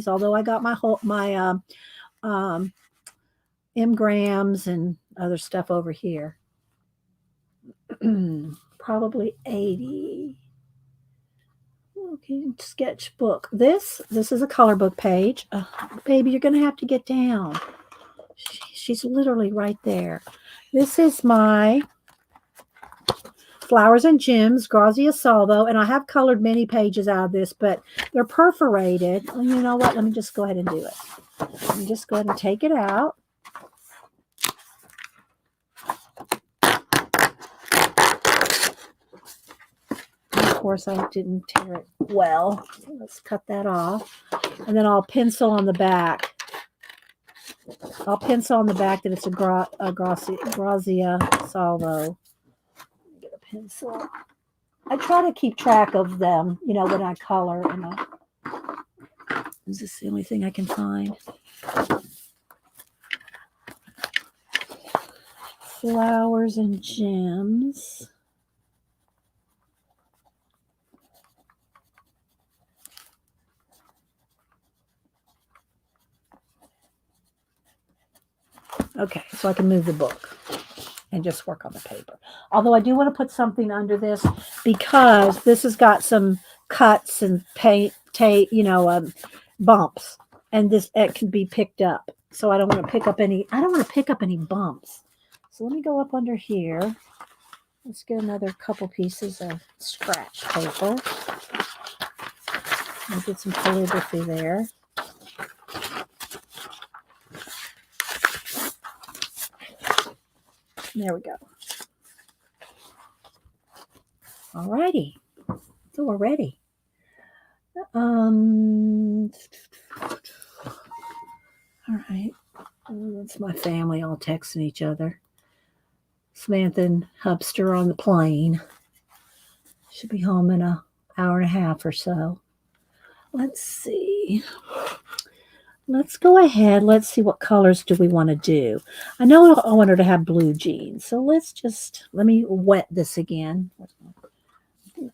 Speaker 1: Although I got my M-grams and other stuff over here. Probably 80. Okay, sketchbook. This is a color book page. Baby, you're gonna have to get down. She's literally right there. This is my Flowers and Gems, Grazia Salvo, and I have colored many pages out of this, but they're perforated. And you know what? Let me just go ahead and do it. Let me just go ahead and take it out. Of course, I didn't tear it well. So let's cut that off. And then I'll pencil on the back. I'll pencil on the back that it's a Grazia Salvo. Get a pencil. I try to keep track of them, when I color. Is this the only thing I can find? Flowers and Gems. Okay, so I can move the book and just work on the paper. Although I do want to put something under this because this has got some cuts and bumps, and it can be picked up. So I don't want to pick up any. I don't want to pick up any bumps. So let me go up under here. Let's get another couple pieces of scratch paper. I'll get some calligraphy there. There we go. Alrighty. So we're ready. All right. That's my family all texting each other. Samantha and Hubster on the plane. Should be home in an hour and a half or so. Let's see. Let's go ahead. Let's see what colors do we want to do. I know I want her to have blue jeans. So let me wet this again.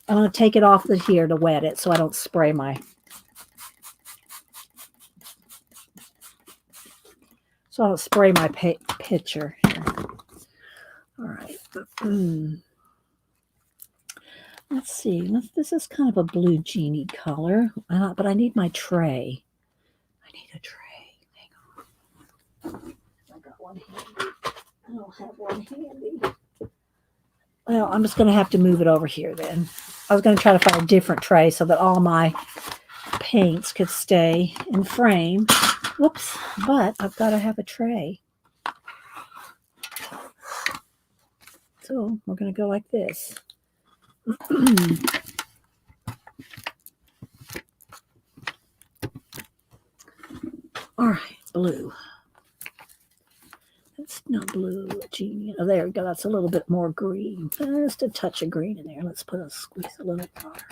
Speaker 1: I'm going to take it off the here to wet it so I don't spray my. So I don't spray my picture here. All right. Let's see. This is kind of a blue jeany color, but I need my tray. I need a tray. Hang on. I got one handy. I don't have one handy. Well, I'm just going to have to move it over here then. I was going to try to find a different tray so that all my paints could stay in frame. Whoops. But I've got to have a tray. So we're going to go like this. All right, blue. That's not blue, genie. Oh, there we go. That's a little bit more green. Just a touch of green in there. Let's squeeze a little water.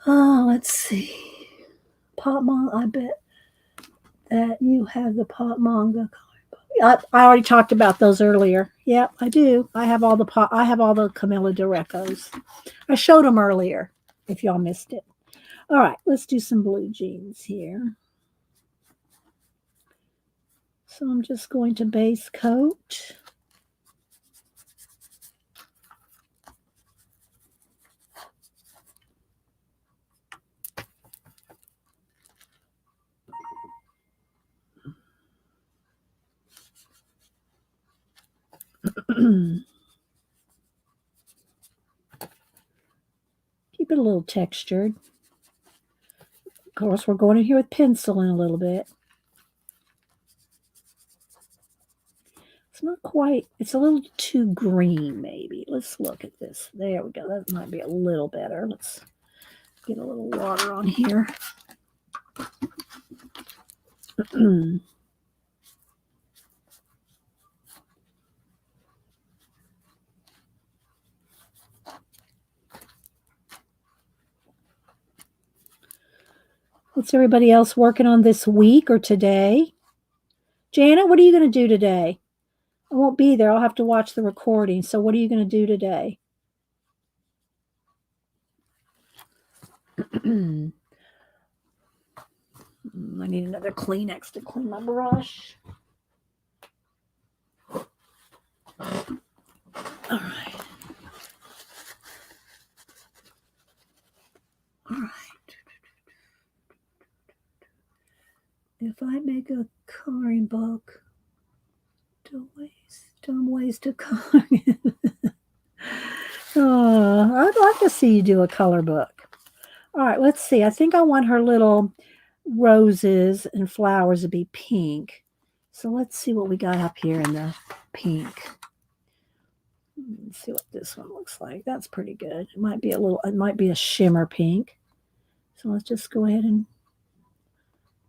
Speaker 1: Oh, let's see. Pot manga. I bet that you have the pot manga. I already talked about those earlier. Yep, I do. I have all the Camilla Direcos. I showed them earlier. If y'all missed it. All right, let's do some blue jeans here. So I'm just going to base coat. Keep it a little textured. Of course, we're going in here with pencil in a little bit. It's not quite, it's a little too green maybe. Let's look at this. There we go. That might be a little better. Let's get a little water on here. What's everybody else working on this week or today? Janet, what are you going to do today? I won't be there. I'll have to watch the recording. So what are you going to do today? I need another Kleenex to clean my brush. All right. All right. If I make a coloring book, dumb ways to color. Oh, I'd like to see you do a color book. All right, let's see. I think I want her little roses and flowers to be pink. So let's see what we got up here in the pink. Let's see what this one looks like. That's pretty good. It might be a shimmer pink. So let's just go ahead and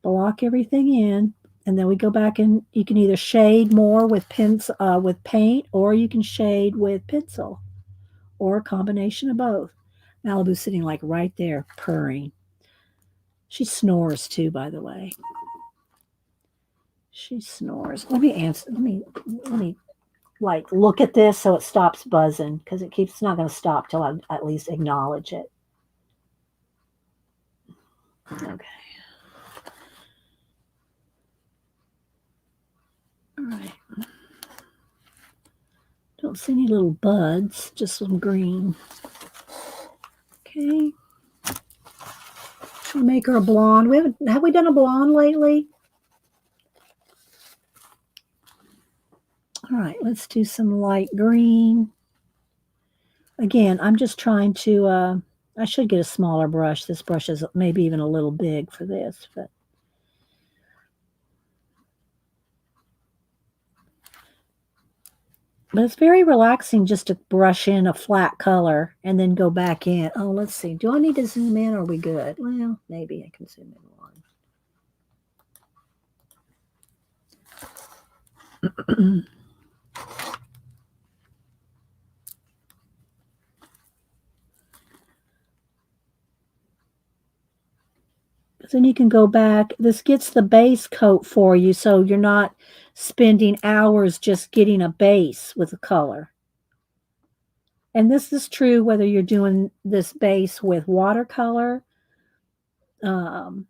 Speaker 1: block everything in. And then we go back and you can either shade more with with paint, or you can shade with pencil, or a combination of both. Malibu's sitting like right there, purring. She snores too, by the way. She snores. Let me like look at this so it stops buzzing, because it's not going to stop till I at least acknowledge it. Okay. All right. Don't see any little buds, just some green. Okay. We'll make her a blonde. Have we done a blonde lately? All right, let's do some light green. Again, I'm just trying to, I should get a smaller brush. This brush is maybe even a little big for this, but it's very relaxing just to brush in a flat color and then go back in. Oh, let's see. Do I need to zoom in or are we good? Well, maybe I can zoom in one. Then you can go back. This gets the base coat for you, so you're not spending hours just getting a base with a color. And this is true whether you're doing this base with watercolor, um,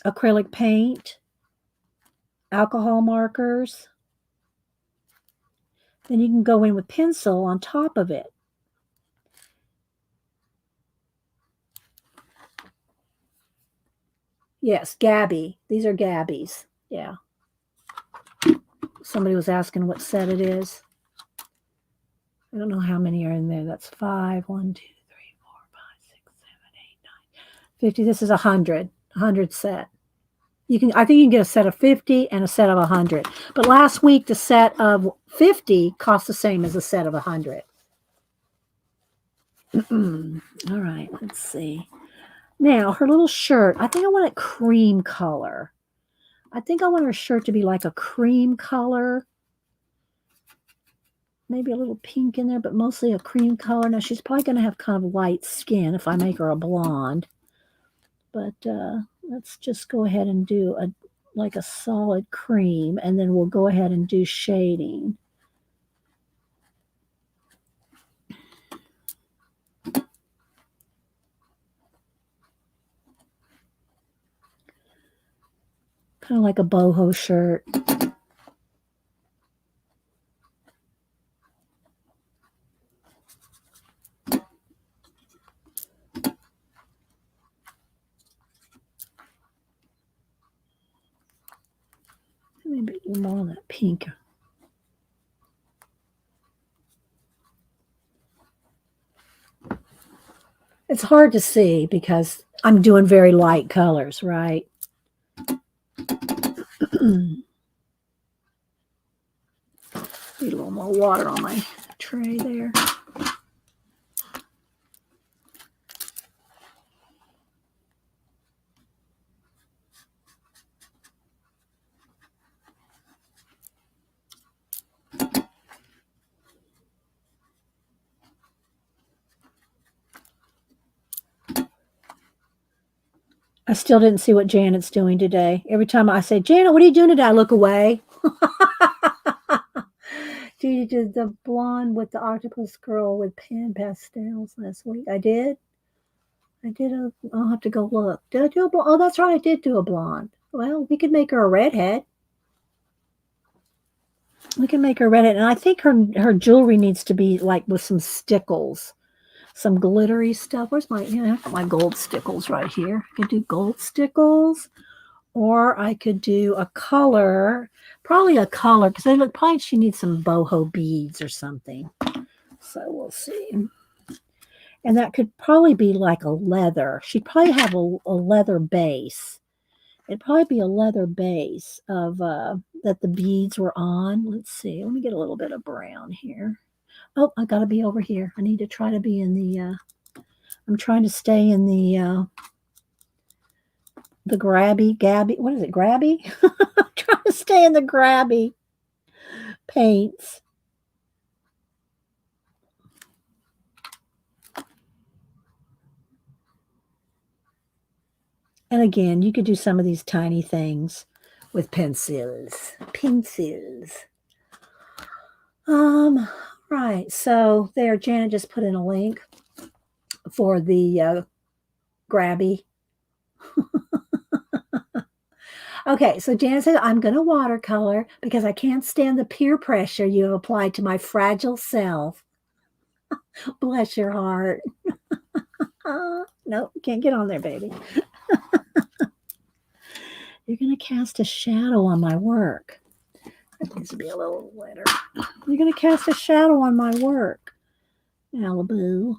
Speaker 1: acrylic paint, alcohol markers. Then you can go in with pencil on top of it. Yes, Gabby. These are Gabby's. Yeah. Somebody was asking what set it is. I don't know how many are in there. That's 5, 1, 2, 3, 4, 5, 6, 7, 8, 9, 50. This is 100 set. I think you can get a set of 50 and a set of 100. But last week, the set of 50 cost the same as a set of 100. All right, let's see. Now, her little shirt, I think I want it cream color. I think I want her shirt to be like a cream color. Maybe a little pink in there, but mostly a cream color. Now, she's probably going to have kind of light skin if I make her a blonde. But let's just go ahead and do like a solid cream, and then we'll go ahead and do shading. Kind of like a boho shirt. Maybe more of that pink. It's hard to see because I'm doing very light colors, right? Need a little more water on my tray there. I still didn't see what Janet's doing today. Every time I say, Janet, what are you doing today? I look away. You did the blonde with the octopus girl with pan pastels last week. I did. I'll have to go look. Did I do a blonde? Oh, that's right. I did do a blonde. Well, we could make her a redhead. We can make her redhead. And I think her jewelry needs to be like with some stickles. Some glittery stuff. Where's my, I've got my gold stickles right here. I could do gold stickles, or I could do a color, probably a color, because they look, probably she needs some boho beads or something. So we'll see. And that could probably be like a leather. She'd probably have a leather base. It'd probably be a leather base of that the beads were on. Let's see. Let me get a little bit of brown here. Oh, I got to be over here. I need to try to be in the, I'm trying to stay in the Gabby, what is it, Grabby? I'm trying to stay in the Grabby paints. And again, you could do some of these tiny things with pencils. Right. So there, Janet just put in a link for the Grabby. Okay, so Janet said, I'm going to watercolor because I can't stand the peer pressure you have applied to my fragile self. Bless your heart. Nope, can't get on there, baby. You're going to cast a shadow on my work. That needs to be a little lighter. You're going to cast a shadow on my work. Malibu.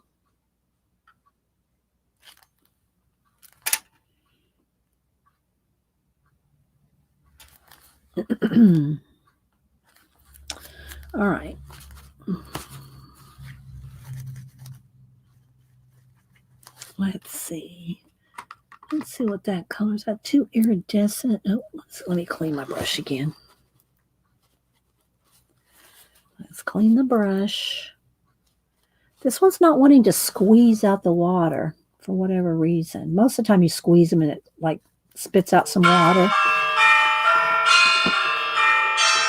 Speaker 1: All right. Let's see. Let's see what that color's got. Too iridescent. Oh, let me clean my brush again. Let's clean the brush. This one's not wanting to squeeze out the water for whatever reason. Most of the time you squeeze them and it like spits out some water.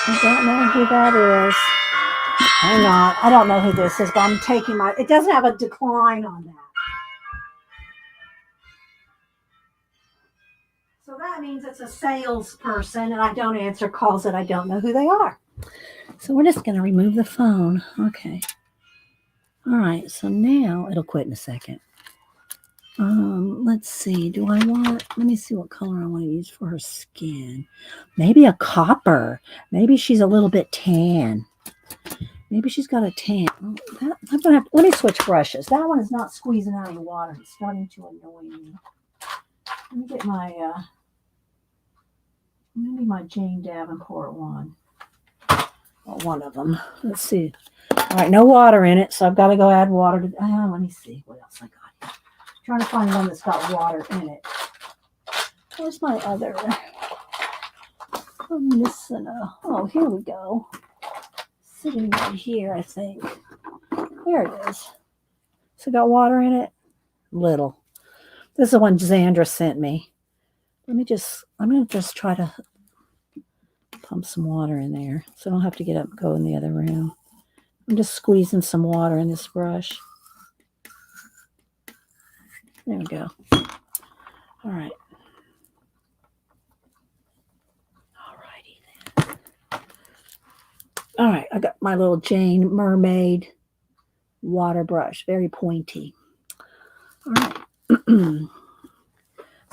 Speaker 1: I don't know who that is. Hang on. I don't know who this is, but I'm taking my... It doesn't have a decline on that. So that means it's a salesperson, and I don't answer calls that I don't know who they are. So we're just going to remove the phone. Okay. All right. So now it'll quit in a second. Let's see. Do I want... Let me see what color I want to use for her skin. Maybe a copper. Maybe she's a little bit tan. Maybe she's got a tan. I'm gonna let me switch brushes. That one is not squeezing out any water. It's starting to annoy me. Let me get my maybe my Jane Davenport one. Or one of them. Let's see. All right, no water in it, so I've got to go add water to. Let me see what else I got here. I'm trying to find one that's got water in it. Where's my other? I'm missing a. Oh, here we go. Sitting right here, I think. There it is. So got water in it? Little. This is the one Xandra sent me. I'm going to just try to pump some water in there so I don't have to get up and go in the other room. I'm just squeezing some water in this brush. There we go. All right. Alrighty then. All right, I got my little Jane Mermaid water brush, very pointy. All right.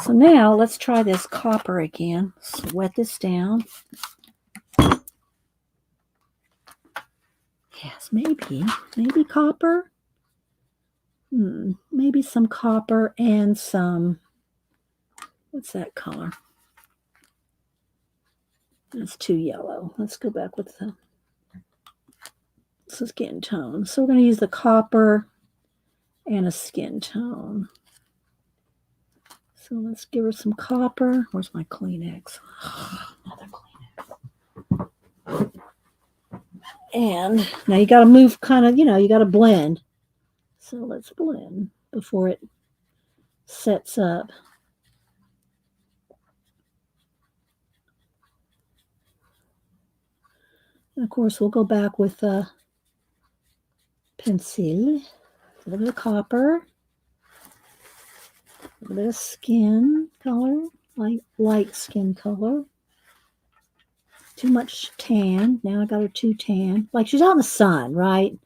Speaker 1: So now let's try this copper again. Wet this down. Yes, maybe copper. Maybe some copper and some, what's that color? That's too yellow. Let's go back with the skin tone. So we're going to use the copper and a skin tone. So let's give her some copper. Where's my Kleenex? Another Kleenex. And now you got to move kind of, you got to blend. So let's blend before it sets up. And of course, we'll go back with a pencil, a little bit of copper, a little bit of skin color, light skin color. Too much tan. Now I got her too tan. Like she's out in the sun, right?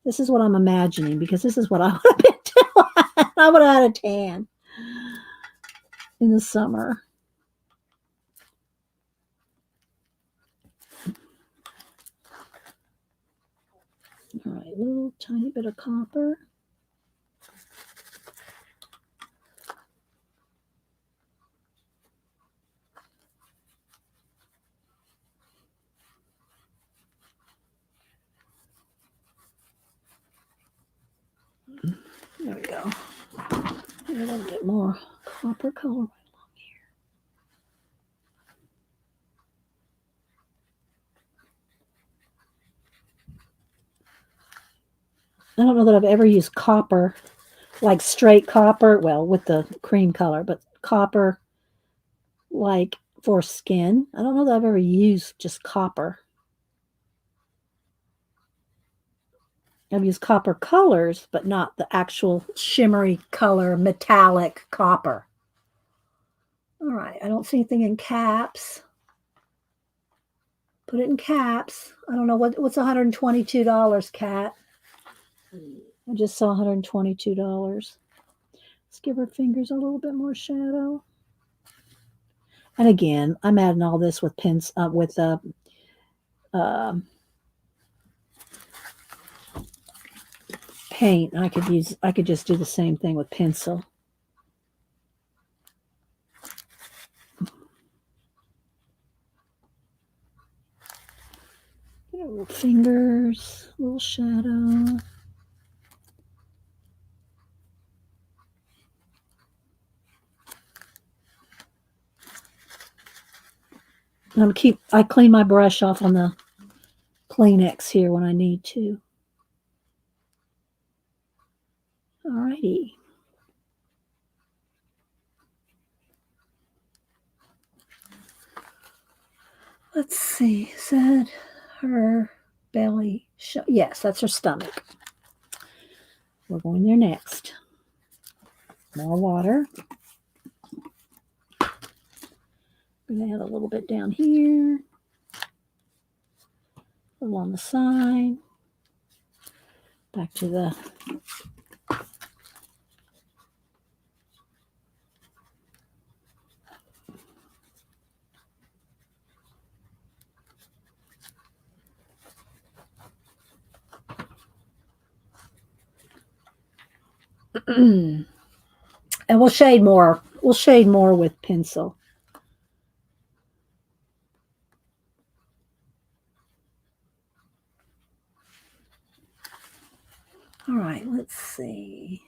Speaker 1: This is what I'm imagining because this is what I would have been doing. I would have had a tan in the summer. All right, a little tiny bit of copper. There we go. A little bit more copper color right along here. I don't know that I've ever used copper, like straight copper, well, with the cream color, but copper like for skin. I don't know that I've ever used just copper. I've used copper colors, but not the actual shimmery color, metallic copper. All right, I don't see anything in caps. Put it in caps. I don't know what's $122, Kat. I just saw $122. Let's give her fingers a little bit more shadow. And again, I'm adding all this with pens with paint, I could just do the same thing with pencil. Get little fingers, little shadow. I clean my brush off on the Kleenex here when I need to. Alrighty. Let's see. Is that her belly? Yes, that's her stomach. We're going there next. More water. I'm going to add a little bit down here. A little on the side. Back to the and we'll shade more. We'll shade more with pencil. All right, let's see.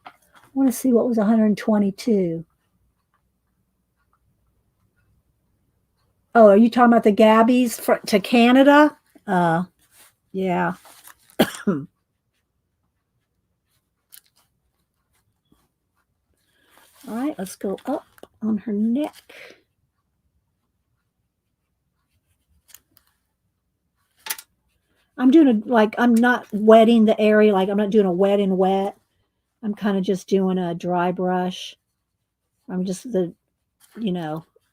Speaker 1: I want to see what was 122. Oh, are you talking about the Gabbies to Canada? Yeah. All right, let's go up on her neck. I'm doing I'm not wetting the area, like I'm not doing a wet and wet. I'm kind of just doing a dry brush. I'm just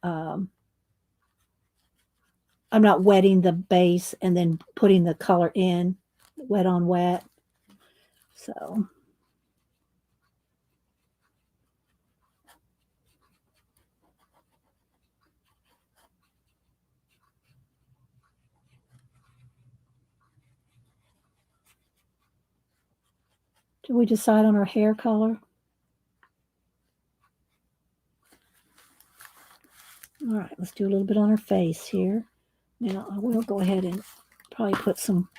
Speaker 1: I'm not wetting the base and then putting the color in, wet on wet. So. Did we decide on our hair color? All right, let's do a little bit on her face here. Now I will go ahead and probably put some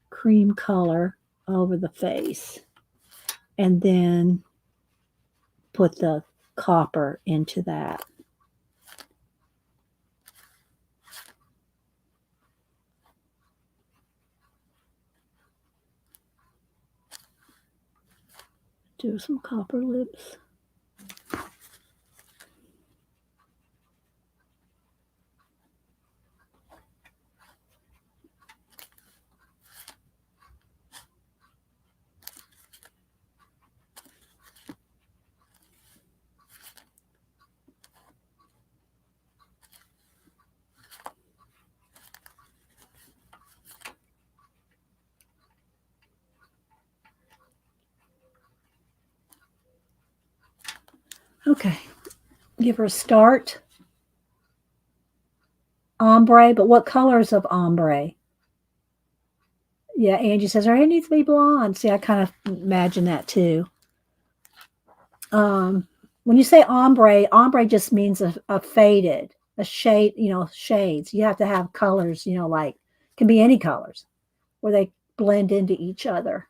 Speaker 1: cream color over the face and then put the copper into that. Do some copper lips. Okay, give her a start. Ombre, but what colors of ombre? Yeah, Angie says her hair needs to be blonde. See, I kind of imagine that too. When you say ombre, ombre just means a faded, a shade, shades. You have to have colors, like can be any colors where they blend into each other.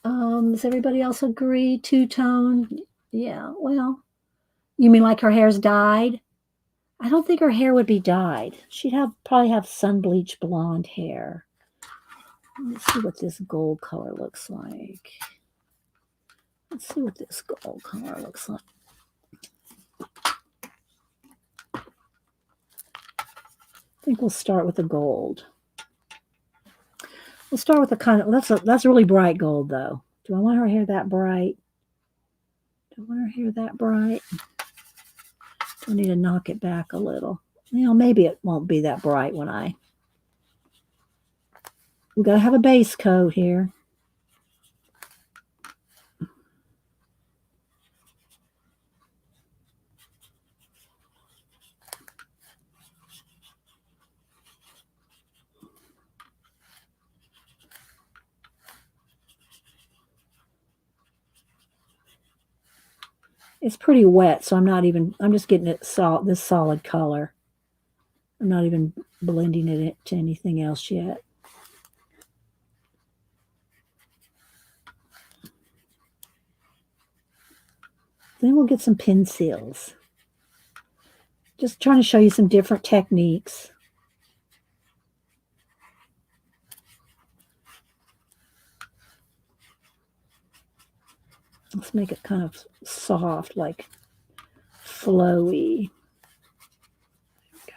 Speaker 1: Does everybody else agree? Two-tone? Yeah, well, you mean like her hair's dyed? I don't think her hair would be dyed. She'd probably have sun-bleached blonde hair. Let's see what this gold color looks like. Let's see what this gold color looks like. I think we'll start with the gold. We'll start with the kind of, that's really bright gold though. Do I want her hair that bright? Do I want her hair that bright? I need to knock it back a little. Maybe it won't be that bright when we gotta have a base coat here. It's pretty wet, so I'm just getting it this solid color. I'm not even blending it to anything else yet. Then we'll get some pen seals. Just trying to show you some different techniques. Let's make it kind of soft, like flowy. There we go.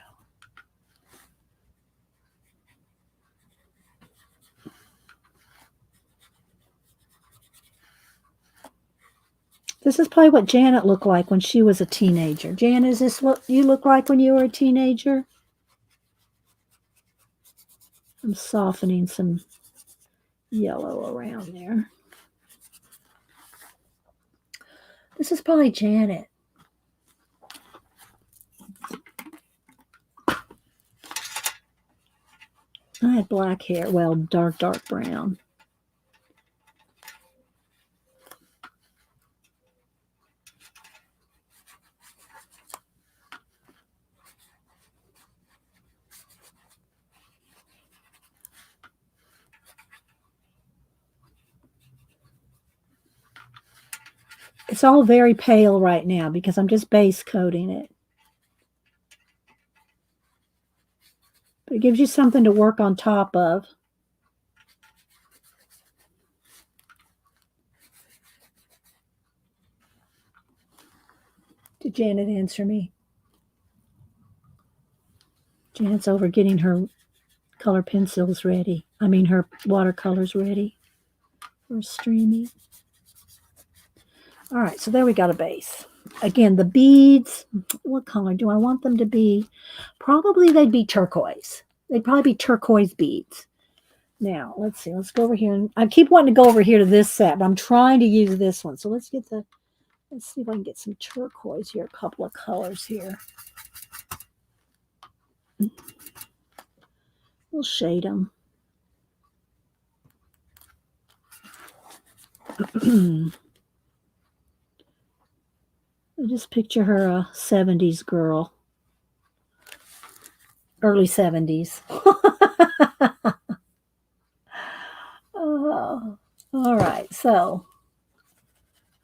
Speaker 1: This is probably what Janet looked like when she was a teenager. Janet, is this what you look like when you were a teenager? I'm softening some yellow around there. This is probably Janet. I had black hair, well, dark brown. It's all very pale right now because I'm just base coating it. But it gives you something to work on top of. Did Janet answer me? Janet's over getting her color pencils ready. I mean, her watercolors ready for streaming. All right, so there we got a base. Again, the beads, what color do I want them to be? Probably they'd be turquoise. They'd probably be turquoise beads. Now, let's see. Let's go over here. And I keep wanting to go over here to this set, but I'm trying to use this one. So let's see if I can get some turquoise here, a couple of colors here. We'll shade them. I just picture her a 70s girl. Early 70s. Oh, all right, so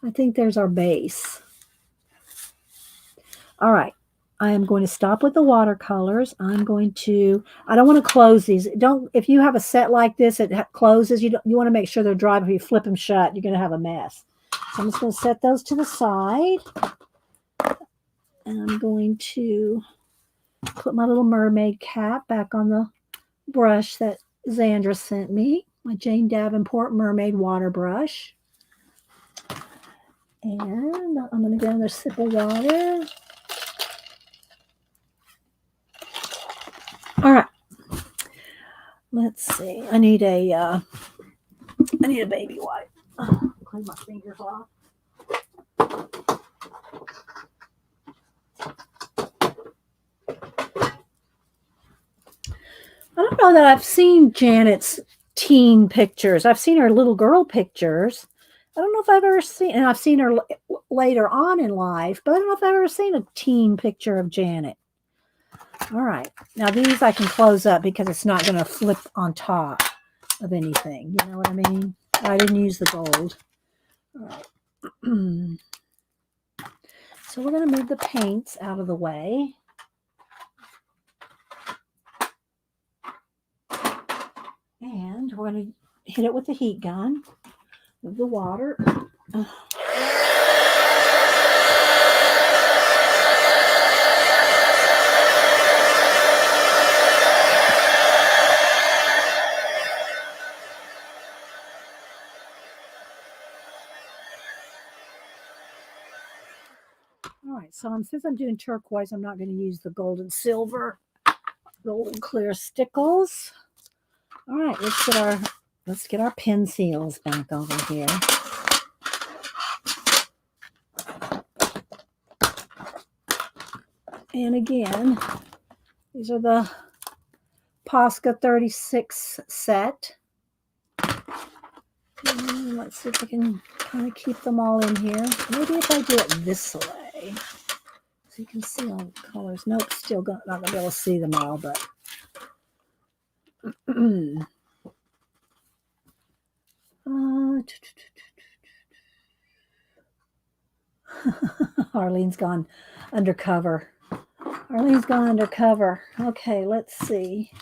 Speaker 1: I think there's our base. All right, I am going to stop with the watercolors. I don't want to close these. If you have a set like this, it closes. You want to make sure they're dry. If you flip them shut, you're going to have a mess. So I'm just going to set those to the side. And I'm going to put my little mermaid cap back on the brush that Zandra sent me, my Jane Davenport mermaid water brush. And I'm going to get another sip of water. All right. Let's see. I need a baby wipe. Clean my fingers off. I don't know that I've seen Janet's teen pictures. I've seen her little girl pictures. I don't know if I've ever seen, and I've seen her later on in life, but I don't know if I've ever seen a teen picture of Janet. All right. Now these I can close up because it's not going to flip on top of anything. You know what I mean? I didn't use the gold. All right. So we're going to move the paints out of the way. And we're going to hit it with the heat gun. Move the water. All right, so since I'm doing turquoise, I'm not going to use the gold and silver, gold and clear stickles. All right, let's get our pen seals back over here. And again, these are the Posca 36 set. Let's see if I can kind of keep them all in here. Maybe if I do it this way, so you can see all the colors. Nope, still not going to be able to see them all, but Arlene's gone undercover. Arlene's gone undercover. Okay, let's see.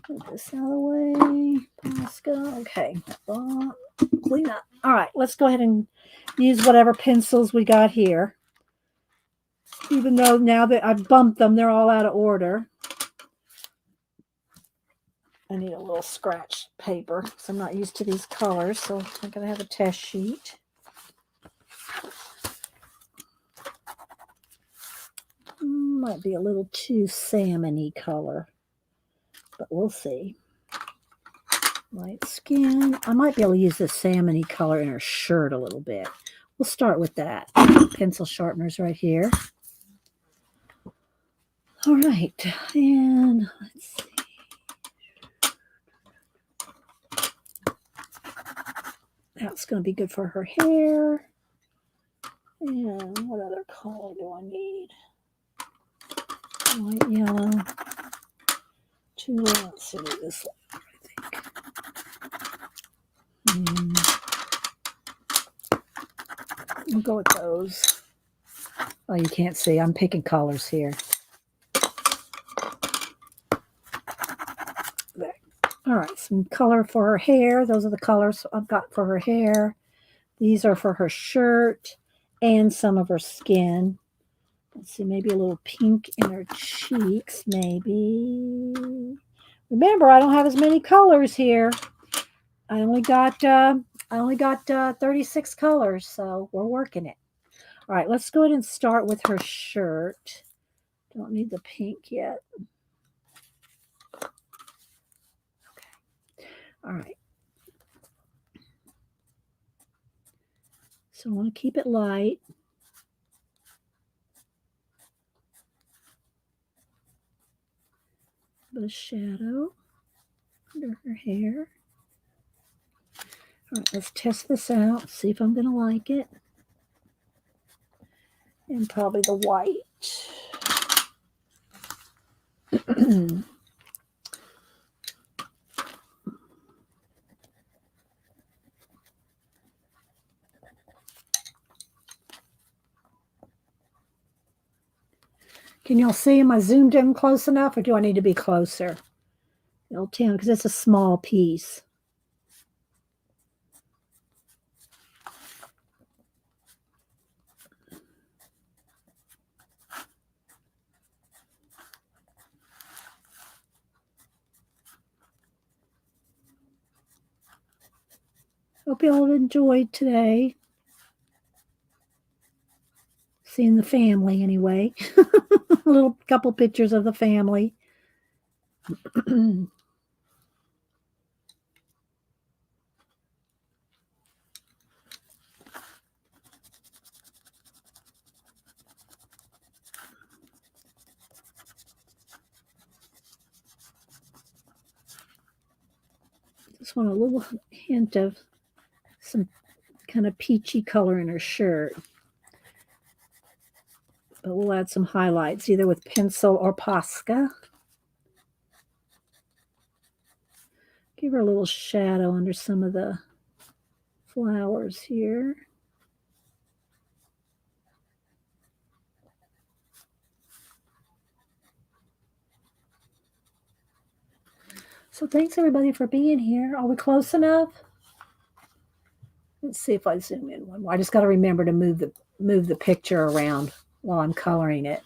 Speaker 1: Put this out of the way. Posca. Okay. Clean up. All right, let's go ahead and use whatever pencils we got here. Even though now that I've bumped them, they're all out of order. I need a little scratch paper because I'm not used to these colors, so I'm going to have a test sheet. Might be a little too salmon-y color, but we'll see. Light skin. I might be able to use the salmon-y color in her shirt a little bit. We'll start with that. Pencil sharpeners right here. All right, and let's see. That's going to be good for her hair. And what other color do I need? White, yellow. Let's see this one, I think. We'll go with those. Oh, you can't see. I'm picking colors here. There. All right, some color for her hair. Those are the colors I've got for her hair. These are for her shirt and some of her skin. Let's see, maybe a little pink in her cheeks, maybe. Remember, I don't have as many colors here. I only got 36 colors, so we're working it. All right, let's go ahead and start with her shirt. Don't need the pink yet. Okay. All right. So I want to keep it light. A bit of shadow under her hair. All right, let's test this out, see if I'm going to like it. And probably the white. Can y'all see? Am I zoomed in close enough, or do I need to be closer? It'll tell because it's a small piece. Hope you all enjoyed today. Seeing the family anyway. A little couple pictures of the family. Just want a little hint of some kind of peachy color in her shirt. But we'll add some highlights either with pencil or Posca. Give her a little shadow under some of the flowers here. So thanks everybody for being here. Are we close enough? Let's see if I zoom in one more. I just got to remember to move the picture around while I'm coloring it.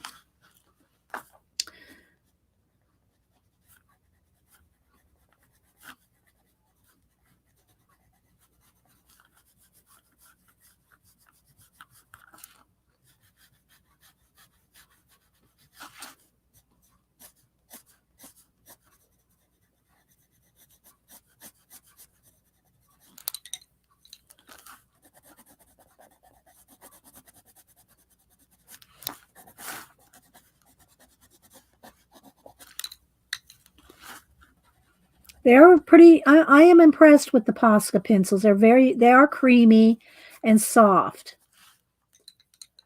Speaker 1: They're pretty, I am impressed with the Posca pencils. They are creamy and soft.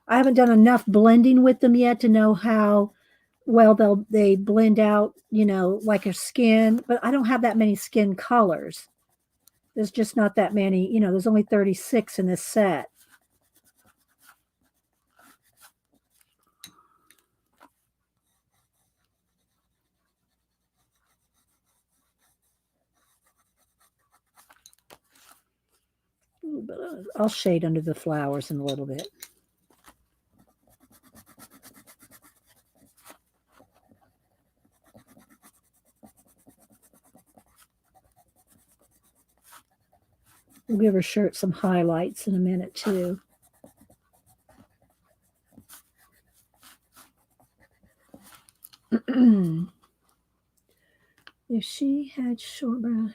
Speaker 1: I haven't done enough blending with them yet to know how well they blend out, like a skin, but I don't have that many skin colors. There's just not that many, there's only 36 in this set. But I'll shade under the flowers in a little bit. We'll give her shirt some highlights in a minute too. If she had short brown hair.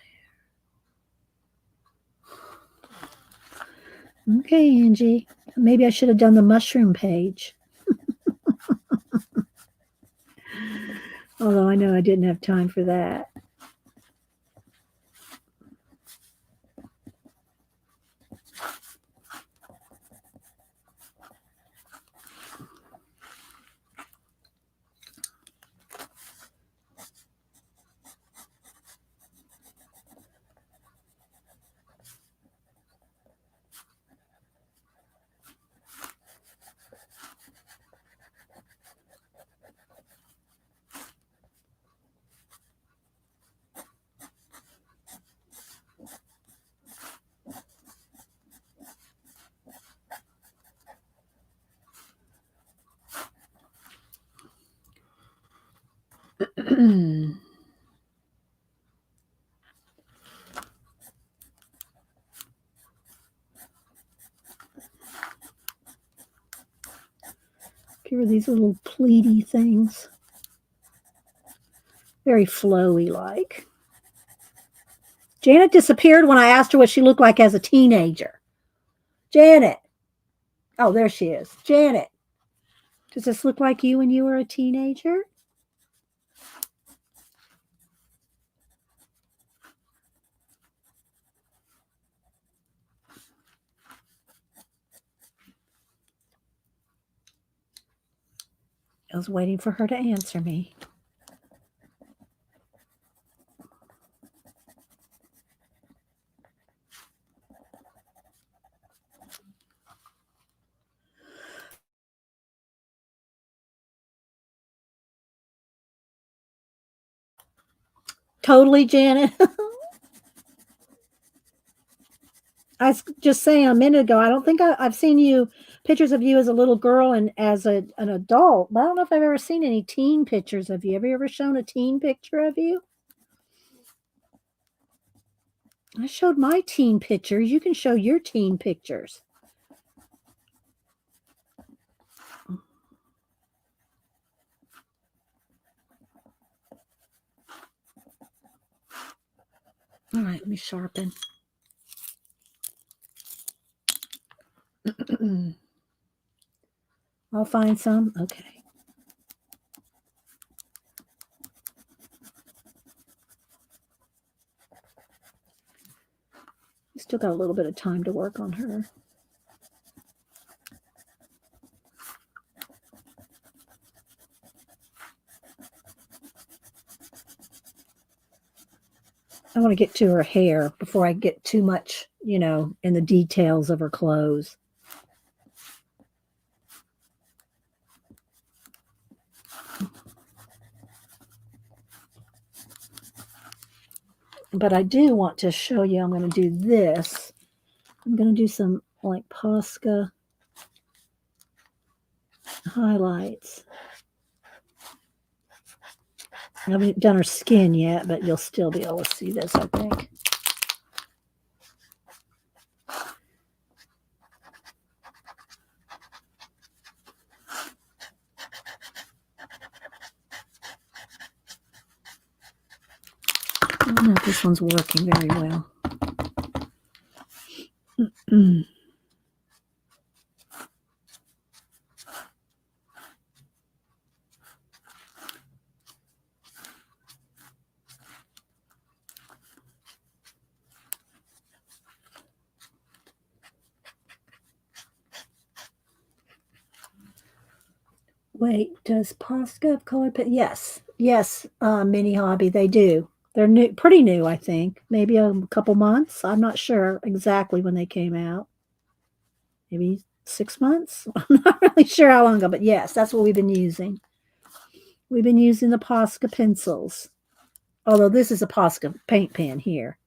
Speaker 1: Okay, Angie. Maybe I should have done the mushroom page. Although I know I didn't have time for that. Give her these little pleaty things. Very flowy like. Janet disappeared when I asked her what she looked like as a teenager. Janet. Oh, there she is. Janet. Does this look like you when you were a teenager? I was waiting for her to answer me. Totally, Janet. I was just saying a minute ago, I don't think I've seen pictures of you as a little girl and as an adult, but I don't know if I've ever seen any teen pictures of you. Have you ever shown a teen picture of you? I showed my teen pictures. You can show your teen pictures. All right, let me sharpen. I'll find some. Okay. Still got a little bit of time to work on her. I want to get to her hair before I get too much, in the details of her clothes. But I do want to show you, I'm going to do this. I'm going to do some like Posca highlights. I haven't done her skin yet, but you'll still be able to see this, I think. I don't know if this one's working very well. Wait, does Posca have color pen? Yes, yes, Mini Hobby, they do. They're new, pretty new, I think. Maybe a couple months. I'm not sure exactly when they came out. Maybe 6 months. I'm not really sure how long ago, but yes, that's what we've been using. We've been using the Posca pencils. Although this is a Posca paint pen here.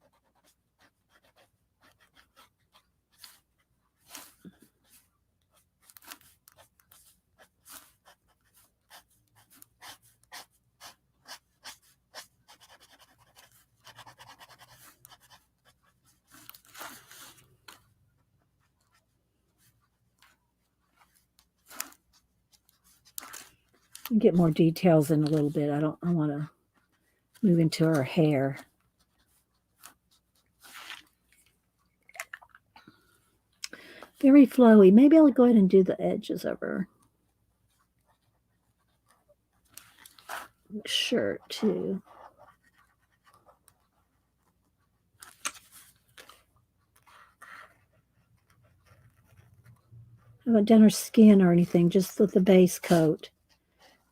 Speaker 1: We'll get more details in a little bit. I want to move into her hair. Very flowy. Maybe I'll go ahead and do the edges of her shirt too. I haven't done her skin or anything, just with the base coat.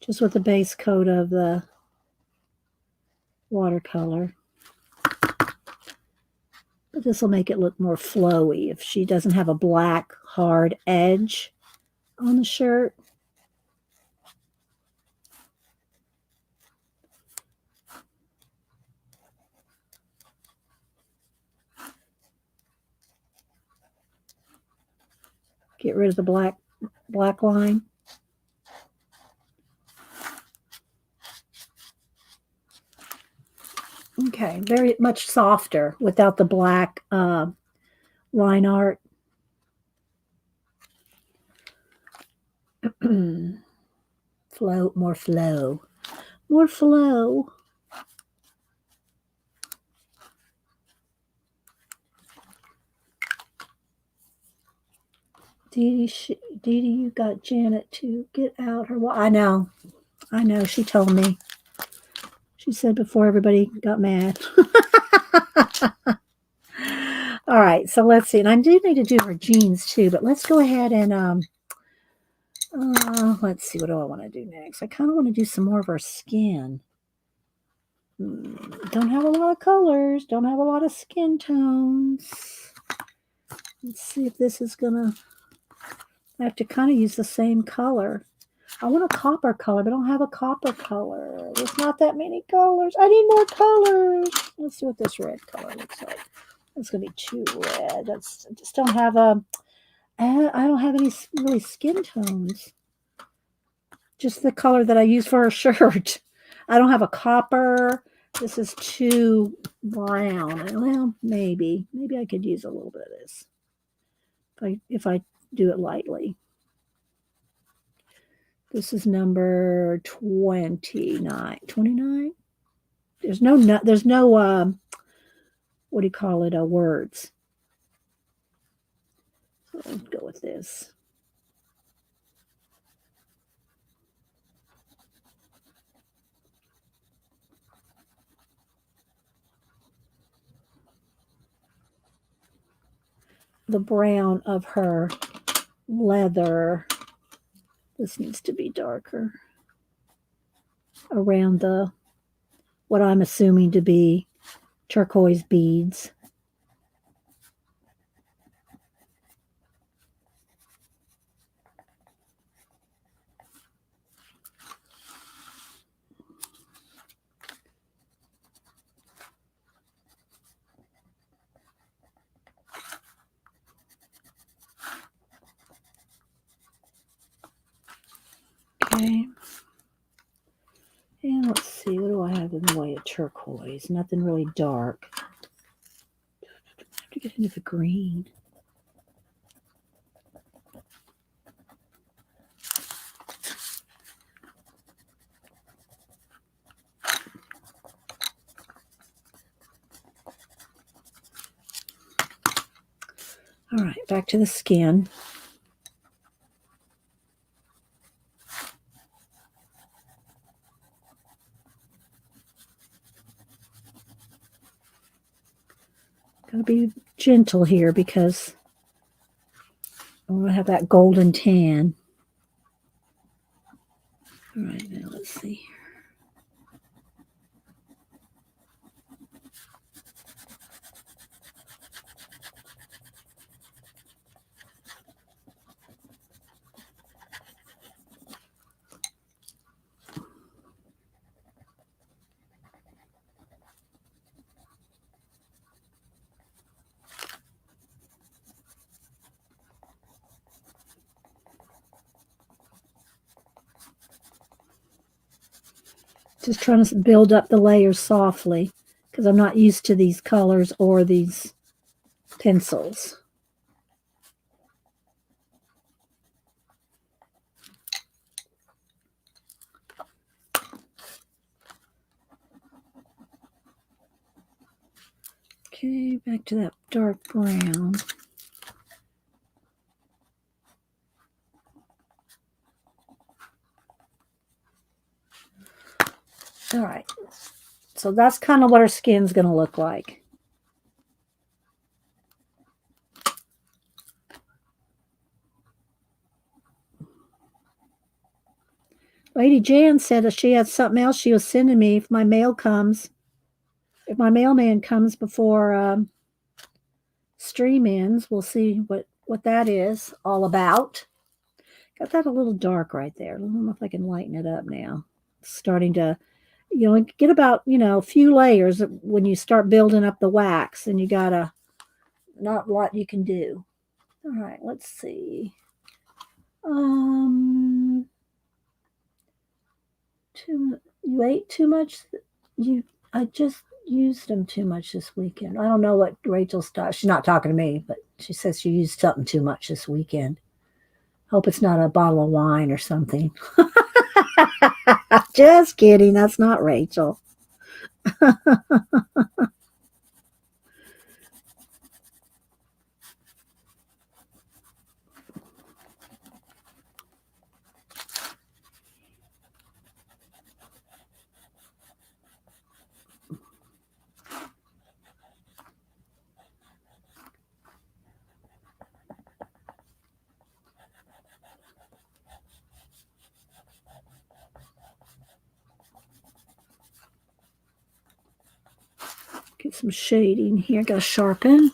Speaker 1: Just with the base coat of the watercolor. But this will make it look more flowy if she doesn't have a black hard edge on the shirt. Get rid of the black line. Okay, very much softer without the black line art. Flow, more flow. More flow. Dee Dee, you got Janet to get out her. I know. She told me. She said before everybody got mad. All right, so let's see. And I do need to do her jeans too, but let's go ahead and let's see. What do I want to do next? I kind of want to do some more of her skin. Don't have a lot of colors. Don't have a lot of skin tones. Let's see if this is gonna. I have to kind of use the same color. I want a copper color, but I don't have a copper color. There's not that many colors. I need more colors. Let's see what this red color looks like. It's gonna be too red. I just don't have a. I don't have any really skin tones. Just the color that I use for a shirt. I don't have a copper. This is too brown. Well, maybe I could use a little bit of this if I do it lightly. This is number 29. 29? There's no what do you call it? Words. So let's go with this. The brown of her leather. This needs to be darker. Around the, what I'm assuming to be turquoise beads. Okay. And let's see, what do I have in the way of turquoise? Nothing really dark. I have to get into the green. All right, back to the skin. Gotta be gentle here because I want to have that golden tan. All right, now let's see. Just trying to build up the layers softly because I'm not used to these colors or these pencils. Okay, back to that dark brown. All right, so that's kind of what her skin's going to look like. Lady Jan said that she had something else she was sending me if my mail comes. If my mailman comes before stream ends, we'll see what that is all about. Got that a little dark right there. I don't know if I can lighten it up now. It's starting to, get about, a few layers when you start building up the wax, and you gotta, not a lot you can do. All right, let's see. You ate too much. I just used them too much this weekend. I don't know what Rachel's thought. She's not talking to me, but she says she used something too much this weekend. Hope it's not a bottle of wine or something. Just kidding. That's not Rachel. Get some shading here. Got to sharpen.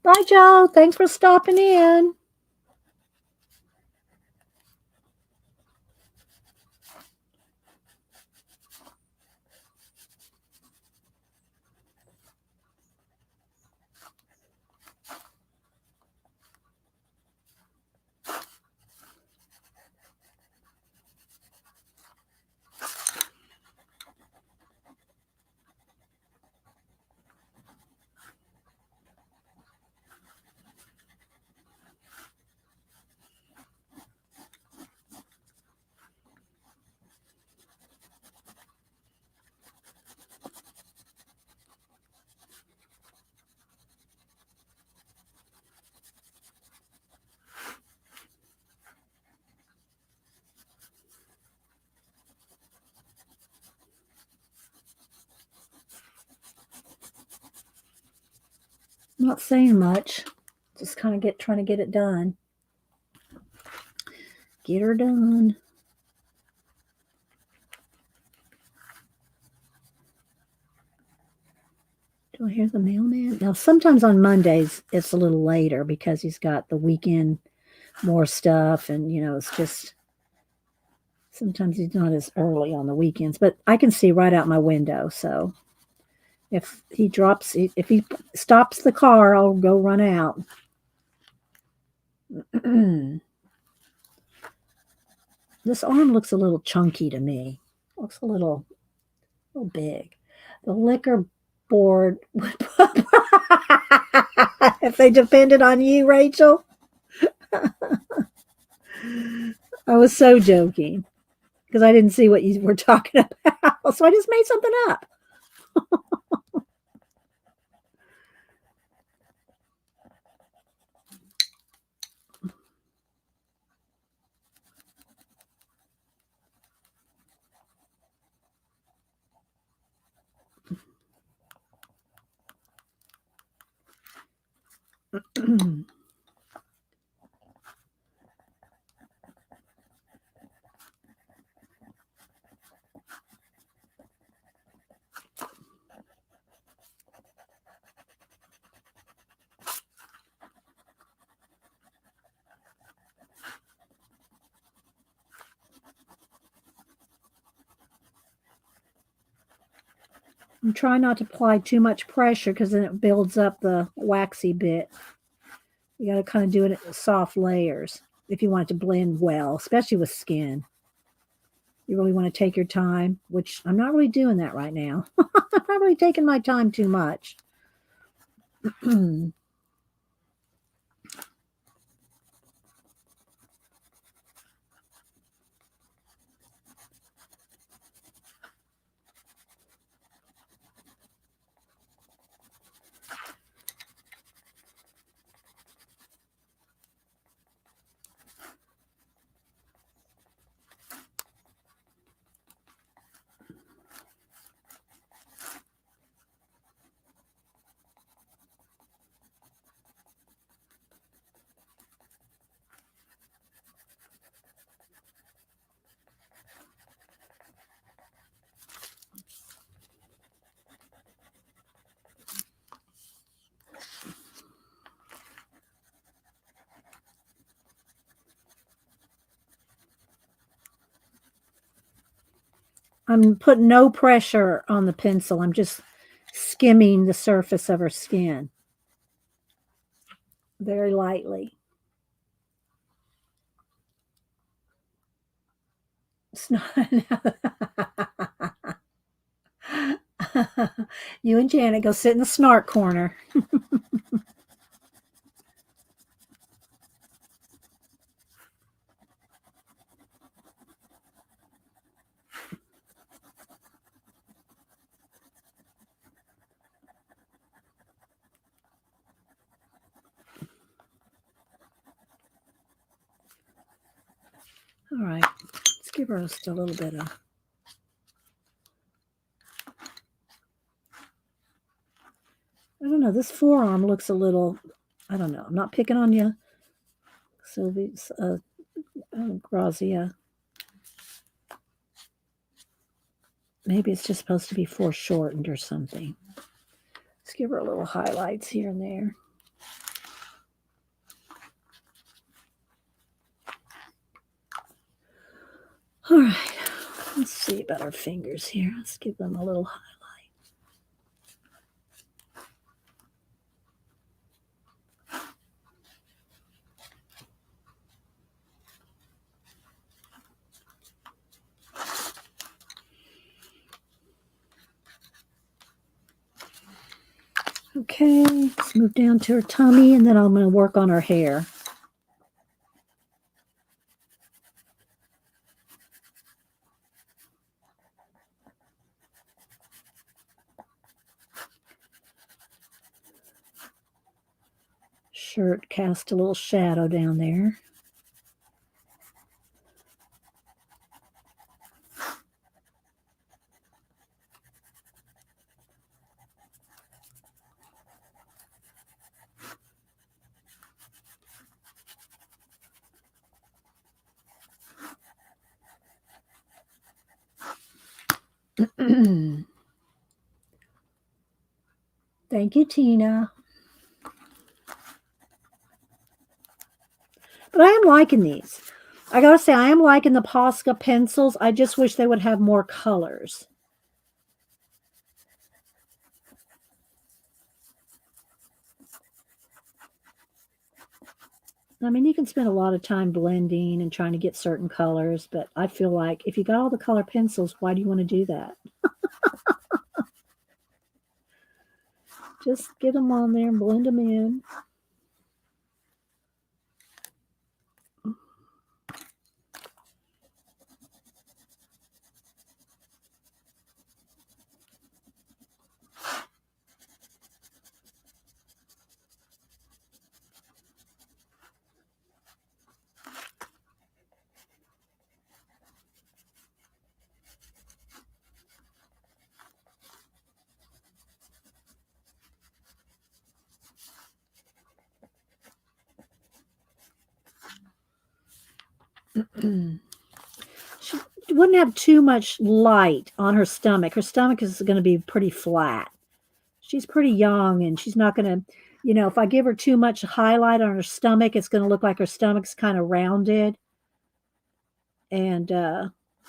Speaker 1: Bye, Joe. Thanks for stopping in. Not saying much. Just kind of trying to get it done. Get her done. Do I hear the mailman? Now, sometimes on Mondays, it's a little later because he's got the weekend more stuff. And, it's just, sometimes he's not as early on the weekends. But I can see right out my window. So if he stops the car, I'll go run out. This arm looks a little chunky to me. Looks a little big. The liquor board would if they depended on you, Rachel. I was so joking because I didn't see what you were talking about. So I just made something up. I'm trying not to apply too much pressure because then it builds up the waxy bit. You got to kind of do it in soft layers if you want it to blend well, especially with skin. You really want to take your time, which I'm not really doing that right now. I'm not really taking my time too much. I'm putting no pressure on the pencil. I'm just skimming the surface of her skin very lightly. It's not. You and Janet go sit in the snark corner. All right, let's give her just a little bit of. I don't know. This forearm looks a little. I don't know. I'm not picking on you, Sylvie. Grazia. Maybe it's just supposed to be foreshortened or something. Let's give her a little highlights here and there. All right. Let's see about our fingers here. Let's give them a little highlight. Okay, let's move down to her tummy, and then I'm going to work on her hair. Shirt cast a little shadow down there. Thank you, Tina. But I am liking these. I gotta say, I am liking the Posca pencils. I just wish they would have more colors. I mean, you can spend a lot of time blending and trying to get certain colors, but I feel like if you got all the color pencils, why do you want to do that? Just get them on there and blend them in. She wouldn't have too much light on her stomach. Her stomach is going to be pretty flat. She's pretty young, and she's not going to, if I give her too much highlight on her stomach, it's going to look like her stomach's kind of rounded. And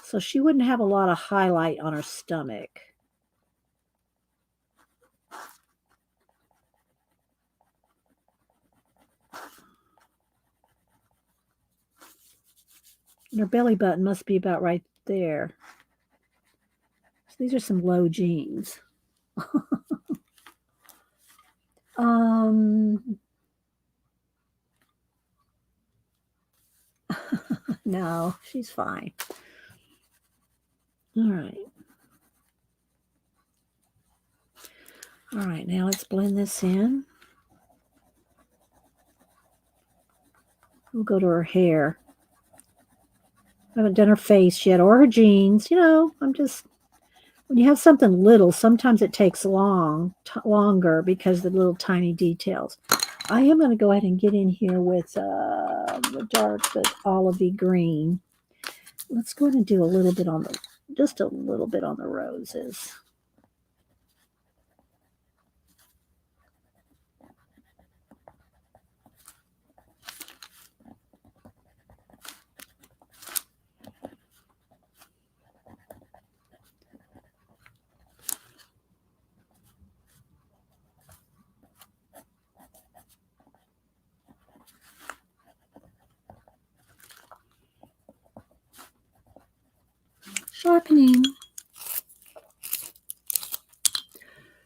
Speaker 1: so she wouldn't have a lot of highlight on her stomach. And her belly button must be about right there. So these are some low jeans. No, she's fine. All right. All right, now let's blend this in. We'll go to her hair. I haven't done her face yet or her jeans. You know, when you have something little, sometimes it takes longer because of the little tiny details. I am going to go ahead and get in here with the dark, but olivey green. Let's go ahead and do just a little bit on the roses. Sharpening.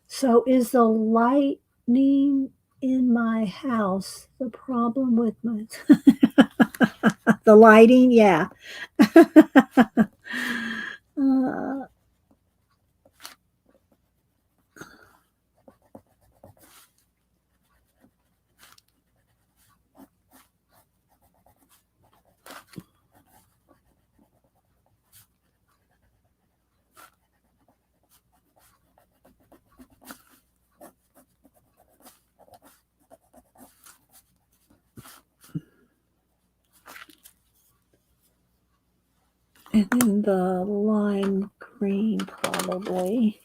Speaker 1: So is the lightning in my house the problem with my the lighting? Yeah. uh, and then the lime green probably.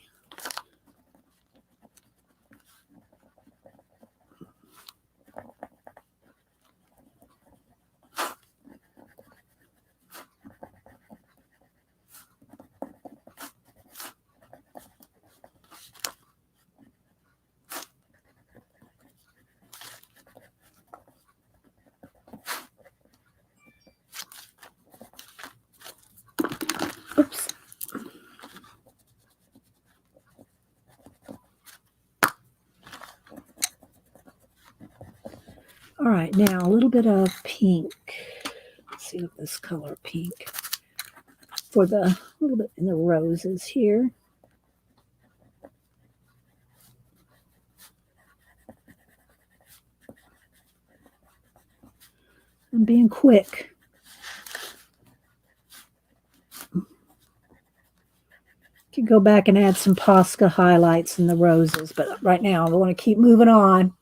Speaker 1: Oops. All right, now a little bit of pink. Let's see what this color pink for the little bit in the roses here. I'm being quick. Could go back and add some Posca highlights in the roses, but right now I want to keep moving on.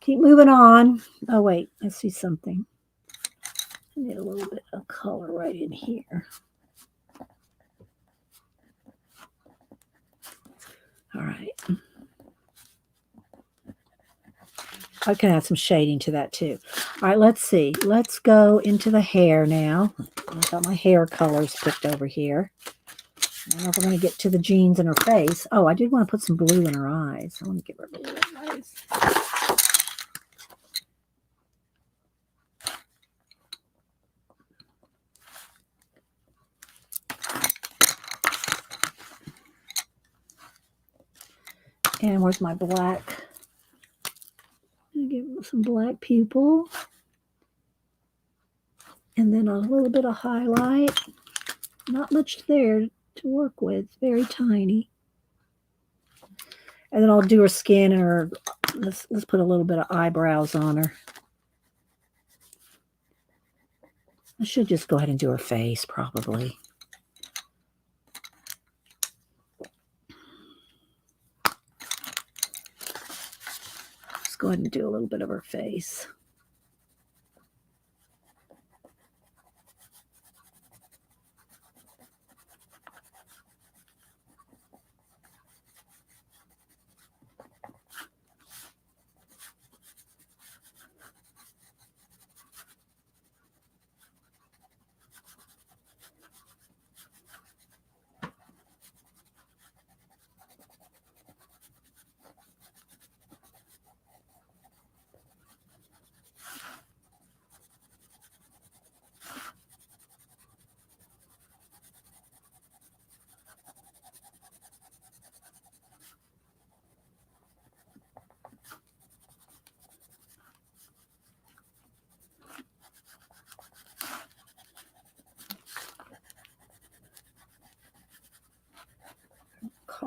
Speaker 1: Keep moving on. Oh, wait, I see something. I need a little bit of color right in here. All right. I can add some shading to that too. All right, let's see. Let's go into the hair now. I've got my hair colors picked over here. I don't know if we're going to get to the jeans in her face. Oh, I did want to put some blue in her eyes. I want to give her blue in her eyes. And where's my black? I'm going to give her some black pupil. And then a little bit of highlight. Not much there to work with. Very tiny. And then I'll do her skin and her, let's put a little bit of eyebrows on her. I should just go ahead and do her face, probably. Let's go ahead and do a little bit of her face.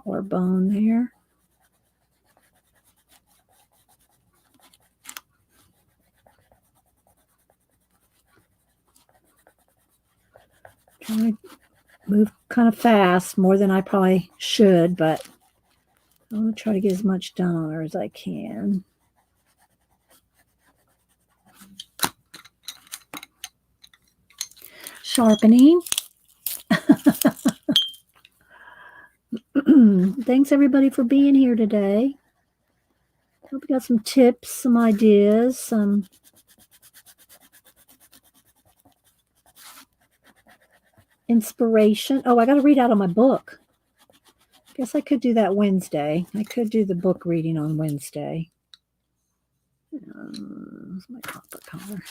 Speaker 1: collarbone there. Trying to move kind of fast, more than I probably should, but I'm going to try to get as much done on her as I can. Sharpening. Thanks everybody for being here today. Hope you got some tips, some ideas, some inspiration. Oh, I got to read out of my book. Guess I could do that Wednesday. I could do the book reading on Wednesday. Where's my copper color?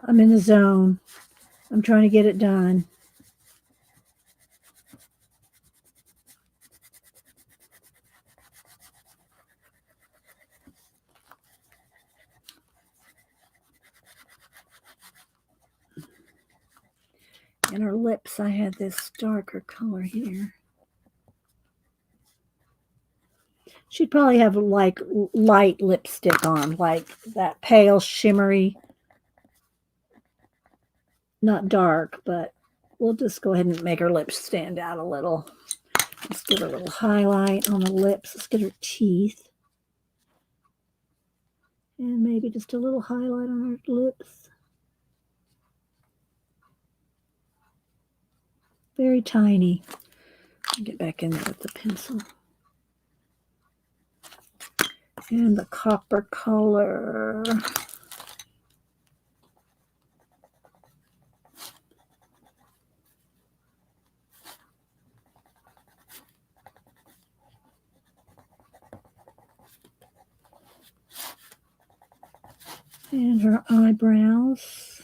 Speaker 1: I'm in the zone. I'm trying to get it done. And her lips, I had this darker color here. She'd probably have like light lipstick on, like that pale shimmery, not dark, but we'll just go ahead and make her lips stand out a little. Let's get a little highlight on the lips. Let's get her teeth. And maybe just a little highlight on her lips. Very tiny. Get back in there with the pencil. And the copper color. And her eyebrows.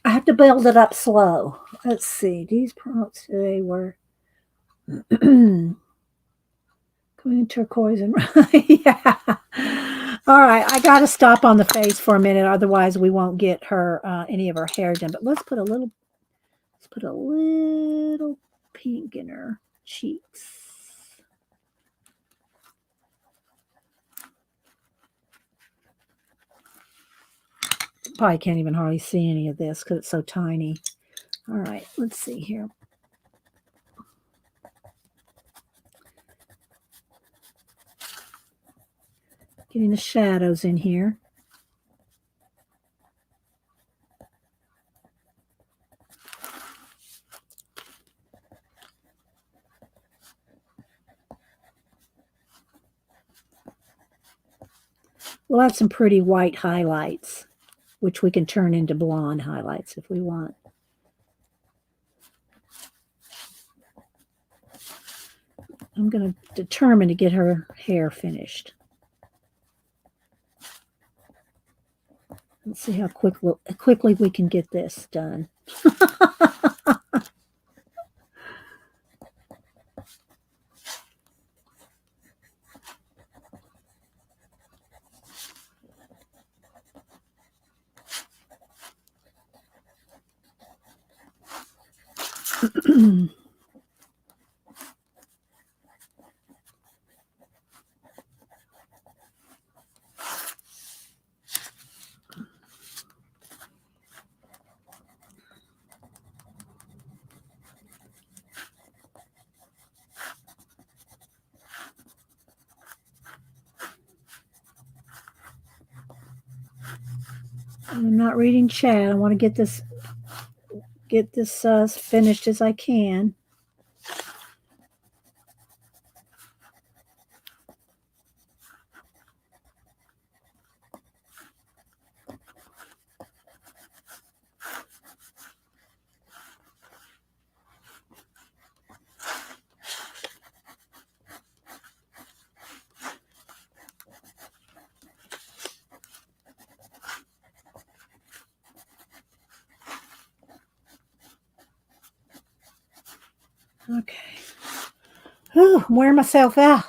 Speaker 1: I have to build it up slow. Let's see. These prompts today were green, turquoise, and yeah. All right, I got to stop on the face for a minute, otherwise we won't get her any of her hair done. But let's put a little pink in her cheeks. Probably can't even hardly see any of this because it's so tiny. All right, let's see here. Getting the shadows in here. We'll add some pretty white highlights, which we can turn into blonde highlights if we want. I'm going to determine to get her hair finished. Let's see how quickly we can get this done. I'm not reading chat. I want to get this finished as I can. Okay. Whew, I'm wearing myself out.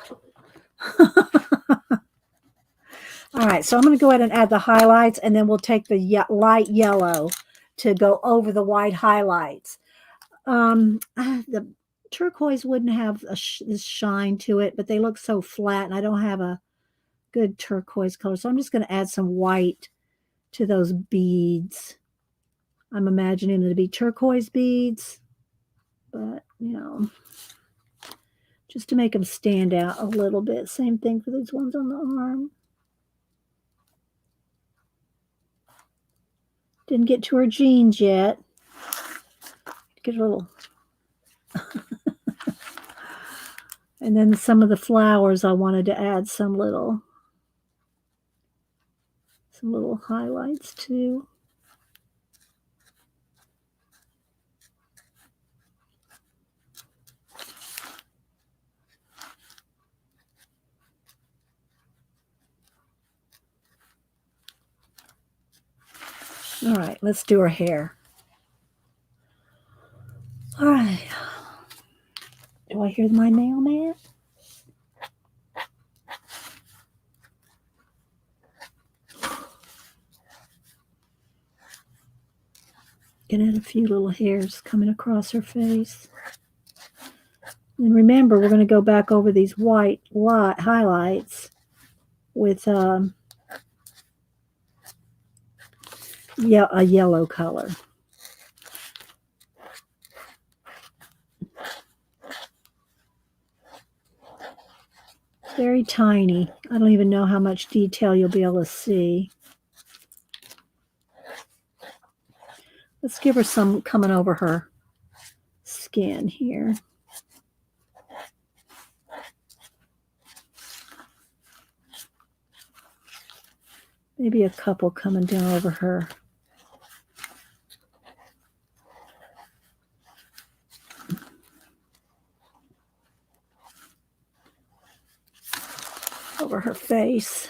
Speaker 1: All right, so I'm going to go ahead and add the highlights, and then we'll take the light yellow to go over the white highlights. The turquoise wouldn't have this shine to it, but they look so flat, and I don't have a good turquoise color, so I'm just going to add some white to those beads. I'm imagining it to be turquoise beads, but, just to make them stand out a little bit. Same thing for these ones on the arm. Didn't get to her jeans yet. Get a little. And then some of the flowers, I wanted to add some little highlights too. All right, let's do her hair. All right. Do I hear my mailman? Gonna add a few little hairs coming across her face. And remember, we're going to go back over these white highlights with a yellow color. Very tiny. I don't even know how much detail you'll be able to see. Let's give her some coming over her skin here. Maybe a couple coming down over her. Over her face.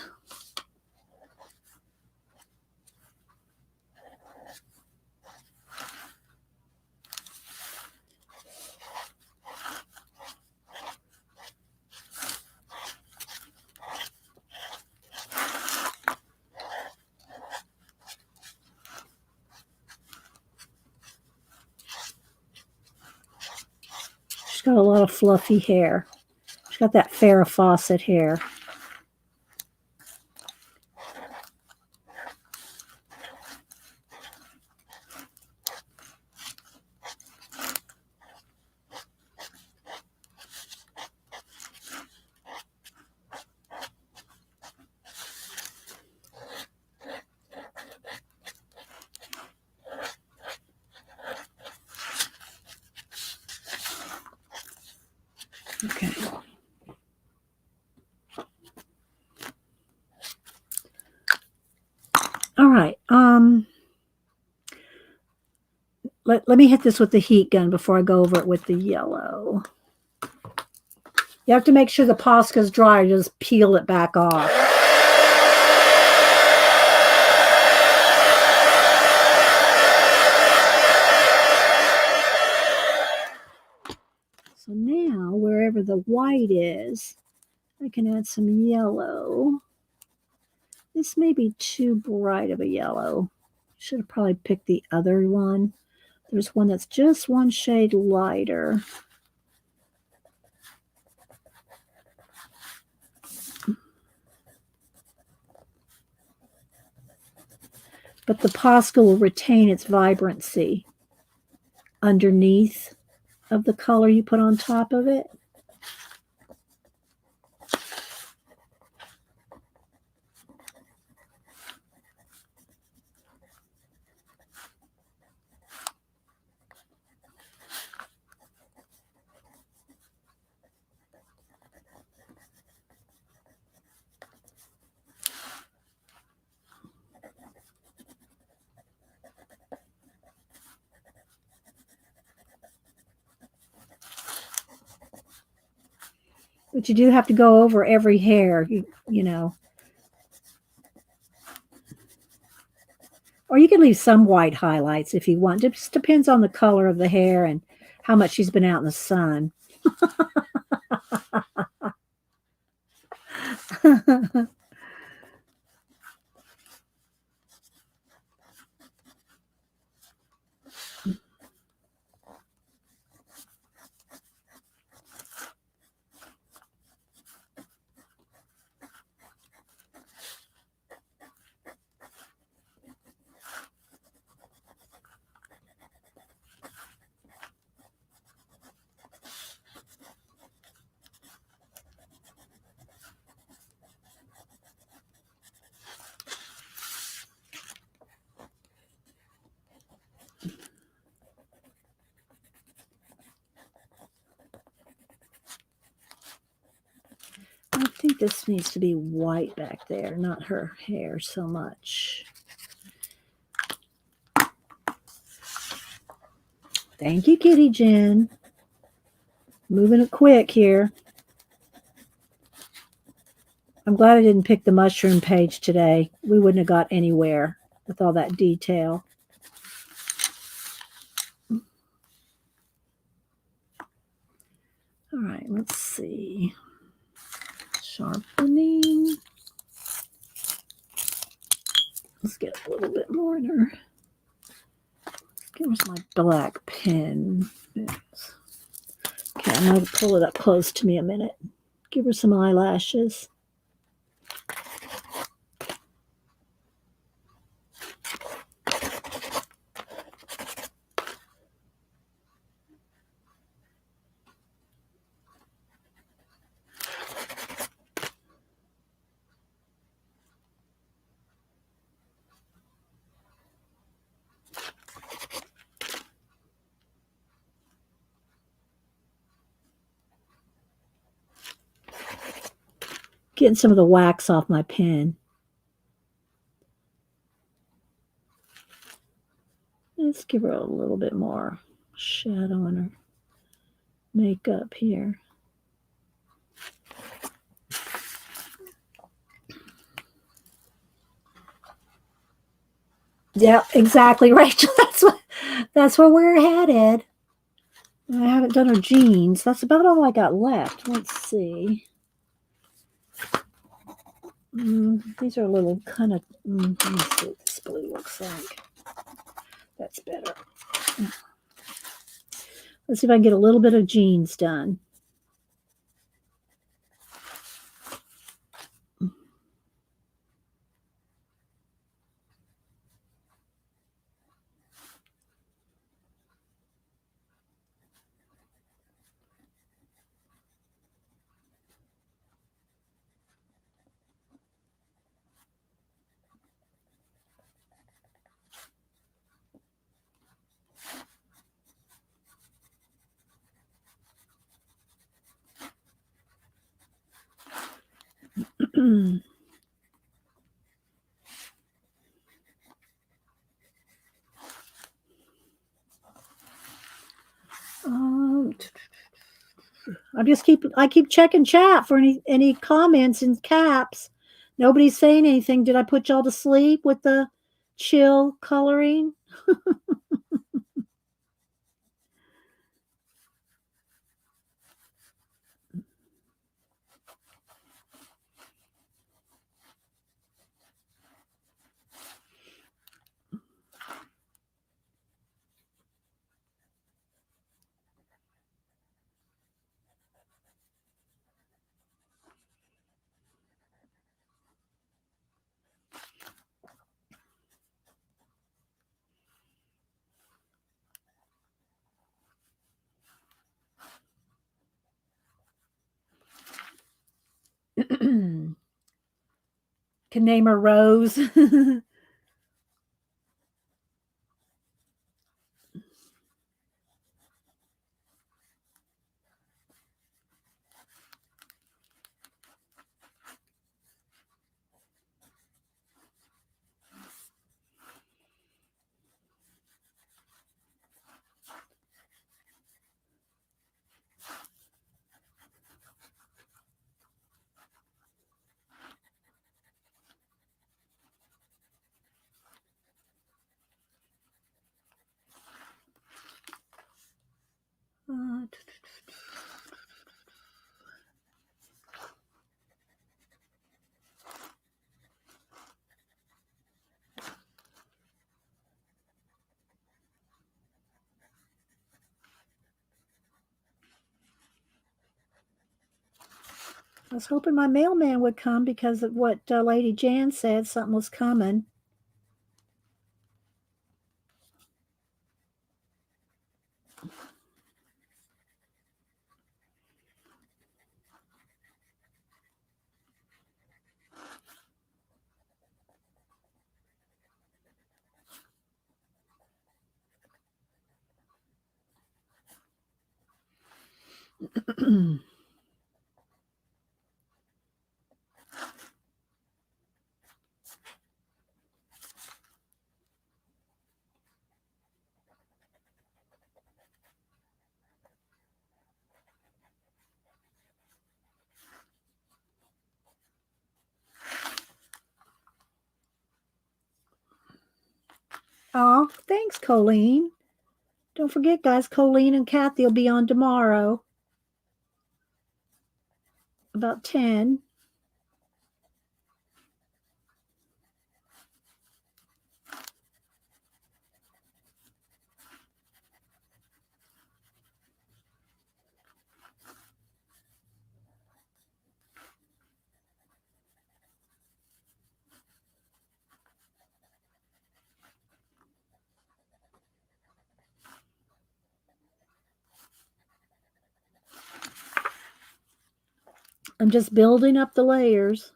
Speaker 1: She's got a lot of fluffy hair. She's got that Farrah Fawcett hair. Okay. All right. Let me hit this with the heat gun before I go over it with the yellow. You have to make sure the Posca's dry. Just peel it back off. So now, wherever the white is, I can add some yellow. This may be too bright of a yellow. Should have probably picked the other one. There's one that's just one shade lighter. But the Posca will retain its vibrancy underneath of the color you put on top of it. But you do have to go over every hair, you know. Or you can leave some white highlights if you want. It just depends on the color of the hair and how much she's been out in the sun. I think this needs to be white back there, not her hair so much. Thank you, Kitty Jen. Moving it quick here. I'm glad I didn't pick the mushroom page today. We wouldn't have got anywhere with all that detail. All right, let's see. Sharpening. Let's get a little bit more in her. Where's my black pen? Yes. Okay, I'm going to pull it up close to me a minute. Give her some eyelashes. Getting some of the wax off my pen. Let's give her a little bit more shadow on her makeup here. Yeah, exactly, Rachel. That's where we're headed. I haven't done her jeans. That's about all I got left. Let's see. These are a little kind of. Let me see what this blue looks like. That's better. Let's see if I can get a little bit of jeans done. I keep checking chat for any comments in caps. Nobody's saying anything. Did I put y'all to sleep with the chill coloring? Can name her Rose. I was hoping my mailman would come because of what Lady Jan said, something was coming. Oh, thanks, Colleen. Don't forget, guys, Colleen and Kathy will be on tomorrow about 10. I'm just building up the layers.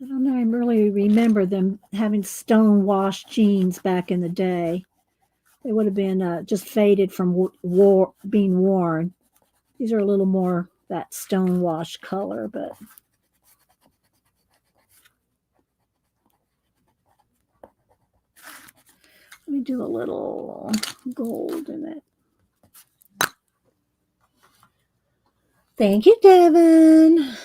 Speaker 1: I don't know. I really remember them having stone washed jeans back in the day. They would have been just faded from being worn. These are a little more that stone wash color, but let me do a little gold in it. Thank you, Devin.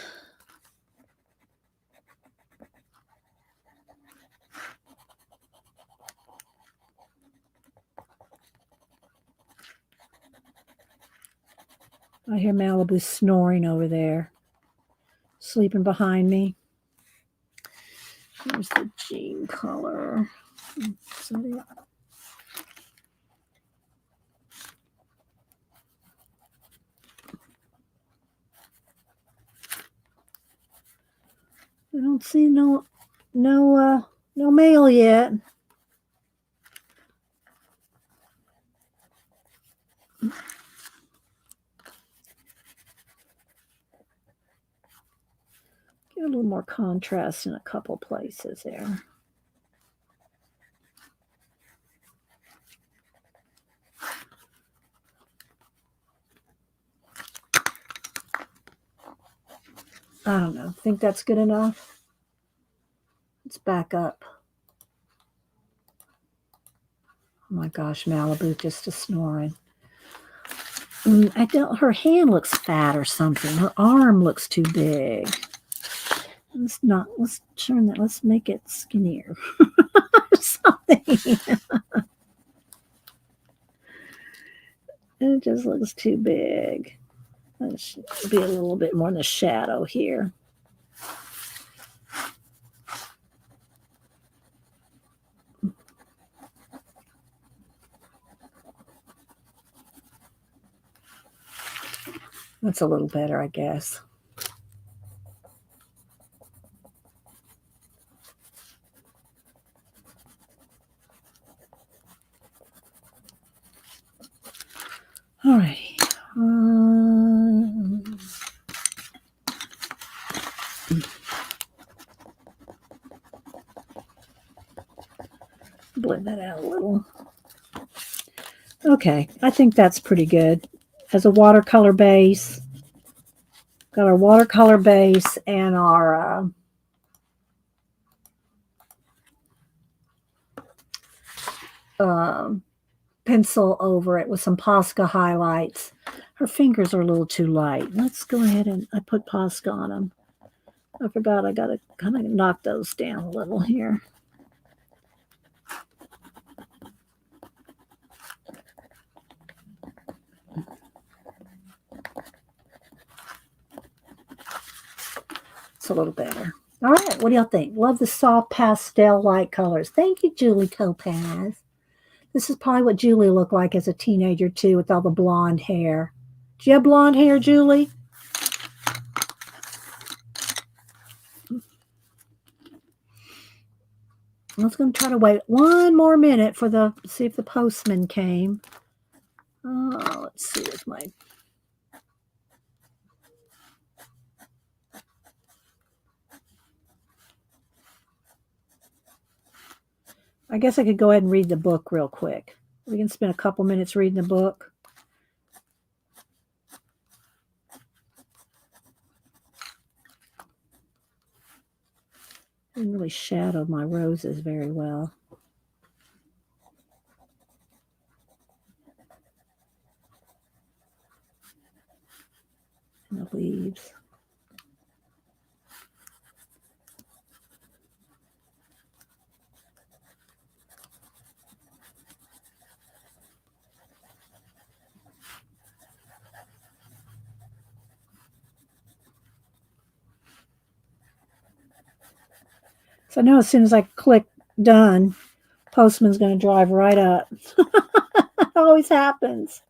Speaker 1: I hear Malibu snoring over there, sleeping behind me. Here's the jean color. I don't see no mail yet. Get a little more contrast in a couple places there. I don't know. Think that's good enough? Let's back up. Oh my gosh, Malibu just is snoring. I don't. Her hand looks fat or something. Her arm looks too big. Let's turn that. Let's make it skinnier. Something. It just looks too big. It should be a little bit more in the shadow here. That's a little better, I guess. All righty. Blend that out a little. Okay, I think that's pretty good. As a watercolor base, got our watercolor base and our pencil over it with some Posca highlights. Her fingers are a little too light. Let's go ahead and I put Posca on them. I forgot I got to kind of knock those down a little here. It's a little better. All right, what do y'all think? Love the soft pastel light colors. Thank you, Julie Topaz. This is probably what Julie looked like as a teenager, too, with all the blonde hair. Do you have blonde hair, Julie? I was going to try to wait one more minute for see if the postman came. Let's see with my... I guess I could go ahead and read the book real quick. We can spend a couple minutes reading the book. Didn't really shadow my roses very well. And the leaves. So I know as soon as I click done, postman's going to drive right up. It always happens.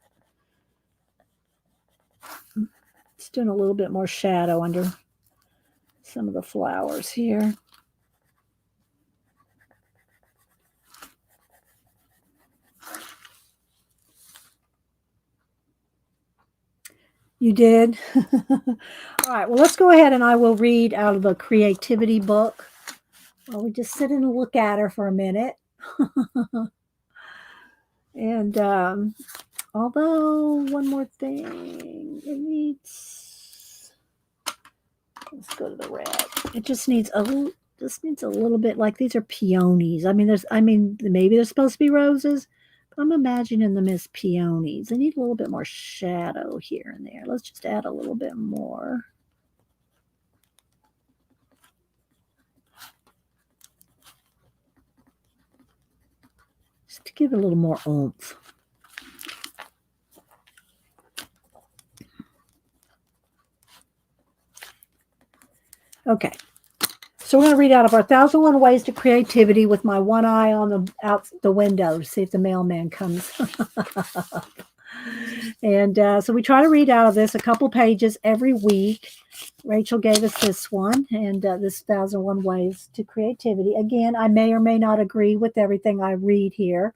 Speaker 1: It's doing a little bit more shadow under some of the flowers here. You did? All right, well, let's go ahead and I will read out of the creativity book. Well, we just sit and look at her for a minute. And although one more thing, it needs, let's go to the red. It just needs a little bit, like these are peonies. Maybe they're supposed to be roses, but I'm imagining them as peonies. They need a little bit more shadow here and there. Let's just add a little bit more. Just to give it a little more oomph. Okay, so we're going to read out of our 1001 Ways to Creativity with my one eye on out the window to see if the mailman comes. And so we try to read out of this a couple pages every week. Rachel gave us this one, and this 1001 Ways to Creativity. Again, I may or may not agree with everything I read here,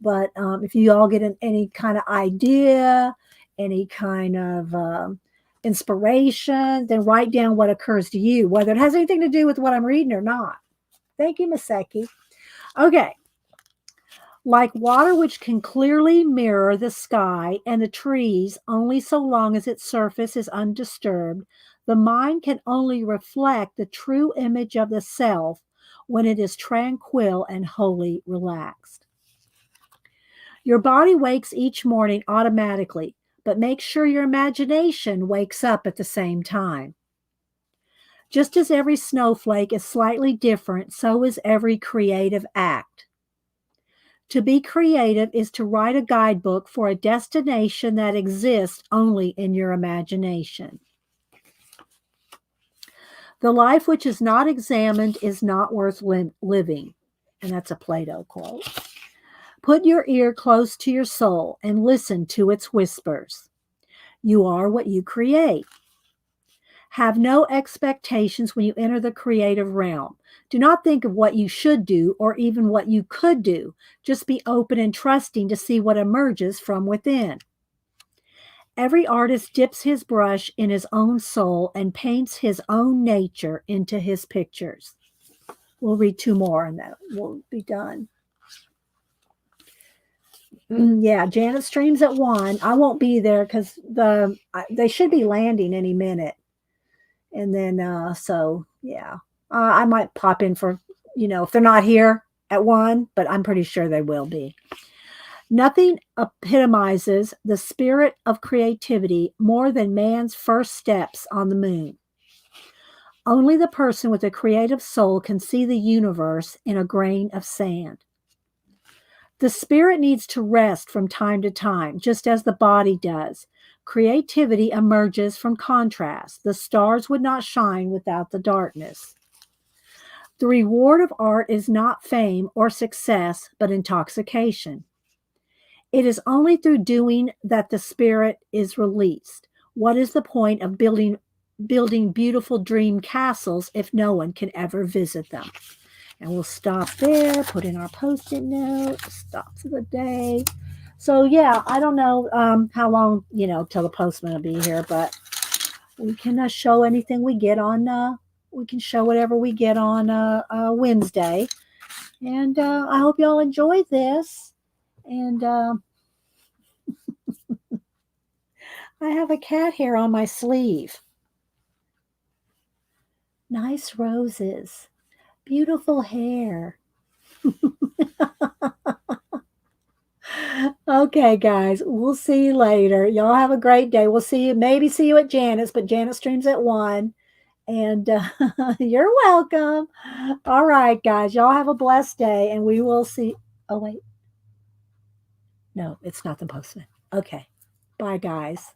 Speaker 1: but if you all get any kind of idea, any kind of inspiration, then write down what occurs to you, whether it has anything to do with what I'm reading or not. Thank you, Maseki. Okay. Like water which can clearly mirror the sky and the trees only so long as its surface is undisturbed, the mind can only reflect the true image of the self when it is tranquil and wholly relaxed. Your body wakes each morning automatically, but make sure your imagination wakes up at the same time. Just as every snowflake is slightly different, so is every creative act. To be creative is to write a guidebook for a destination that exists only in your imagination. The life which is not examined is not worth living. And that's a Plato quote. Put your ear close to your soul and listen to its whispers. You are what you create. Have no expectations when you enter the creative realm. Do not think of what you should do or even what you could do. Just be open and trusting to see what emerges from within. Every artist dips his brush in his own soul and paints his own nature into his pictures. We'll read two more and then we'll be done. Yeah, Janet streams at 1. I won't be there because they should be landing any minute. And then, so yeah, I might pop in for, if they're not here at 1, but I'm pretty sure they will be. Nothing epitomizes the spirit of creativity more than man's first steps on the moon. Only the person with a creative soul can see the universe in a grain of sand. The spirit needs to rest from time to time, just as the body does. Creativity emerges from contrast. The stars would not shine without the darkness. The reward of art is not fame or success, but intoxication. It is only through doing that the spirit is released. What is the point of building beautiful dream castles if no one can ever visit them? And we'll stop there, put in our post-it note, stop for the day. So yeah, I don't know how long, till the postman will be here, but we can show anything we get on, we can show whatever we get on Wednesday. And I hope y'all enjoy this. And I have a cat hair on my sleeve. Nice roses. Beautiful hair. Okay, guys, we'll see you later. Y'all have a great day. We'll maybe see you at Janet's, but Janet streams at 1. And you're welcome. All right, guys, y'all have a blessed day, and we will see. Oh, wait. No, it's not the postman. Okay. Bye, guys.